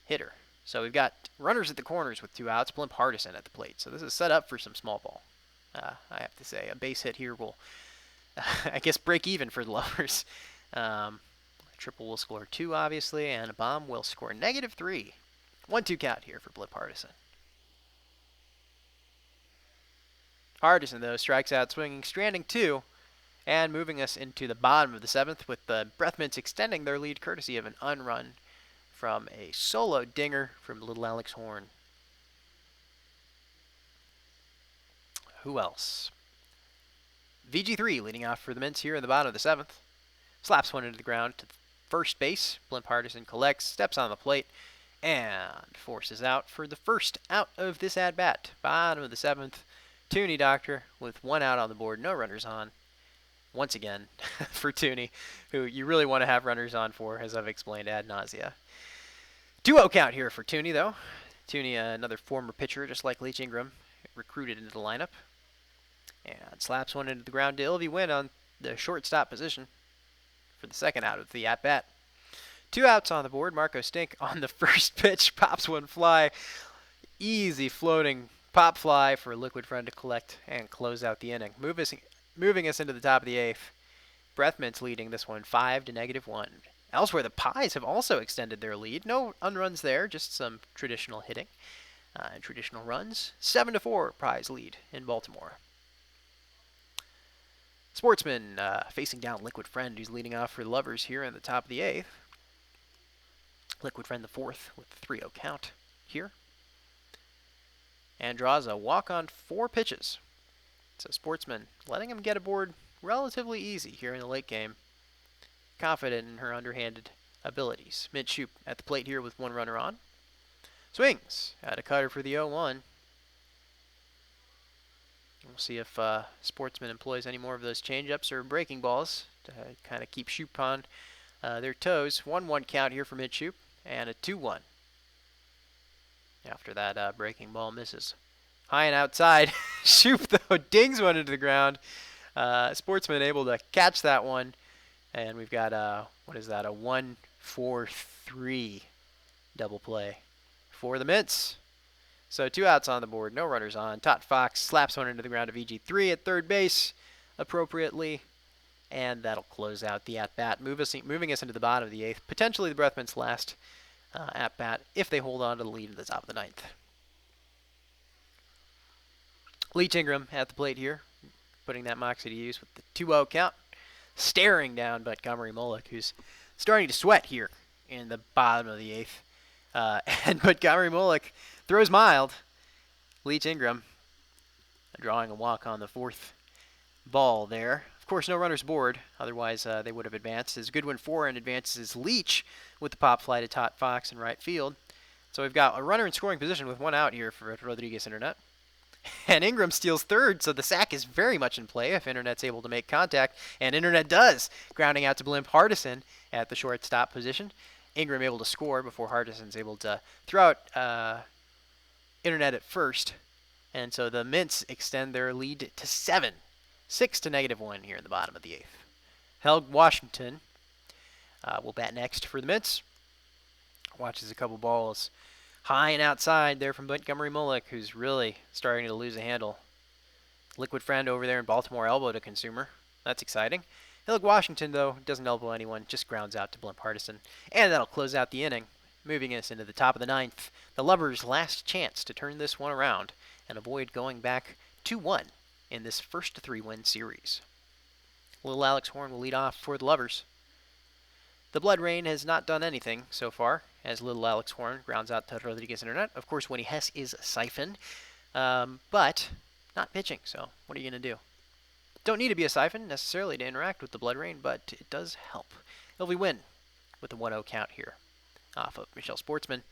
hitter. So we've got runners at the corners with 2 outs. Blimp Hardison at the plate. So this is set up for some small ball. I have to say, a base hit here will, I guess, break even for the Lovers. Triple will score 2, obviously, and a bomb will score -3. 1-2 count here for Blimp Hardison. Hardison, though, strikes out swinging, stranding 2, and moving us into the bottom of the 7th with the Breathmints extending their lead courtesy of an unrun from a solo dinger from little Alex Horn. Who else? VG3 leading off for the Mints here in the bottom of the 7th. Slaps one into the ground to first base. Blimp Hardison collects, steps on the plate, and forces out for the first out of this at-bat. Bottom of the 7th. Tooney Doctor with 1 out on the board, no runners on. Once again for Tooney, who you really want to have runners on for, as I've explained ad nausea. 2-0 count here for Tooney, though. Tooney, another former pitcher, just like Leach Ingram, recruited into the lineup. And slaps one into the ground to Ilvy Wynn on the shortstop position for the second out of the at-bat. 2 outs on the board. Marco Stink on the first pitch pops one fly. Easy floating pop fly for Liquid Friend to collect and close out the inning. Moving us into the top of the 8th. Breathmint's leading this one 5-1. Elsewhere, the Pies have also extended their lead. No unruns there, just some traditional hitting and traditional runs. 7-4 Pies lead in Baltimore. Sportsman facing down Liquid Friend, who's leading off for the Lovers here in the top of the 8th. Liquid Friend the 4th with the 3-0 count here. And draws a walk on 4 pitches. So Sportsman letting him get aboard relatively easy here in the late game. Confident in her underhanded abilities. Mint Shoop at the plate here with 1 runner on. Swings at a cutter for the 0-1. We'll see if Sportsman employs any more of those changeups or breaking balls to kind of keep Shoop on their toes. 1-1 count here for Mint Shoop and a 2-1. After that breaking ball misses. High and outside. Shoop, though, dings one into the ground. Sportsman able to catch that one. And we've got, a 1-4-3 double play for the Mints. So 2 outs on the board, no runners on. Tot Fox slaps one into the ground of EG3 at third base appropriately. And that'll close out the at-bat, moving us into the bottom of the 8th. Potentially the Breathmint's last at-bat if they hold on to the lead at the top of the 9th. Leach Ingram at the plate here, putting that moxie to use with the 2-0 count. Staring down Montgomery Mullick, who's starting to sweat here in the bottom of the 8th. And Montgomery Mullick throws mild. Leach Ingram drawing a walk on the 4th ball there. Of course, no runners aboard, otherwise they would have advanced. As Goodwin Foran advances Leach with the pop fly to Tot Fox in right field. So we've got a runner in scoring position with 1 out here for Rodriguez Internet. And Ingram steals third, so the sack is very much in play if Internet's able to make contact. And Internet does, grounding out to Blimp Hardison at the shortstop position. Ingram able to score before Hardison's able to throw out Internet at first. And so the Mints extend their lead to 7. 6-1 here in the bottom of the 8th. Helg Washington will bat next for the Mints. Watches a couple balls high and outside there from Montgomery Mullick, who's really starting to lose the handle. Liquid Friend over there in Baltimore elbowed a consumer. That's exciting. Helg Washington, though, doesn't elbow anyone, just grounds out to Blimp Hardison. And that'll close out the inning, moving us into the top of the 9th. The Lovers' last chance to turn this one around and avoid going back 2-1 in this first 3-win series. Little Alex Horn will lead off for the Lovers. The Blood Rain has not done anything so far, as Little Alex Horn grounds out to Rodriguez Internet. Of course, Winnie Hess is Siphon, but not pitching, so what are you going to do? Don't need to be a Siphon necessarily to interact with the Blood Rain, but it does help. Ilvy win with a 1-0 count here off of Michelle Sportsman.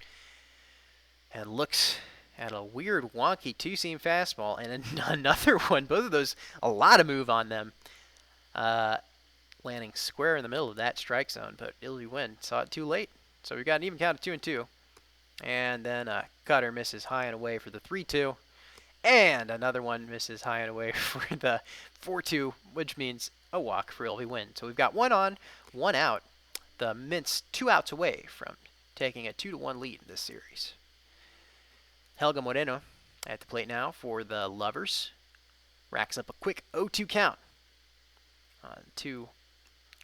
And looks at a weird, wonky two-seam fastball and another one. Both of those, a lot of move on them. Landing square in the middle of that strike zone, but Ilvy win saw it too late. So we've got an even count of 2-2. And then cutter misses high and away for the 3-2. And another one misses high and away for the 4-2, which means a walk for Ilvy win. So we've got 1 on, 1 out. The Mints 2 outs away from taking a 2-1 lead in this series. Helga Moreno at the plate now for the Lovers. Racks up a quick 0-2 count on 2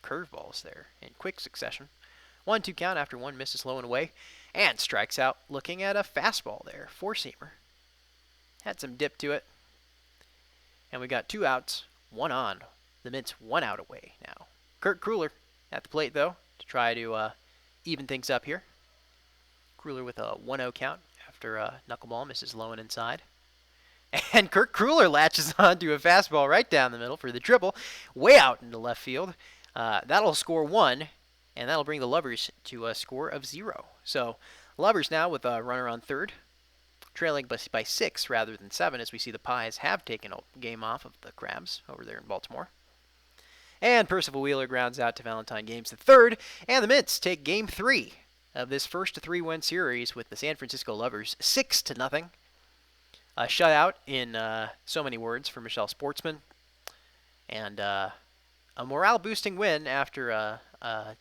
curveballs there in quick succession. 1-2 count after one misses low and away, and strikes out looking at a fastball there, 4-seamer. Had some dip to it. And we got 2 outs, 1 on. The Mints 1 out away now. Kurt Kruller at the plate, though, to try to even things up here. Kruller with a 1-0 count after a knuckleball misses low and inside. And Kurt Kruller latches onto a fastball right down the middle for the triple, way out into left field. That'll score 1, and that'll bring the Lovers to a score of 0. So Lovers now with a runner on third, trailing by 6 rather than 7, as we see the Pies have taken a game off of the Crabs over there in Baltimore. And Percival Wheeler grounds out to Valentine Games the third, and the Mints take Game 3 of this first 3-win series with the San Francisco Lovers 6-0. A shutout in so many words for Michelle Sportsman, and a morale-boosting win after a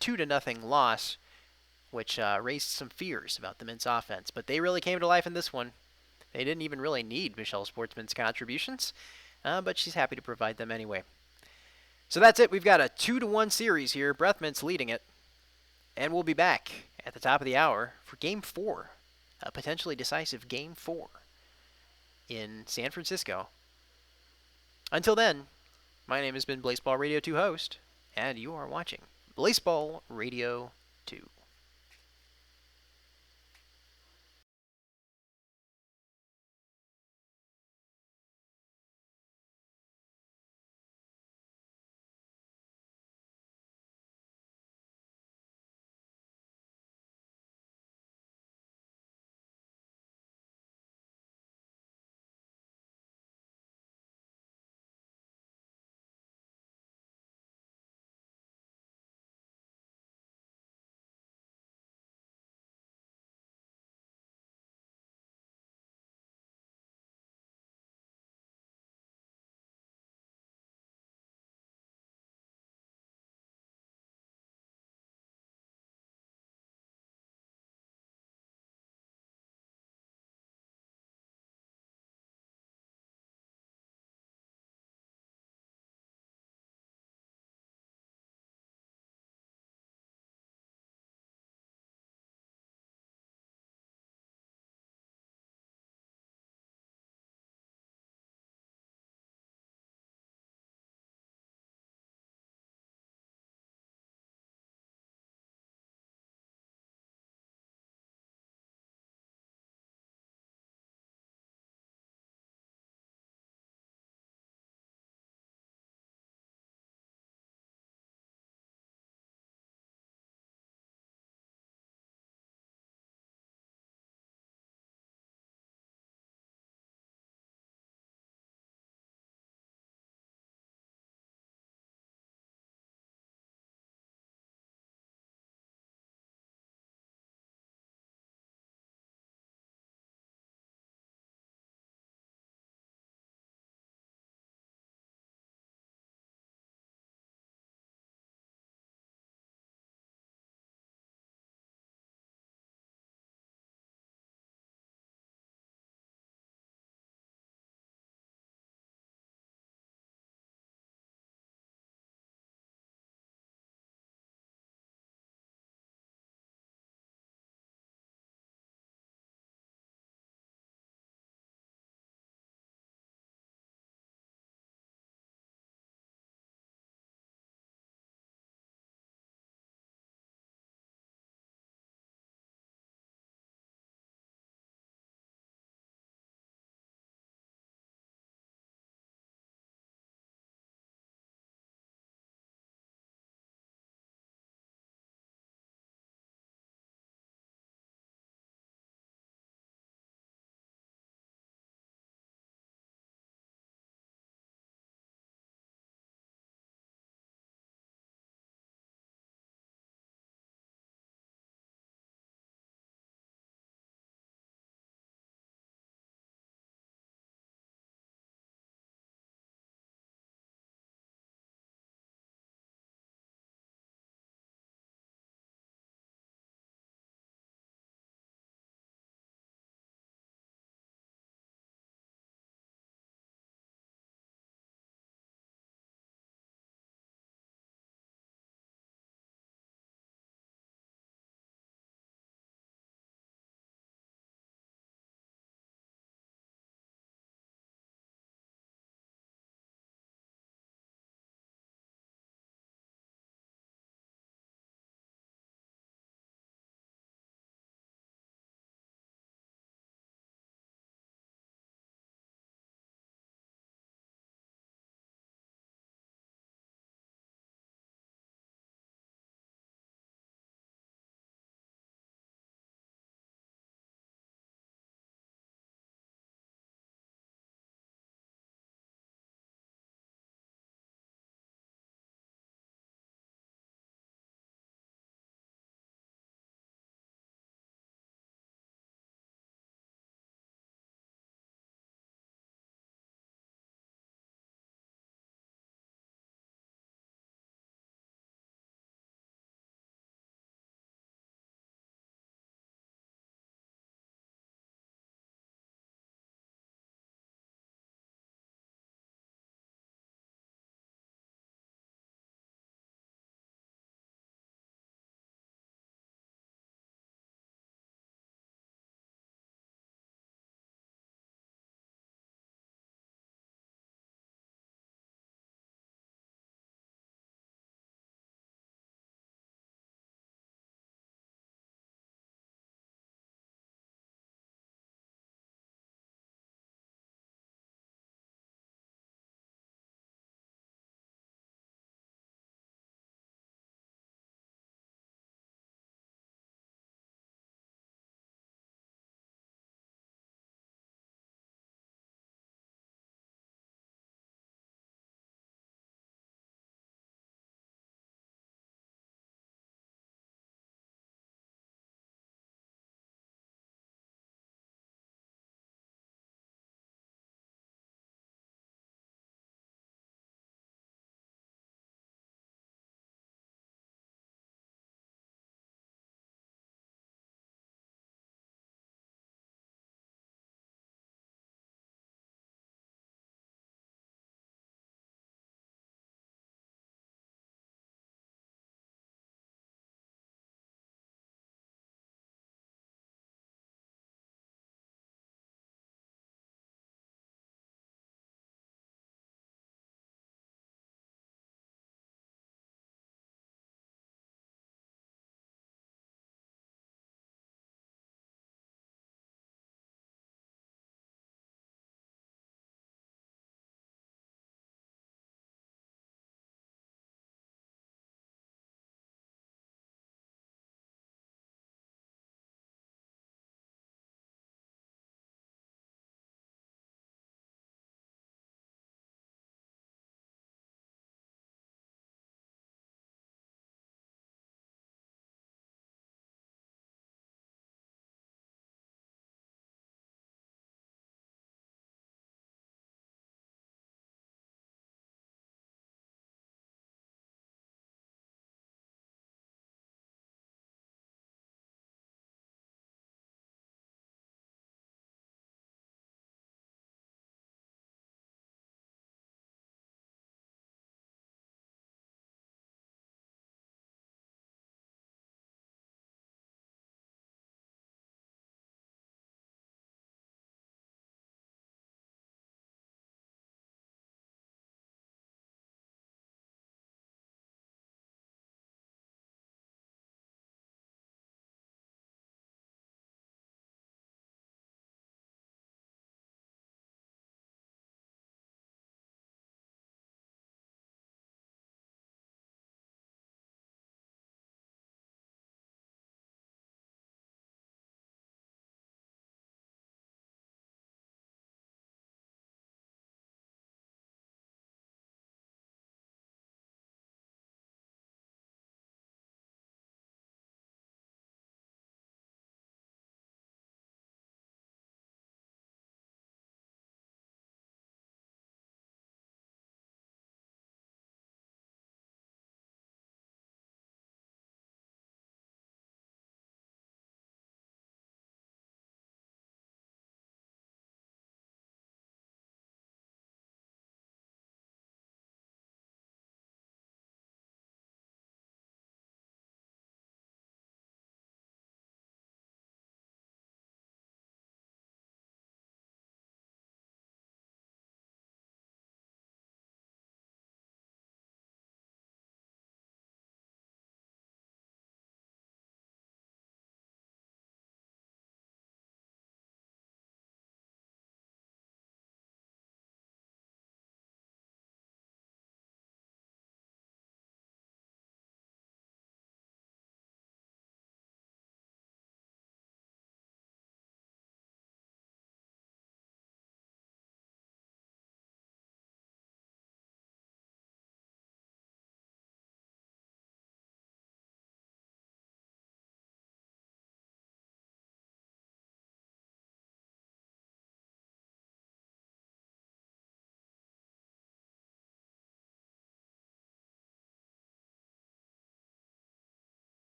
2-0 loss which raised some fears about the Mint's offense. But they really came to life in this one. They didn't even really need Michelle Sportsman's contributions, but she's happy to provide them anyway. So that's it. We've got a 2-1 series here. Breathmint's leading it. And we'll be back at the top of the hour for Game 4, a potentially decisive Game 4 in San Francisco. Until then, my name has been Blaseball Radio 2 host, and you are watching Blaseball Radio 2.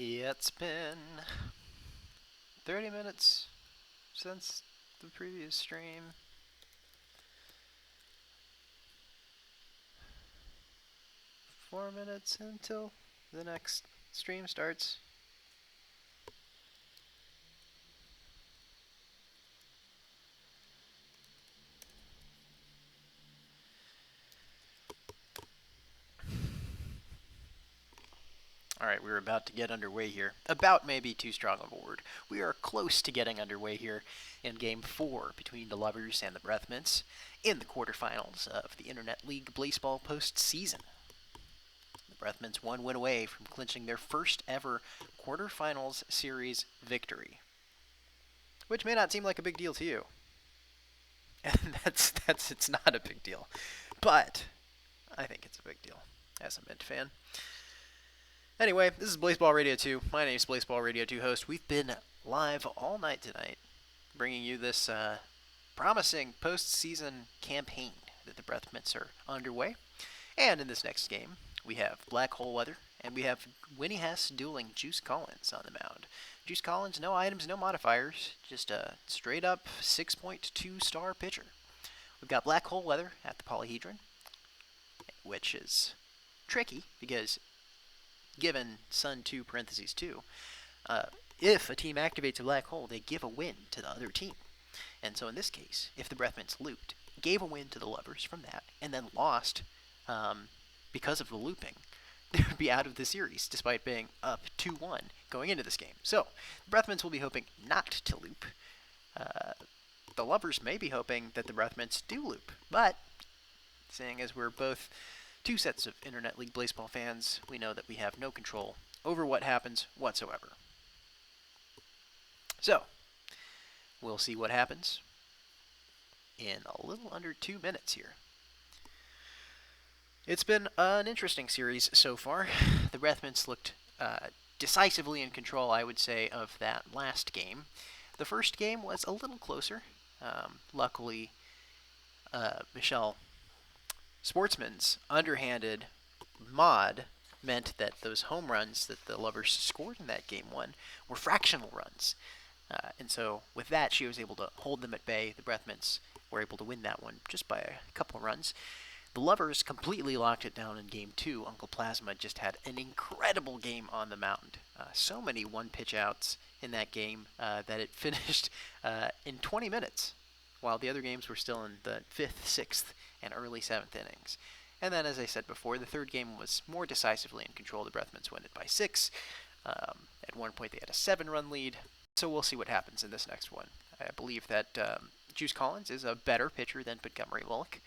Yeah, it's been 30 minutes since the previous stream. Four minutes until the next stream starts. Alright, we're about to get underway here. About may be too strong of a word. We are close to getting underway here in Game 4 between the Lovers and the Breathmints in the quarterfinals of the Internet League Blaseball postseason. The Breathmints one win away from clinching their first ever quarterfinals series victory. Which may not seem like a big deal to you. And it's not a big deal. But I think it's a big deal as a Mint fan. Anyway, this is Blaseball Radio 2. My name is Blaseball Radio 2 host. We've been live all night tonight, bringing you this promising postseason campaign that the Breathmints are underway. And in this next game, we have Black Hole Weather, and we have Winnie Hess dueling Juice Collins on the mound. Juice Collins, no items, no modifiers, just a straight-up 6.2 star pitcher. We've got Black Hole Weather at the Polyhedron, which is tricky because given Sun 2 parentheses 2, if a team activates a black hole, they give a win to the other team. And so in this case, if the Breathmints looped, gave a win to the Lovers from that, and then lost because of the looping, they would be out of the series despite being up 2-1 going into this game. So the Breathmints will be hoping not to loop. The Lovers may be hoping that the Breathmints do loop, but seeing as we're both two sets of Internet League Blaseball fans, we know that we have no control over what happens whatsoever. So, we'll see what happens in a little under 2 minutes here. It's been an interesting series so far. The Breathmints looked decisively in control, I would say, of that last game. The first game was a little closer. Luckily, Michelle Sportsman's underhanded mod meant that those home runs that the Lovers scored in that game one were fractional runs. And so with that, she was able to hold them at bay. The Breathmints were able to win that one just by a couple of runs. The Lovers completely locked it down in Game 2. Uncle Plasma just had an incredible game on the mound. So many one-pitch outs in that game that it finished in 20 minutes, while the other games were still in the 5th, 6th, and early 7th innings. And then, as I said before, the third game was more decisively in control. The Breathmints win it by 6. At one point, they had a 7-run lead. So we'll see what happens in this next one. I believe that Juice Collins is a better pitcher than Montgomery Mullick,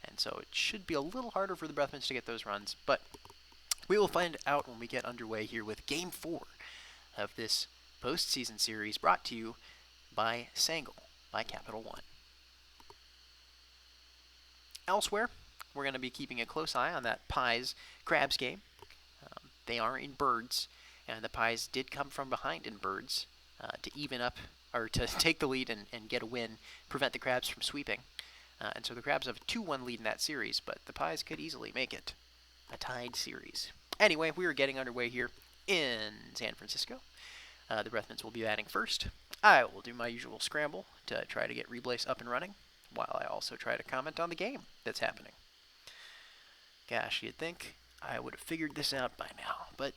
and so it should be a little harder for the Breathmints to get those runs. But we will find out when we get underway here with Game 4 of this postseason series, brought to you by Sangle, by Capital One. Elsewhere, we're going to be keeping a close eye on that Pies-Crabs game. They are in birds, and the Pies did come from behind in birds to even up, or to take the lead and get a win, prevent the Crabs from sweeping. And so the Crabs have a 2-1 lead in that series, but the Pies could easily make it a tied series. Anyway, we are getting underway here in San Francisco. The Breathmints will be batting first. I will do my usual scramble to try to get Reblaze up and running, while I also try to comment on the game that's happening. Gosh, you'd think I would have figured this out by now, but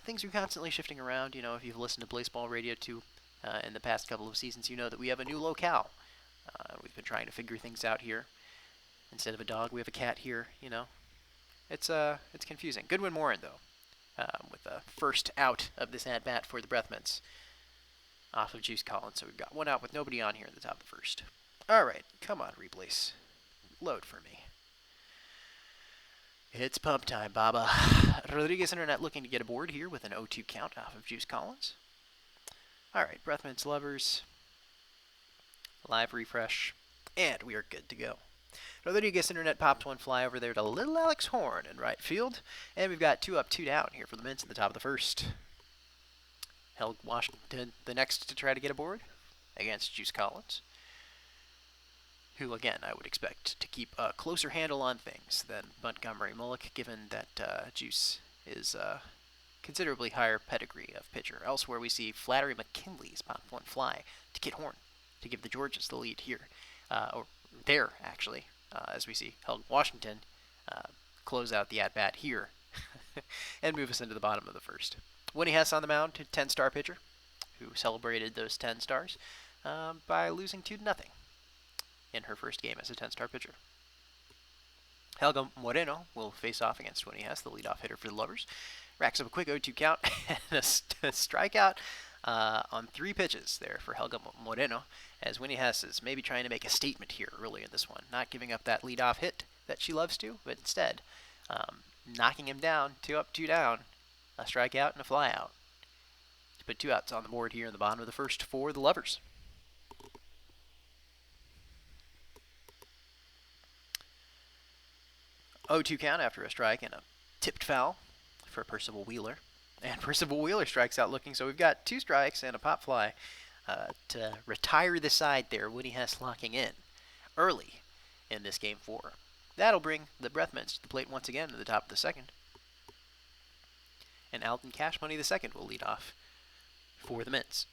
things are constantly shifting around. You know, if you've listened to Blaseball Radio 2 in the past couple of seasons, you know that we have a new locale. We've been trying to figure things out here. Instead of a dog, we have a cat here, you know. It's confusing. Goodwin Morin, though, with the first out of this at-bat for the Breathmints off of Juice Collins. So we've got one out with nobody on here in the top of the first. All right, come on, Reblaze. Load for me. It's pump time, Baba. Rodriguez Internet looking to get aboard here with an 0-2 count off of Juice Collins. All right, Breathmints Lovers. Live refresh. And we are good to go. Rodriguez Internet popped one fly over there to little Alex Horn in right field. And we've got 2 up, 2 down here for the Mints at the top of the first. Held Washington the next to try to get aboard against Juice Collins, who, again, I would expect to keep a closer handle on things than Montgomery Mullick, given that Juice is considerably higher pedigree of pitcher. Elsewhere, we see Flattery McKinley's pop one fly to Kit Horn to give the Georges the lead here, or there actually, as we see Helg Washington close out the at bat here and move us into the bottom of the first. Winnie Hess on the mound, 10-star pitcher, who celebrated those 10 stars by losing 2-0 in her first game as a 10-star pitcher. Helga Moreno will face off against Winnie Hess, the leadoff hitter for the Lovers. Racks up a quick 0-2 count and a strikeout on 3 pitches there for Helga Moreno, as Winnie Hess is maybe trying to make a statement here early in this one, not giving up that leadoff hit that she loves to, but instead knocking him down, 2 up, 2 down, a strikeout and a flyout to put 2 outs on the board here in the bottom of the first for the Lovers. 0-2 count after a strike and a tipped foul for Percival Wheeler. And Percival Wheeler strikes out looking, so we've got 2 strikes and a pop fly to retire the side there. Winnie Hess locking in early in this game 4. That'll bring the Breathments to the plate once again in the top of the second. And Alton Cash Money II will lead off for the Mints.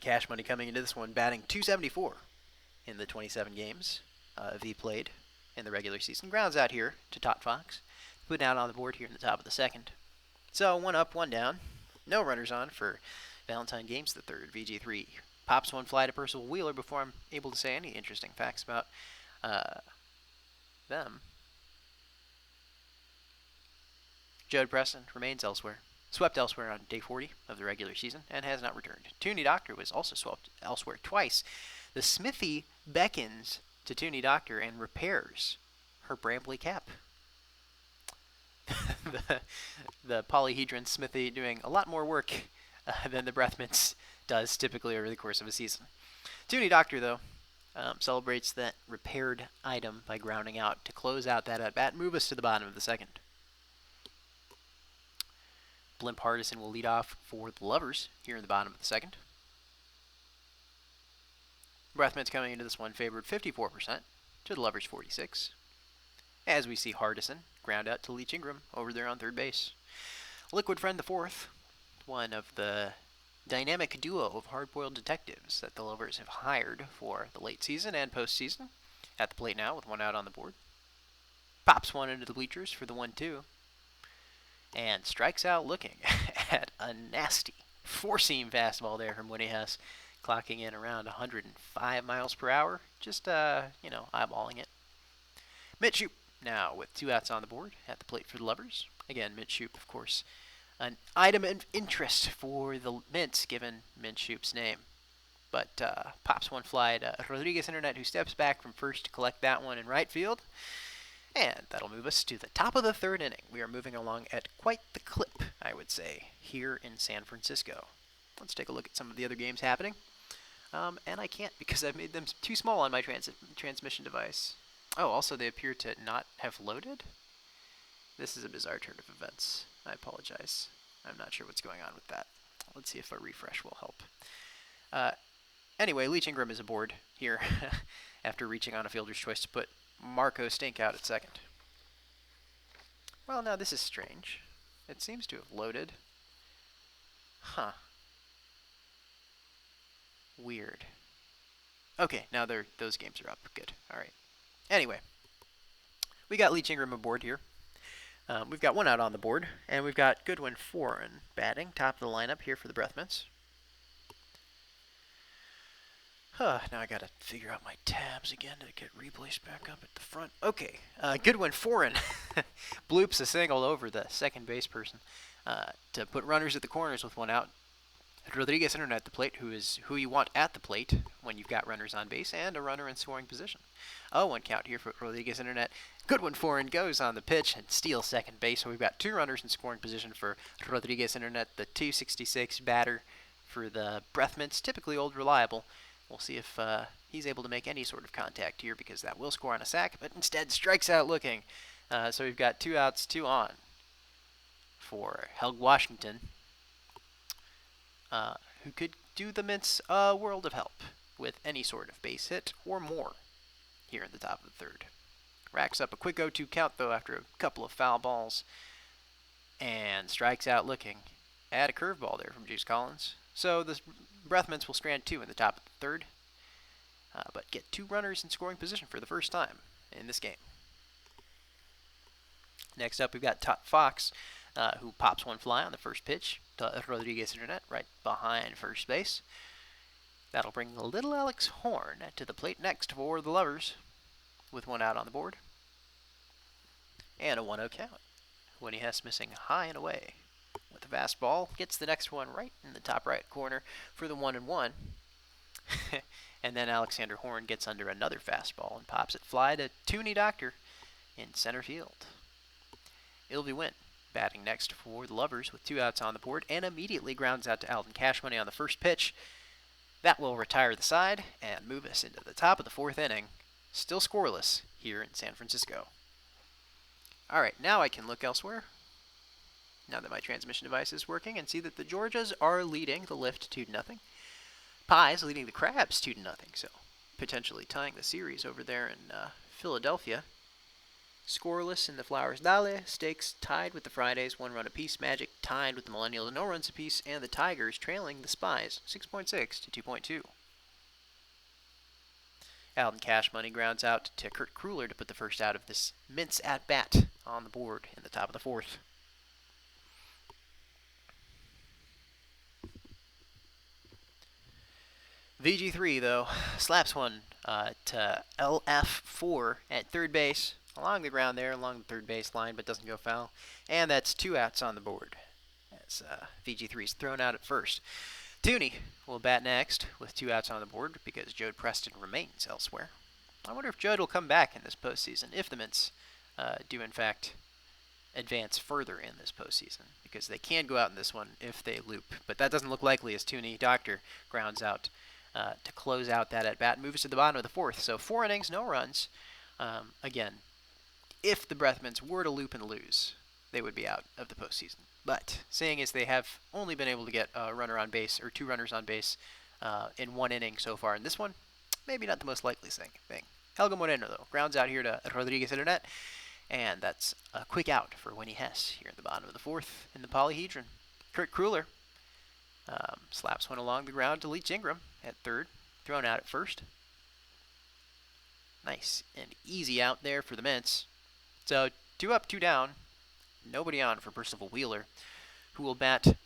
Cash Money coming into this one batting .274 in the 27 games he played in the regular season. Grounds out here to Tot Fox. Put down on the board here in the top of the second. So 1 up, 1 down. No runners on for Valentine Games III. VG3 pops 1 fly to Percival Wheeler before I'm able to say any interesting facts about them. Jode Preston remains elsewhere. Swept elsewhere on day 40 of the regular season and has not returned. Toonie Doctor was also swept elsewhere twice. The Smithy beckons to Toonie Doctor and repairs her Brambley cap. the polyhedron Smithy doing a lot more work than the Breathments does typically over the course of a season. Toonie Doctor, though, celebrates that repaired item by grounding out to close out that at-bat, move us to the bottom of the second. Blimp Hardison will lead off for the Lovers here in the bottom of the second. Breathments coming into this one favored 54% to the Lovers 46%. As we see Hardison ground out to Leach Ingram over there on third base. Liquid Friend IV, one of the dynamic duo of hard-boiled detectives that the Lovers have hired for the late season and postseason, at the plate now with 1 out on the board. Pops 1 into the bleachers for the 1-2. And strikes out looking at a nasty 4-seam fastball there from Winnie Hess, clocking in around 105 miles per hour. Just, eyeballing it. Mitch Shoup now with 2 outs on the board at the plate for the Lovers. Again, Mitch Shoup, of course, an item of interest for the Mints, given Mitch Shoup's name. But pops 1 fly to Rodriguez Internet, who steps back from first to collect that one in right field. And that'll move us to the top of the third inning. We are moving along at quite the clip, I would say, here in San Francisco. Let's take a look at some of the other games happening. And I can't because I've made them too small on my transmission device. Oh, also they appear to not have loaded? This is a bizarre turn of events. I apologize. I'm not sure what's going on with that. Let's see if a refresh will help. Anyway, Leach Ingram is aboard here after reaching on a fielder's choice to put Marco Stink out at second. Well, now this is strange. It seems to have loaded. Huh. Weird. Okay, now those games are up. Good. All right. Anyway, we got Leach Ingram aboard here. We've got 1 out on the board, and we've got Goodwin Foran batting, top of the lineup here for the Breathments. Now I gotta figure out my tabs again to get replays back up at the front. Okay, Goodwin Foran bloops a single over the second base person to put runners at the corners with 1 out. Rodriguez Internet at the plate, who you want at the plate when you've got runners on base and a runner in scoring position. 0-1 count here for Rodriguez Internet. Goodwin Foran goes on the pitch and steals second base, so we've got 2 runners in scoring position for Rodriguez Internet, the .266 batter for the Breathments, typically old reliable. We'll see if he's able to make any sort of contact here because that will score on a sack, but instead strikes out looking. So we've got 2 outs, 2 on for Helg Washington, who could do the Mints a world of help with any sort of base hit or more here in the top of the third. Racks up a quick 0-2 count, though, after a couple of foul balls and strikes out looking at a curveball there from Juice Collins. So the Breathments will strand 2 in the top of the third, but get 2 runners in scoring position for the first time in this game. Next up, we've got Top Fox, who pops one fly on the first pitch to Rodriguez Internet right behind first base. That'll bring little Alex Horn to the plate next for the Lovers, with 1 out on the board. And a 1-0 count. Winnie Hess missing high and away with the fastball. Gets the next one right in the top right corner for the 1-1. And then Alexander Horn gets under another fastball and pops it fly to Tooney Doctor in center field. Ilvy Wynn batting next for the Lovers with 2 outs on the board and immediately grounds out to Alden Cashmoney on the first pitch. That will retire the side and move us into the top of the 4th inning. Still scoreless here in San Francisco. Alright, now I can look elsewhere, now that my transmission device is working, and see that the Georgias are leading the Lift 2-0. Pies leading the Crabs 2-0, so potentially tying the series over there in Philadelphia. Scoreless in the Flowers Dale, Stakes tied with the Fridays, 1 run apiece. Magic tied with the Millennials, no runs apiece, and the Tigers trailing the Spies 6.6 to 2.2. Alden Cashmoney grounds out to Kurt Kruller to put the first out of this Mints at bat on the board in the top of the 4th. VG3, though, slaps one to LF4 at third base, along the ground there, along the third base line, but doesn't go foul. And that's 2 outs on the board as VG3 is thrown out at first. Tooney will bat next with 2 outs on the board because Jode Preston remains elsewhere. I wonder if Jode will come back in this postseason, if the Mints do in fact advance further in this postseason, because they can go out in this one if they loop. But that doesn't look likely as Tooney Doctor grounds out to close out that at-bat, moves to the bottom of the 4th. So 4 innings, no runs. Again, if the Breathments were to loop and lose, they would be out of the postseason. But seeing as they have only been able to get a runner on base, or 2 runners on base in 1 inning so far in this one, maybe not the most likely thing. Helga Moreno, though, grounds out here to Rodriguez Internet, and that's a quick out for Winnie Hess here in the bottom of the 4th in the polyhedron. Kurt Kruller slaps one along the ground to Leach Ingram at third, thrown out at first. Nice and easy out there for the Mints. So 2 up, 2 down. Nobody on for Percival Wheeler, who will bat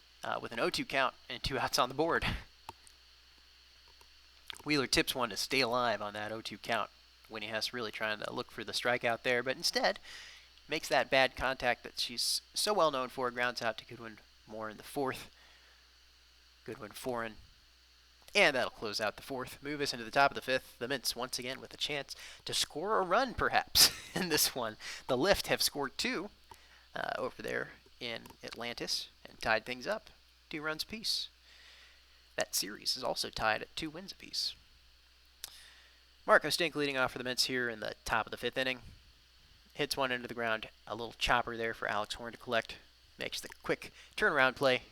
with an 0-2 count and 2 outs on the board. Wheeler tips one to stay alive on that 0-2 count. Winnie Hess really trying to look for the strikeout there, but instead makes that bad contact that she's so well known for, grounds out to Goodwin Moore in the 4th. Goodwin foreign. And that'll close out the 4th. Move us into the top of the 5th. The Mints once again with a chance to score a run, perhaps, in this one. The Lift have scored 2 over there in Atlantis and tied things up 2 runs apiece. That series is also tied at 2 wins apiece. Marco Stink leading off for the Mints here in the top of the 5th inning. Hits one into the ground. A little chopper there for Alex Horn to collect. Makes the quick turnaround play.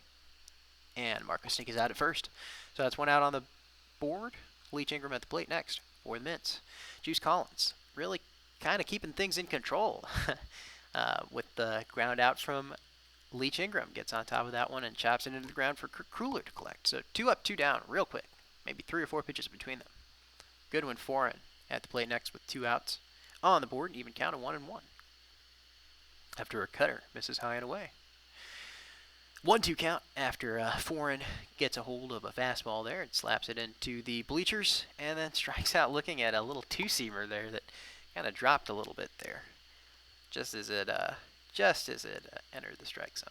And Marco Stink is out at first. So that's 1 out on the board. Leach Ingram at the plate next for the Mints. Juice Collins really kind of keeping things in control with the ground out from Leach Ingram. Gets on top of that one and chops it into the ground for Kruller to collect. So 2 up, 2 down real quick. Maybe 3 or 4 pitches between them. Goodwin foreign at the plate next with 2 outs on the board. Even count of 1-1. After a cutter misses high and away. 1-2 count after Foreign gets a hold of a fastball there and slaps it into the bleachers and then strikes out looking at a little 2-seamer there that kind of dropped a little bit there just as it entered the strike zone.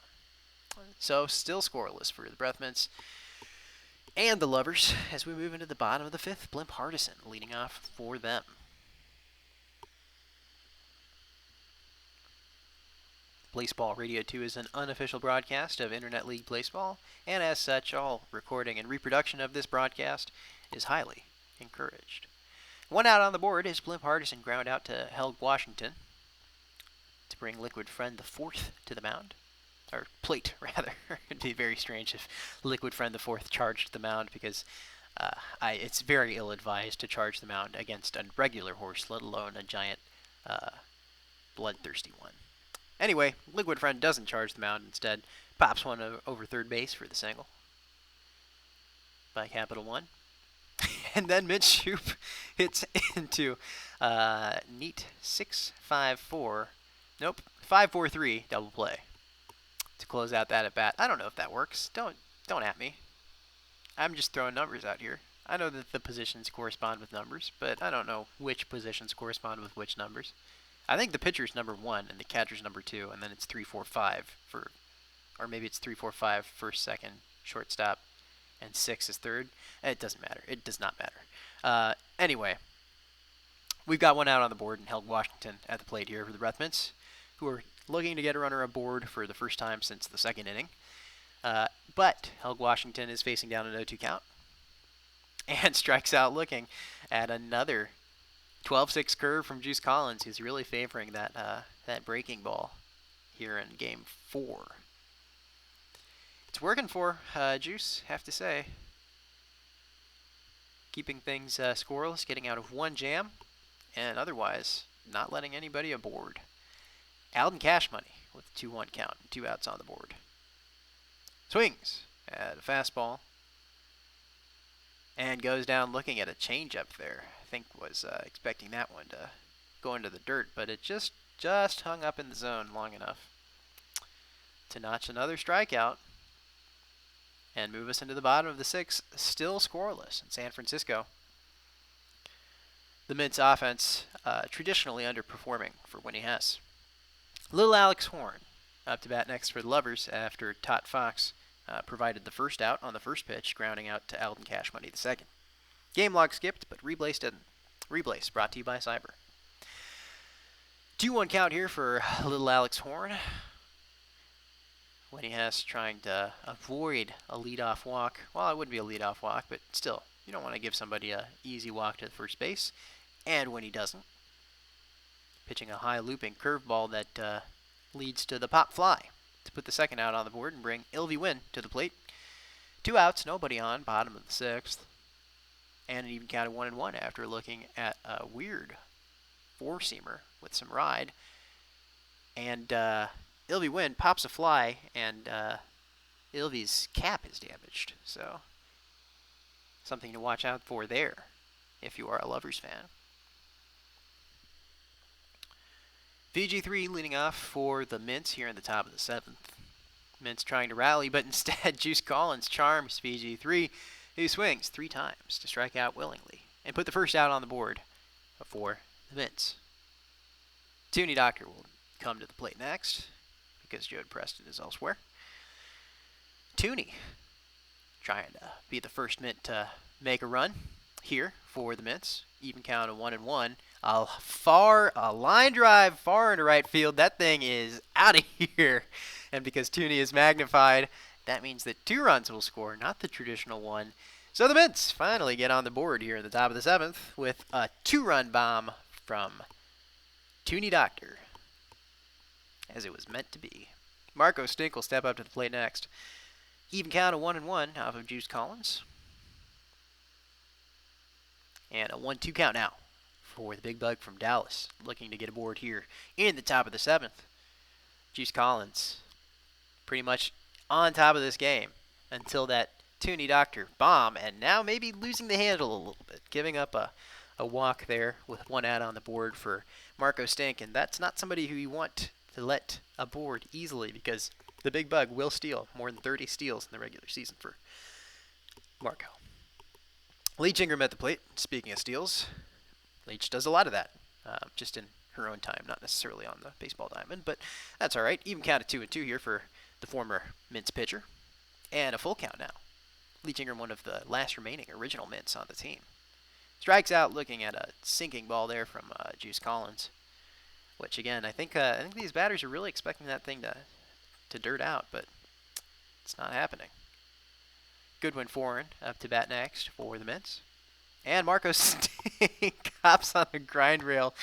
So still scoreless for the Breathments and the Lovers as we move into the bottom of the 5th. Blimp Hardison leading off for them. Blaseball Radio 2 is an unofficial broadcast of Internet League Blaseball, and as such, all recording and reproduction of this broadcast is highly encouraged. 1 out on the board is Blimp Hardison ground out to Helg Washington to bring Liquid Friend the 4th to the mound. Or plate, rather. It'd be very strange if Liquid Friend the 4th charged the mound because it's very ill-advised to charge the mound against a regular horse, let alone a giant bloodthirsty one. Anyway, Liquid Friend doesn't charge the mound. Instead, pops one over third base for the single by Capital One. And then Mitch Shoup hits into neat 6-5-4. Nope, 5-4-3 double play to close out that at bat. I don't know if that works. Don't at me. I'm just throwing numbers out here. I know that the positions correspond with numbers, but I don't know which positions correspond with which numbers. I think the pitcher's number 1 and the catcher's number 2, and then it's 3-4-5 for, or maybe it's 3-4-5 first, second, shortstop, and 6 is third. It doesn't matter. It does not matter. Anyway, we've got one out on the board, and Helg Washington at the plate here for the Breath Mints, who are looking to get a runner aboard for the first time since the second inning. But Helg Washington is facing down an 0-2 count and strikes out looking at another 12-6 curve from Juice Collins, who's really favoring that breaking ball here in Game 4. It's working for Juice, have to say. Keeping things scoreless, getting out of one jam, and otherwise not letting anybody aboard. Alden Cash Money with a 2-1 count, 2 outs on the board. Swings at a fastball and goes down looking at a changeup there. I think was expecting that one to go into the dirt, but it just hung up in the zone long enough to notch another strikeout and move us into the bottom of the 6th, still scoreless in San Francisco. The Mints offense traditionally underperforming for Winnie Hess. Little Alex Horn up to bat next for the Lovers after Tot Fox provided the first out on the first pitch, grounding out to Alden Cash Money the second. Game log skipped, but Reblaze didn't. Reblaze brought to you by Cyber. 2-1 count here for little Alex Horn. Winnie Hess trying to avoid a leadoff walk. Well, it wouldn't be a leadoff walk, but still, you don't want to give somebody an easy walk to the first base. And when he doesn't, pitching a high looping curveball that leads to the pop fly to put the second out on the board and bring Ilvy Wynn to the plate. 2 outs, nobody on, bottom of the 6th. And an even count of 1-1 after looking at a weird 4-seamer with some ride. And Ilvy Wynn pops a fly, and Ilvy's cap is damaged. So, something to watch out for there if you are a Lovers fan. VG3 leading off for the Mints here in the top of the 7th. Mints trying to rally, but instead Juice Collins charms VG3, who swings 3 times to strike out willingly and put the first out on the board for the Mints. Toonie Doctor will come to the plate next because Jode Preston is elsewhere. Toonie trying to be the first Mint to make a run here for the Mints. Even count of 1-1. A line drive far into right field. That thing is out of here. And because Toonie is magnified, that means that 2 runs will score, not the traditional one. So the Mints finally get on the board here at the top of the 7th with a 2-run bomb from Toonie Doctor, as it was meant to be. Marco Stink will step up to the plate next. Even count of 1-1 off of Juice Collins. And a 1-2 count now for the Big Bug from Dallas, looking to get aboard here in the top of the 7th. Juice Collins pretty much on top of this game until that Toonie Doctor bomb, and now maybe losing the handle a little bit, giving up a walk there with 1 out on the board for Marco Stink, and that's not somebody who you want to let aboard easily because the Big Bug will steal more than 30 steals in the regular season for Marco. Leach Ingram at the plate. Speaking of steals, Leach does a lot of that, just in her own time, not necessarily on the baseball diamond, but that's all right. Even count of 2-2 here for the former Mints pitcher, and a full count now. Leach Ingram, one of the last remaining original Mints on the team, strikes out looking at a sinking ball there from Juice Collins, which again I think these batters are really expecting that thing to dirt out, but it's not happening. Goodwin Foreign up to bat next for the Mints. And Marco Stink hops on a grind rail,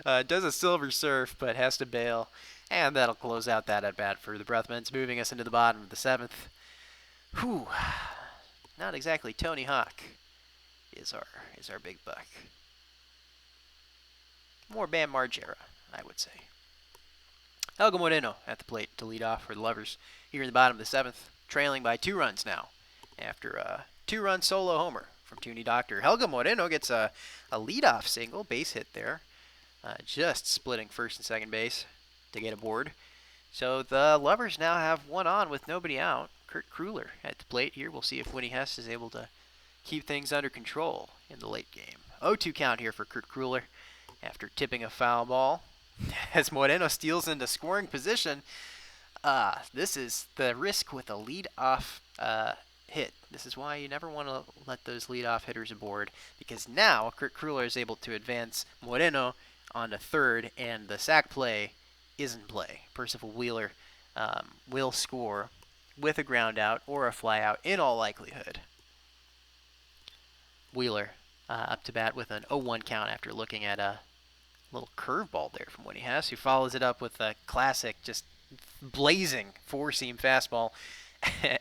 does a silver surf, but has to bail. And that'll close out that at-bat for the Breath Mints, moving us into the bottom of the 7th. Whew. Not exactly Tony Hawk is our big buck. More Bam Margera, I would say. Helga Moreno at the plate to lead off for the Lovers here in the bottom of the 7th, trailing by 2 runs now after a 2-run solo homer from Toonie Doctor. Helga Moreno gets a leadoff single, base hit there, just splitting first and second base to get aboard. So the Lovers now have one on with nobody out. Kurt Kruller at the plate here. We'll see if Winnie Hess is able to keep things under control in the late game. 0-2 count here for Kurt Kruller after tipping a foul ball. As Moreno steals into scoring position, this is the risk with a lead-off hit. This is why you never want to let those lead-off hitters aboard, because now Kurt Kruller is able to advance Moreno onto third, and the sac play is in play. Percival Wheeler will score with a ground out or a fly out in all likelihood. Wheeler up to bat with an 0-1 count after looking at a little curveball there from Winnie Hess, who follows it up with a classic, just blazing four-seam fastball.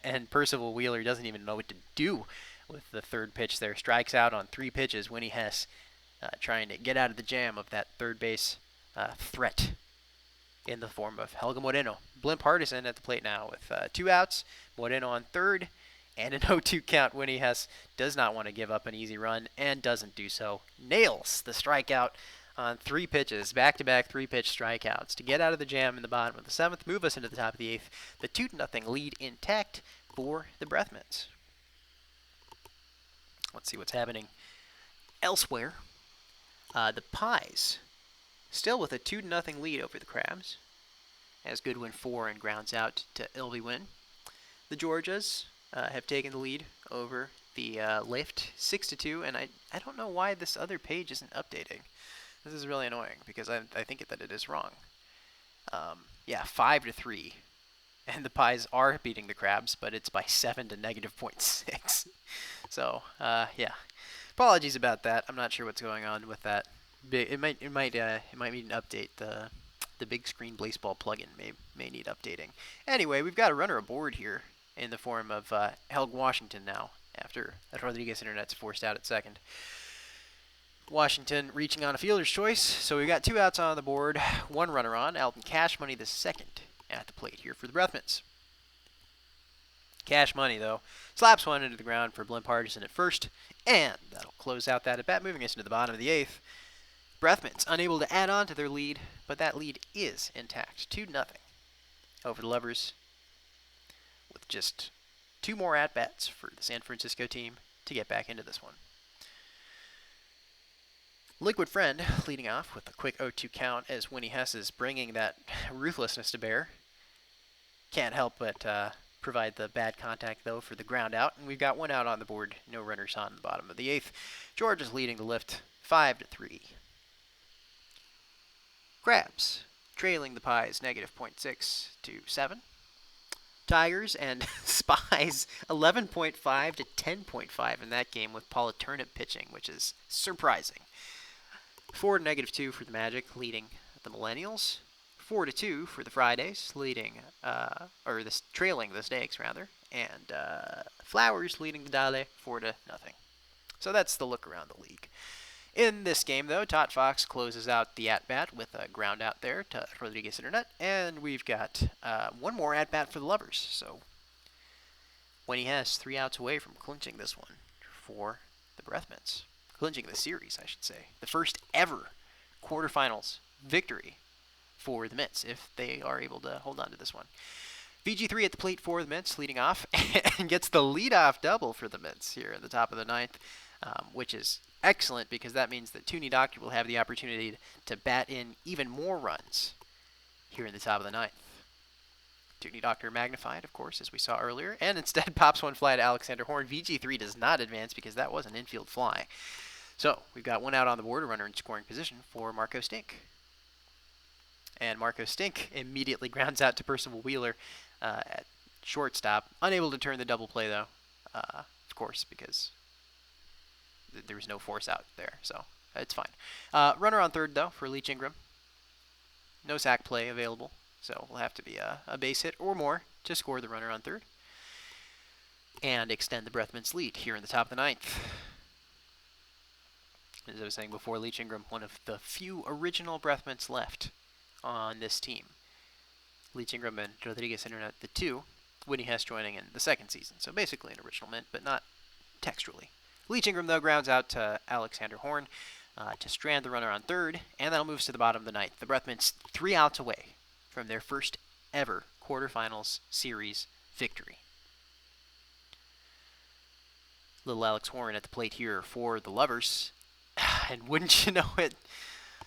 And Percival Wheeler doesn't even know what to do with the third pitch there. Strikes out on 3 pitches. Winnie Hess trying to get out of the jam of that third base threat in the form of Helga Moreno. Blimp Hardison at the plate now with 2 outs. Moreno on third. And an 0-2 count. Winnie Hess does not want to give up an easy run and doesn't do so. Nails the strikeout on 3 pitches, back-to-back 3-pitch strikeouts to get out of the jam in the bottom of the 7th, move us into the top of the 8th. The 2-0 lead intact for the Breathmans. Let's see what's happening elsewhere. The Pies still with a 2-0 lead over the Crabs, as Goodwin 4 and grounds out to Ilby-Win. The Georgias have taken the lead over the Lift 6-2, and I don't know why this other page isn't updating. This is really annoying because I think that it is wrong. 5-3, and the Pies are beating the Crabs, but it's by 7 to -0.6. So apologies about that. I'm not sure what's going on with that. It might need an update. The big screen Blaseball plugin may need updating. Anyway, we've got a runner aboard here in the form of Helg Washington now, after Rodriguez Internet's forced out at second. Washington reaching on a fielder's choice, so we've got 2 outs on the board, 1 runner on. Alton Cash Money the second at the plate here for the Breathmans. Cash Money, though, slaps one into the ground for Blimp Hardison at first, and that'll close out that at bat, moving us into the bottom of the 8th. Breathmans unable to add on to their lead, but that lead is intact, 2-0 over the Lovers, with just 2 more at-bats for the San Francisco team to get back into this one. Liquid Friend leading off with a quick 0-2 count as Winnie Hess is bringing that ruthlessness to bear. Can't help but provide the bad contact, though, for the ground out. And we've got 1 out on the board, no runners on the bottom of the 8th. George is leading the Lift 5-3. Crabs trailing the Pies -0.6 to 7. Tigers and Spies 11.5 to 10.5 in that game with Paula Turnip pitching, which is surprising. 4 to -2 for the Magic, leading the Millennials. 4-2 for the Fridays, trailing the Snakes rather, and Flowers leading the Dale 4-0. So that's the look around the league. In this game, though, Todd Fox closes out the at-bat with a ground out there to Rodriguez Internet, and we've got 1 more at-bat for the Lovers. So Winnie Hess 3 outs away from clinching this one for the Breathmans. Clinching the series, I should say. The first ever quarterfinals victory for the Mints, if they are able to hold on to this one. VG3 at the plate for the Mints, leading off, and gets the leadoff double for the Mints here at the top of the 9th, which is excellent because that means that Toonie Doctor will have the opportunity to bat in even more runs here in the top of the 9th. Toonie Doctor magnified, of course, as we saw earlier, and instead pops one fly to Alexander Horn. VG3 does not advance because that was an infield fly. So we've got 1 out on the board, a runner in scoring position for Marco Stink. And Marco Stink immediately grounds out to Percival Wheeler at shortstop. Unable to turn the double play, though, of course, because there was no force out there, so it's fine. Runner on third, though, for Leach Ingram. No sac play available, so we'll have to be a base hit or more to score the runner on third and extend the Breathmans' lead here in the top of the 9th. As I was saying before, Leach Ingram, one of the few original Breathmans left on this team. Leach Ingram and Rodriguez Internet, the two. Whitney Hess joining in the second season. So basically an original mint, but not textually. Leach Ingram, though, grounds out to Alexander Horn to strand the runner on third, and that'll move us to the bottom of the ninth. The Breath Mints 3 outs away from their first ever quarterfinals series victory. Little Alex Horn at the plate here for the Lovers. And wouldn't you know it,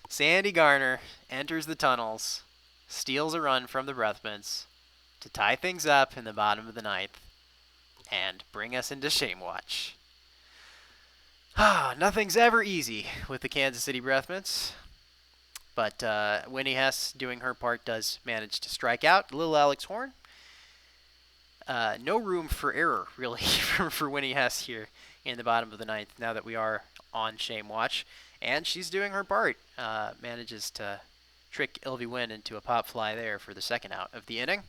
Sandy Garner enters the tunnels, steals a run from the Breath Mints to tie things up in the bottom of the ninth and bring us into Shame Watch. Nothing's ever easy with the Kansas City Breath Mints, but Winnie Hess, doing her part, does manage to strike out little Alex Horn. No room for error, really, for Winnie Hess here in the bottom of the ninth, now that we are on Shame Watch. And she's doing her part. Manages to trick Ilvy Wynn into a pop fly there for the second out of the inning.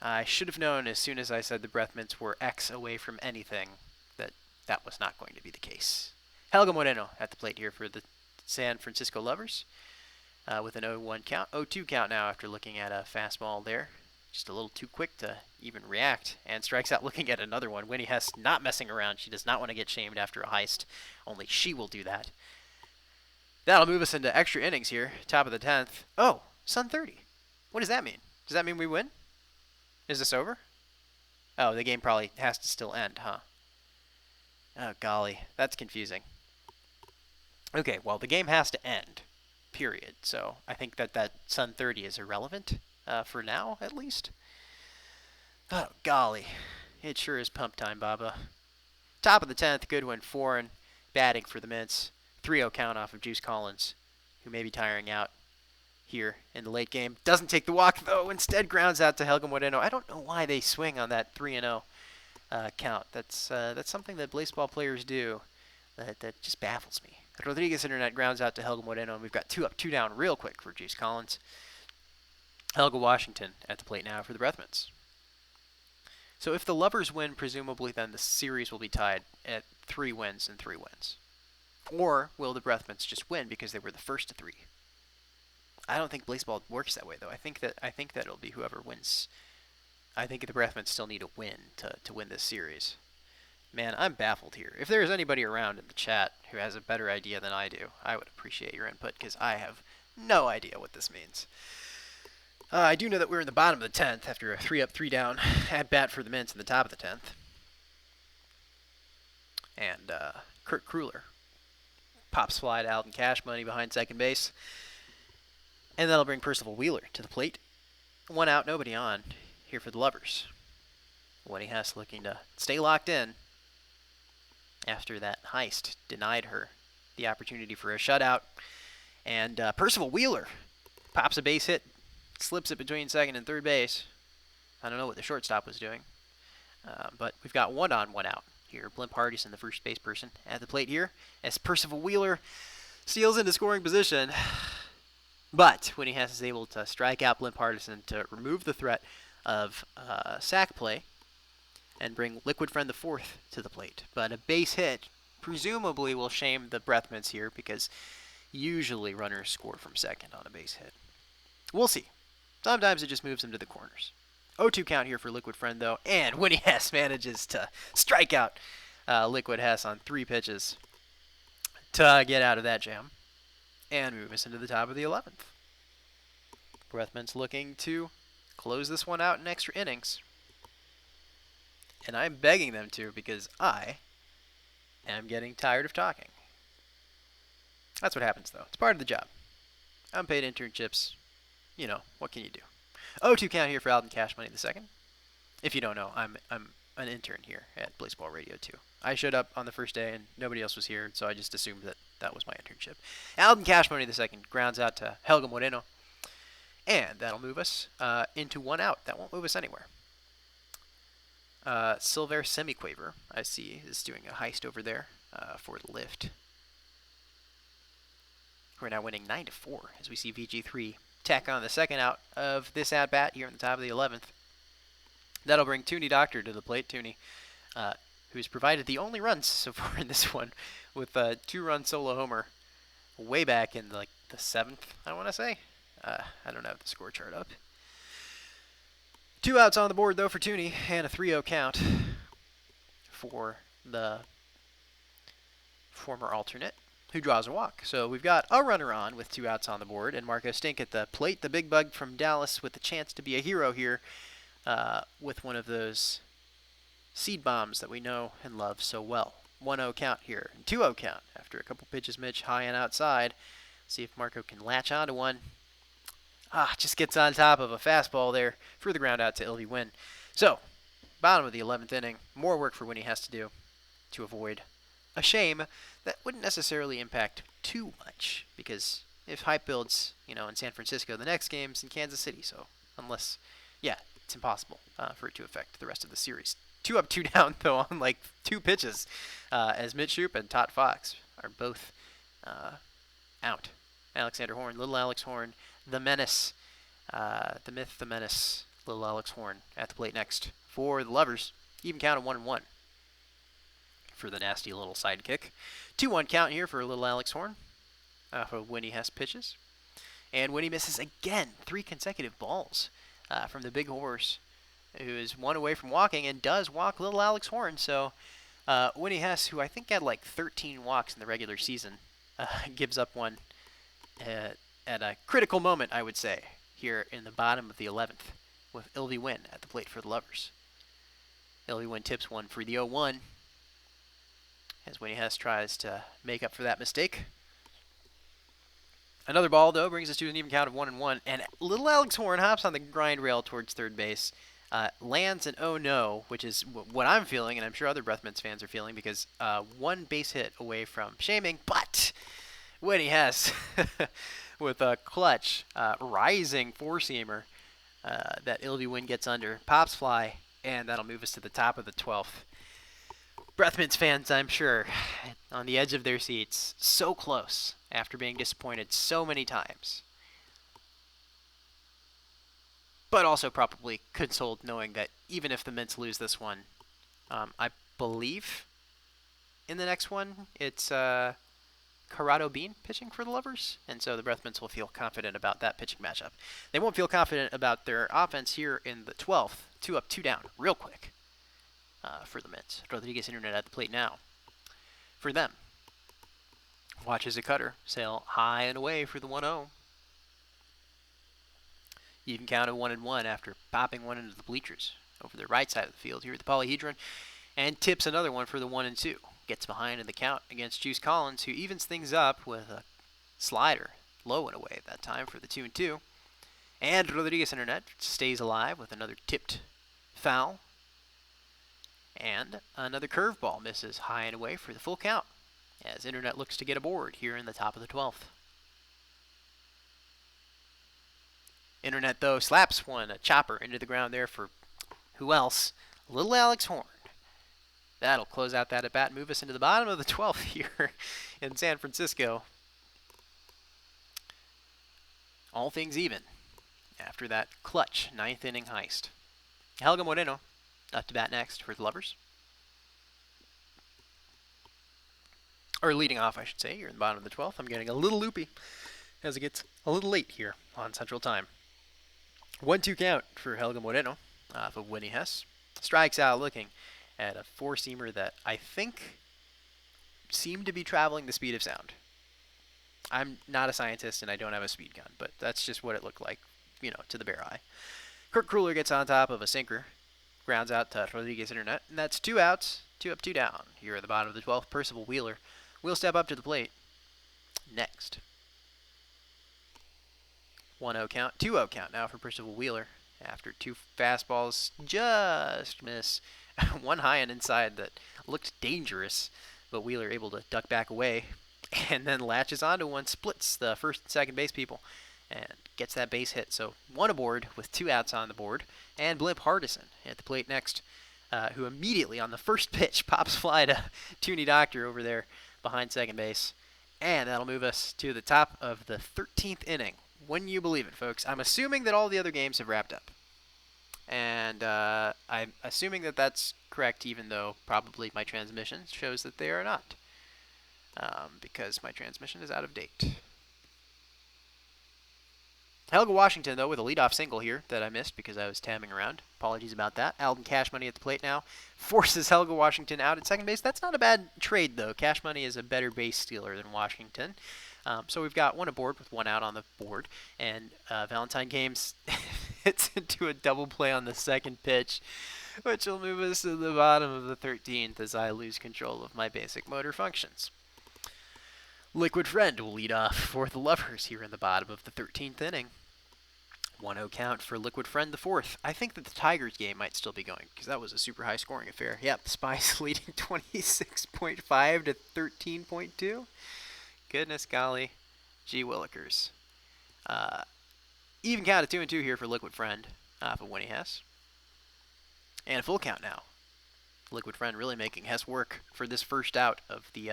I should have known as soon as I said the Breath Mints were X away from anything that was not going to be the case. Helga Moreno at the plate here for the San Francisco Lovers with an 0-1 count. 0-2 count now after looking at a fastball there. Just a little too quick to even react, and strikes out looking at another one. Winnie Hess not messing around. She does not want to get shamed after a heist. Only she will do that. That'll move us into extra innings here. Top of the 10th. Oh, Sun 30. What does that mean? Does that mean we win? Is this over? Oh, the game probably has to still end, huh? Oh, golly. That's confusing. Okay, well, the game has to end, period. So I think that Sun 30 is irrelevant for now, at least. Oh, golly. It sure is pump time, Baba. Top of the 10th, Goodwin Foreign batting for the Mints. 3-0 count off of Juice Collins, who may be tiring out here in the late game. Doesn't take the walk, though. Instead grounds out to Helga Moreno. I don't know why they swing on that 3-0 count. That's something that Blaseball players do that just baffles me. Rodriguez Internet grounds out to Helga Moreno, and we've got 2 up, 2 down real quick for Juice Collins. Helga Washington at the plate now for the Breath Mints. So if the Lovers win, presumably then the series will be tied at 3 wins and 3 wins. Or will the Breath Mints just win because they were the first to 3? I don't think Blaseball works that way, though. I think that it'll be whoever wins. I think the Breath Mints still need a win to win this series. Man, I'm baffled here. If there's anybody around in the chat who has a better idea than I do, I would appreciate your input, because I have no idea what this means. I do know that we're in the bottom of the 10th after a 3 up, 3 down at bat for the Mints in the top of the 10th. And Kurt Kruller pops fly to Alden Cash Money behind second base. And that'll bring Percival Wheeler to the plate. 1 out, nobody on here for the Lovers. Winnie Hess looking to stay locked in after that heist denied her the opportunity for a shutout. And Percival Wheeler pops a base hit, slips it between second and third base. I don't know what the shortstop was doing. But we've got 1 on, 1 out here. Blimp Hardison, the first base person, at the plate here, as Percival Wheeler steals into scoring position. But Winnie Hess is able to strike out Blimp Hardison to remove the threat of sac play and bring Liquid Friend the fourth to the plate. But a base hit presumably will shame the Breath Mints here, because usually runners score from second on a base hit. We'll see. Sometimes it just moves them to the corners. 0-2 count here for Liquid Friend, though, and Winnie Hess manages to strike out Liquid Hess on 3 pitches to get out of that jam and move us into the top of the 11th. Breath Mints looking to close this one out in extra innings. And I'm begging them to, because I am getting tired of talking. That's what happens, though. It's part of the job. Unpaid internships. You know, what can you do? 0-2 count here for Alden Cash Money II. If you don't know, I'm an intern here at Blaseball Radio 2. I showed up on the first day and nobody else was here, so I just assumed that was my internship. Alden Cash Money II grounds out to Helga Moreno. And that'll move us into 1 out. That won't move us anywhere. Silver Semiquaver, I see, is doing a heist over there for the lift. We're now winning 9-4 as we see VG3 tack on the second out of this at-bat here in the top of the 11th. That'll bring Tooney Doctor to the plate. Tooney, who's provided the only runs so far in this one with a 2-run solo homer way back in the 7th, I want to say. I don't have the score chart up. 2 outs on the board, though, for Tooney, and a 3-0 count for the former alternate, who draws a walk. So we've got a runner on with 2 outs on the board, and Marco Stink at the plate, the big bug from Dallas, with a chance to be a hero here with one of those seed bombs that we know and love so well. 1-0 count here, 2-0 count after a couple pitches. Mitch high and outside. See if Marco can latch onto one. Just gets on top of a fastball there for the ground out to Ilvy Wynn. So, bottom of the 11th inning, more work for Winnie has to do to avoid a shame that wouldn't necessarily impact too much, because if hype builds, in San Francisco, the next game's in Kansas City, so it's impossible for it to affect the rest of the series. 2 up, 2 down, though, on like 2 pitches, as Mitch Shoup and Todd Fox are both out. Alexander Horn, little Alex Horn, the menace, the myth, the menace, little Alex Horn at the plate next for the Lovers. Even count of 1-1 for the nasty little sidekick. 2-1 count here for little Alex Horn for Winnie Hess pitches. And Winnie misses again, 3 consecutive balls from the big horse, who is 1 away from walking and does walk little Alex Horn. So Winnie Hess, who I think had like 13 walks in the regular season, gives up one at a critical moment, I would say, here in the bottom of the 11th, with Ilvy Wynn at the plate for the Lovers. Ilvy Wynn tips one for the 0-1, as Winnie Hess tries to make up for that mistake. Another ball, though, brings us to an even count of 1-1, and little Alex Horn hops on the grind rail towards third base, lands an oh no, which is what I'm feeling, and I'm sure other Breathmints fans are feeling, because 1 base hit away from shaming, but Winnie Hess with a clutch, rising four-seamer that Ilvy Wynn gets under, pops fly, and that'll move us to the top of the 12th. Breathmints fans, I'm sure, on the edge of their seats, so close after being disappointed so many times. But also probably consoled knowing that even if the Mints lose this one, I believe in the next one, it's Corrado Bean pitching for the Lovers, and so the Breathmints will feel confident about that pitching matchup. They won't feel confident about their offense here in the 12th. 2 up, 2 down, real quick for the Mints. Rodriguez Internet at the plate now for them. Watches a cutter sail high and away for the 1-0. Even count of 1-1 after popping one into the bleachers over the right side of the field here at the Polyhedron, and tips another one for the 1-2. Gets behind in the count against Juice Collins, who evens things up with a slider low and away at that time for the 2-2. And Rodriguez Internet stays alive with another tipped foul. And another curveball misses high and away for the full count, as Internet looks to get aboard here in the top of the 12th. Internet, though, slaps one, a chopper, into the ground there for who else? Little Alex Horn. That'll close out that at-bat, move us into the bottom of the 12th here in San Francisco. All things even after that clutch 9th inning heist. Helga Moreno up to bat next for the Lovers. Or leading off, I should say, here in the bottom of the 12th. I'm getting a little loopy as it gets a little late here on Central Time. 1-2 count for Helga Moreno off of Winnie Hess. Strikes out looking at a four-seamer that I think seemed to be traveling the speed of sound. I'm not a scientist and I don't have a speed gun, but that's just what it looked like, to the bare eye. Kurt Kruller gets on top of a sinker, grounds out to Rodriguez Internet, and that's 2 outs, 2 up, 2 down. Here at the bottom of the 12th, Percival Wheeler will step up to the plate next. 1-0 count, 2-0 count now for Percival Wheeler after 2 fastballs just miss. One high and inside that looked dangerous, but Wheeler able to duck back away and then latches onto one, splits the first and second base people, and gets that base hit. So 1 aboard with 2 outs on the board, and Blimp Hardison at the plate next, who immediately on the first pitch pops fly to Tooney Doctor over there behind second base, and that'll move us to the top of the 13th inning. Wouldn't you believe it, folks? I'm assuming that all the other games have wrapped up. And I'm assuming that that's correct, even though probably my transmission shows that they are not, because my transmission is out of date. Helga Washington, though, with a leadoff single here that I missed because I was tamming around. Apologies about that. Alden Cash Money at the plate now forces Helga Washington out at second base. That's not a bad trade, though. Cash Money is a better base stealer than Washington. So we've got one aboard with one out on the board. And Valentine Games hits into a double play on the second pitch, which will move us to the bottom of the 13th as I lose control of my basic motor functions. Liquid Friend will lead off for the Lovers here in the bottom of the 13th inning. 1-0 count for Liquid Friend the fourth. I think that the Tigers game might still be going because that was a super high scoring affair. Yep, the Spies leading 26.5 to 13.2. Goodness golly, gee willikers. Even count of 2-2 here for Liquid Friend off of Winnie Hess. And a full count now. Liquid Friend really making Hess work for this first out of the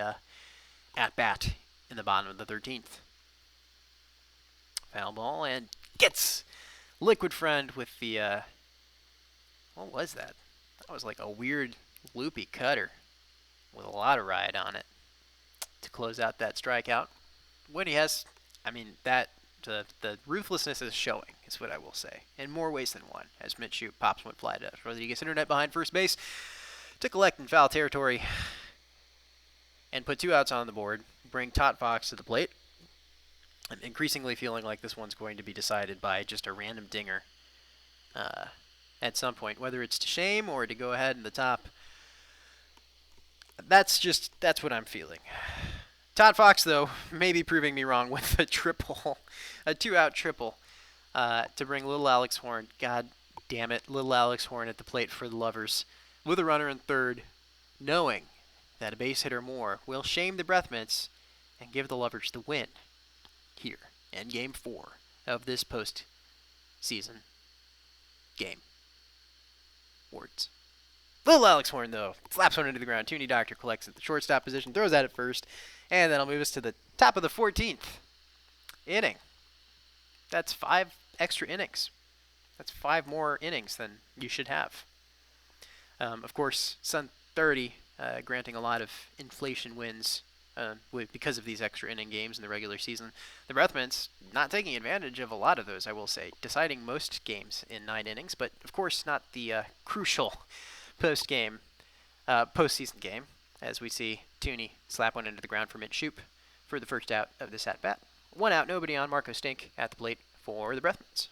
at-bat in the bottom of the 13th. Foul ball and gets Liquid Friend with the, what was that? That was like a weird loopy cutter with a lot of ride on it to close out that strikeout. Winnie Hess, I mean, that the ruthlessness is showing, is what I will say, in more ways than one, as Mitchell pops one fly to Rodriguez internet behind first base to collect in foul territory and put two outs on the board, bring Todd Fox to the plate. I'm increasingly feeling like this one's going to be decided by just a random dinger at some point, whether it's to shame or to go ahead in the top. That's what I'm feeling. Todd Fox, though, may be proving me wrong with a triple, a two-out triple to bring little Alex Horn. God damn it, little Alex Horn at the plate for the Lovers with a runner in third, knowing that a base hitter more will shame the Breath Mints and give the Lovers the win here in Game 4 of this post-season game. Words. Little Alex Horn, though, slaps one into the ground. Tooney Doctor collects at the shortstop position, throws at it first, and that'll move us to the top of the 14th inning. That's 5 extra innings. That's 5 more innings than you should have. Of course, Sun 30 granting a lot of inflation wins because of these extra inning games in the regular season. The Breathmints not taking advantage of a lot of those, I will say, deciding most games in 9 innings, but of course not the crucial postseason game, as we see Tooney slap one into the ground for Mitch Shoup for the first out of this at-bat. 1 out, nobody on. Marco Stink at the plate for the Breathmints.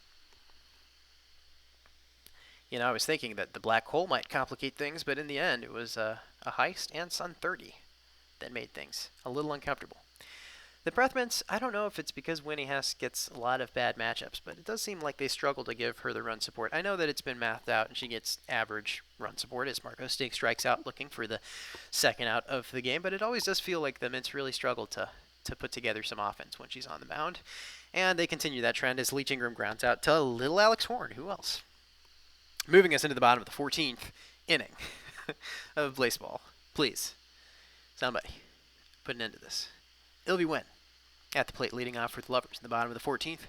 You know, I was thinking that the black hole might complicate things, but in the end, it was a heist and Sun 30 that made things a little uncomfortable. The Breathmints, I don't know if it's because Winnie Hess gets a lot of bad matchups, but it does seem like they struggle to give her the run support. I know that it's been mathed out and she gets average run support as Marco Stink strikes out looking for the second out of the game, but it always does feel like the Mints really struggle to put together some offense when she's on the mound. And they continue that trend as Leach Ingram grounds out to little Alex Horn. Who else? Moving us into the bottom of the 14th inning of Blaseball. Please, somebody, put an end to this. Ilby Wynn at the plate leading off for the Lovers in the bottom of the 14th.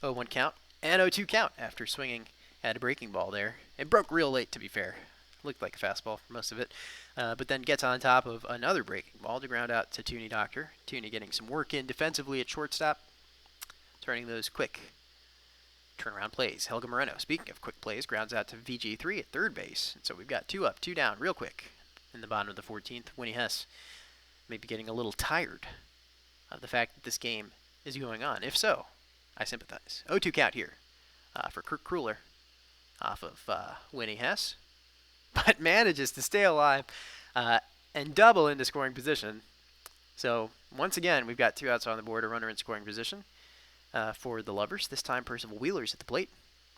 0-1 count and 0-2 count after swinging at a breaking ball there. It broke real late, to be fair. Looked like a fastball for most of it. But then gets on top of another breaking ball to ground out to Tooney Doctor. Tooney getting some work in defensively at shortstop, turning those quick turnaround plays. Helga Moreno, speaking of quick plays, grounds out to VG3 at third base. And so we've got 2 up, 2 down real quick in the bottom of the 14th. Winnie Hess may be getting a little tired of the fact that this game is going on. If so, I sympathize. 0-2 count here for Kirk Kruller off of Winnie Hess, but manages to stay alive and double into scoring position. So once again, we've got 2 outs on the board, a runner in scoring position for the Lovers. This time Percival Wheeler's at the plate.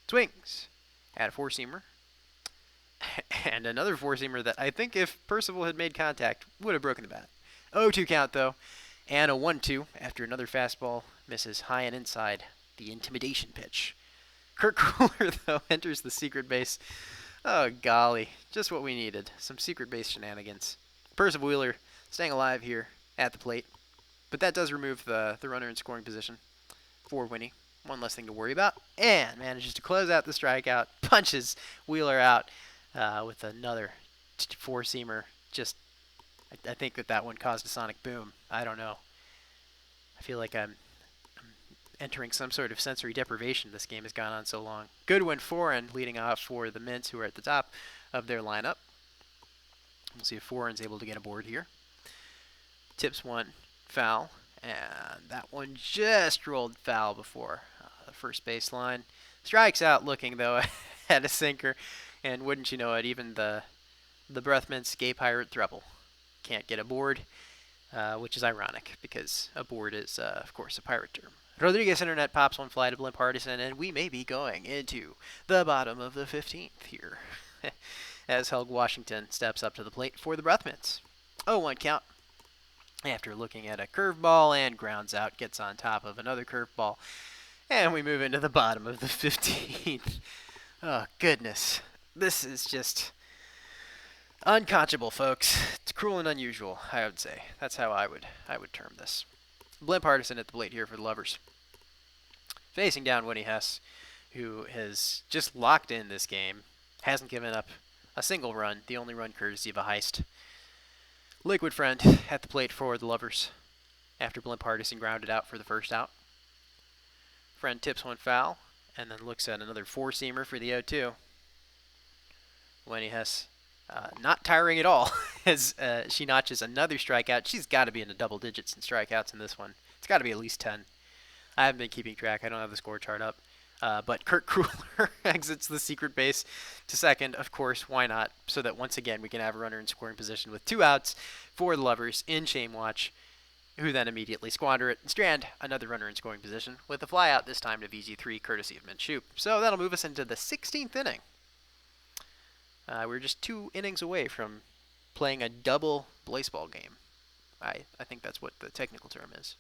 Swings at a four-seamer. And another four-seamer that I think if Percival had made contact would have broken the bat. 0-2 count though. And a 1-2 after another fastball misses high and inside the intimidation pitch. Kirk Kruller, though, enters the secret base. Oh, golly. Just what we needed. Some secret base shenanigans. Percival Wheeler staying alive here at the plate. But that does remove the runner in scoring position for Winnie. One less thing to worry about. And manages to close out the strikeout. Punches Wheeler out with another four-seamer. Just I think that one caused a sonic boom. I don't know. I feel like I'm entering some sort of sensory deprivation. This game has gone on so long. Goodwin Foreign leading off for the Mints, who are at the top of their lineup. We'll see if Foreign's able to get a board here. Tips one, foul, and that one just rolled foul before the first baseline. Strikes out looking, though, at a sinker, and wouldn't you know it, even the Breath Mints Gay Pirate Thruple can't get a board, which is ironic, because a board is, of course, a pirate term. Rodriguez Internet pops one fly to Blimp Partisan, and we may be going into the bottom of the 15th here, as Helg Washington steps up to the plate for the Breath Mints. 0-1 count. After looking at a curveball and grounds out, gets on top of another curveball, and we move into the bottom of the 15th. Oh, goodness. This is just unconscionable, folks. It's cruel and unusual, I would say. That's how I would term this. Blimp Partisan at the plate here for the Lovers. Facing down Winnie Hess, who has just locked in this game. Hasn't given up a single run, the only run courtesy of a heist. Liquid Friend at the plate for the Lovers after Blimp Partisan grounded out for the first out. Friend tips one foul and then looks at another four-seamer for the 0-2. Winnie Hess not tiring at all as she notches another strikeout. She's got to be in the double digits in strikeouts in this one. It's got to be at least 10. I haven't been keeping track. I don't have the score chart up. But Kurt Kruller exits the secret base to second, of course, why not, so that once again we can have a runner in scoring position with 2 outs for the Lovers in Shame Watch, who then immediately squander it and strand another runner in scoring position with a fly out this time to VG3, courtesy of Minshew. So that'll move us into the 16th inning. We're just 2 innings away from playing a double Blaseball game. I think that's what the technical term is.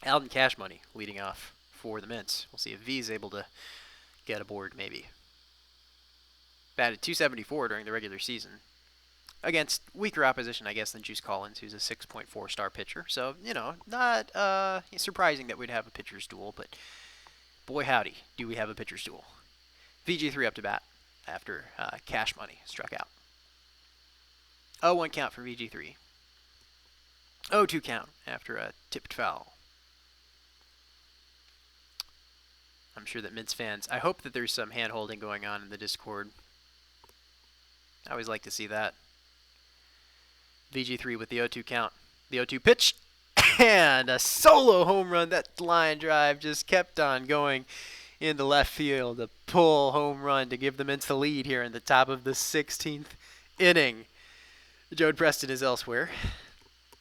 Alden Cash Money leading off for the Mints. We'll see if V is able to get a board, maybe. Batted .274 during the regular season. Against weaker opposition, I guess, than Juice Collins, who's a 6.4 star pitcher. So, not surprising that we'd have a pitcher's duel, but boy howdy, do we have a pitcher's duel. VG3 up to bat after Cash Money struck out. 0-1 count for VG3. 0-2 count after a tipped foul. I'm sure that Mints fans, I hope that there's some hand-holding going on in the Discord. I always like to see that. VG3 with the 0-2 count. The 0-2 pitch. And a solo home run. That line drive just kept on going into left field. A pull home run to give the Mints the lead here in the top of the 16th inning. Jode Preston is elsewhere.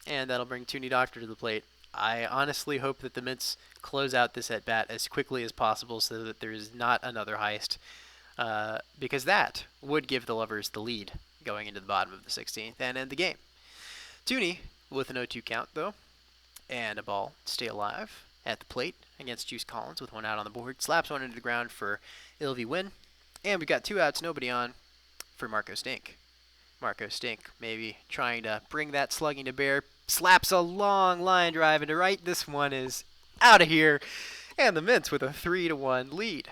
And that'll bring Tooney Doctor to the plate. I honestly hope that the Mints close out this at-bat as quickly as possible so that there is not another heist, because that would give the Lovers the lead going into the bottom of the 16th and end the game. Tooney with an 0-2 count, though, and a ball to stay alive at the plate against Juice Collins with 1 out on the board. Slaps one into the ground for Ilvy Win, and we've got 2 outs, nobody on for Marco Stink. Marco Stink maybe trying to bring that slugging to bear. Slaps a long line drive into right. This one is out of here. And the Mints with a 3-1 lead.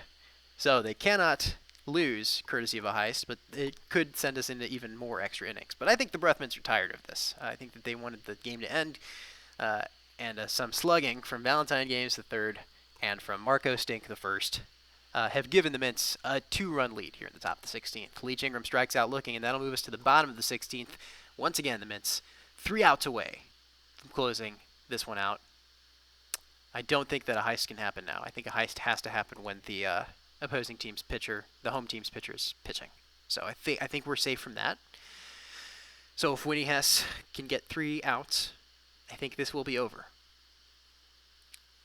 So they cannot lose courtesy of a heist, but it could send us into even more extra innings. But I think the Breath Mints are tired of this. I think that they wanted the game to end. And some slugging from Valentine Games the third and from Marco Stink the first have given the Mints a 2-run lead here in the top of the 16th. Leach Ingram strikes out looking, and that'll move us to the bottom of the 16th. Once again, the Mints 3 outs away from closing this one out. I don't think that a heist can happen now. I think a heist has to happen when the opposing team's pitcher, the home team's pitcher, is pitching. So I think we're safe from that. So if Winnie Hess can get 3 outs, I think this will be over.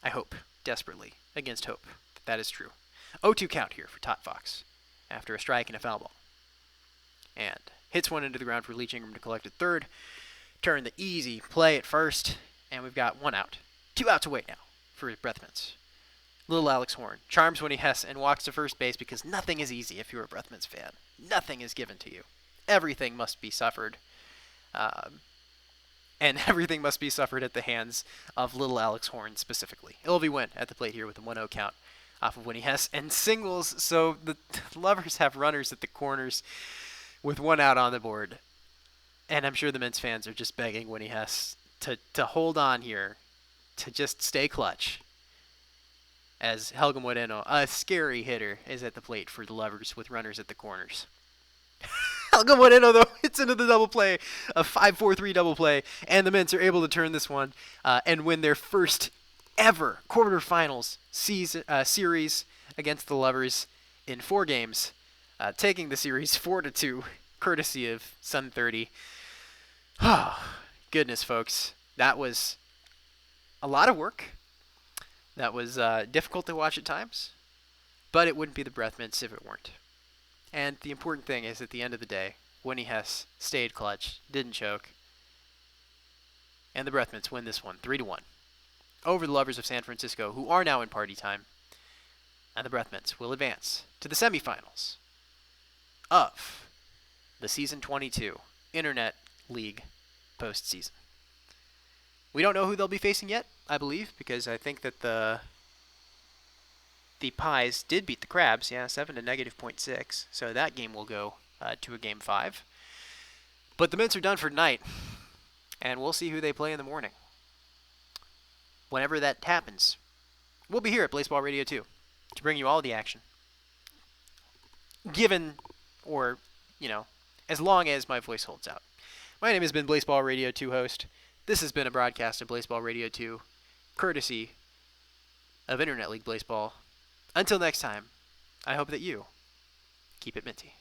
I hope, desperately, against hope, that is true. 0-2 count here for Tot Fox after a strike and a foul ball. And hits one into the ground for Leach Ingram to collect at third. Turn the easy play at first, and we've got 1 out. 2 outs away now for Breath Mints. Little Alex Horn charms Winnie Hess and walks to first base because nothing is easy if you're a Breath Mints fan. Nothing is given to you. Everything must be suffered. And everything must be suffered at the hands of little Alex Horn specifically. Ilvy Win at the plate here with a 1-0 count off of Winnie Hess and singles, so the Lovers have runners at the corners with 1 out on the board. And I'm sure the Mints fans are just begging Winnie Hess to hold on here, to just stay clutch. as Helga Moreno, a scary hitter, is at the plate for the Lovers with runners at the corners. Helga Moreno, though, hits into the double play, a 5-4-3 double play, and the Mints are able to turn this one and win their first ever quarterfinals series against the Lovers in 4 games, taking the series 4-2, courtesy of Sun 30. Oh, goodness, folks. That was a lot of work. That was difficult to watch at times, but it wouldn't be the Breath Mints if it weren't. And the important thing is, at the end of the day, Winnie Hess stayed clutch, didn't choke, and the Breath Mints win this one 3-1 over the Lovers of San Francisco, who are now in party time. And the Breath Mints will advance to the semifinals of the Season 22 Internet League postseason. We don't know who they'll be facing yet, I believe, because I think that the Pies did beat the Crabs, 7 to -0.6, so that game will go to a Game 5. But the Mints are done for tonight, and we'll see who they play in the morning. Whenever that happens, we'll be here at Blaseball Radio 2 to bring you all the action. Given, or, as long as my voice holds out. My name has been Blaseball Radio 2 host. This has been a broadcast of Blaseball Radio 2, courtesy of Internet League Baseball. Until next time, I hope that you keep it minty.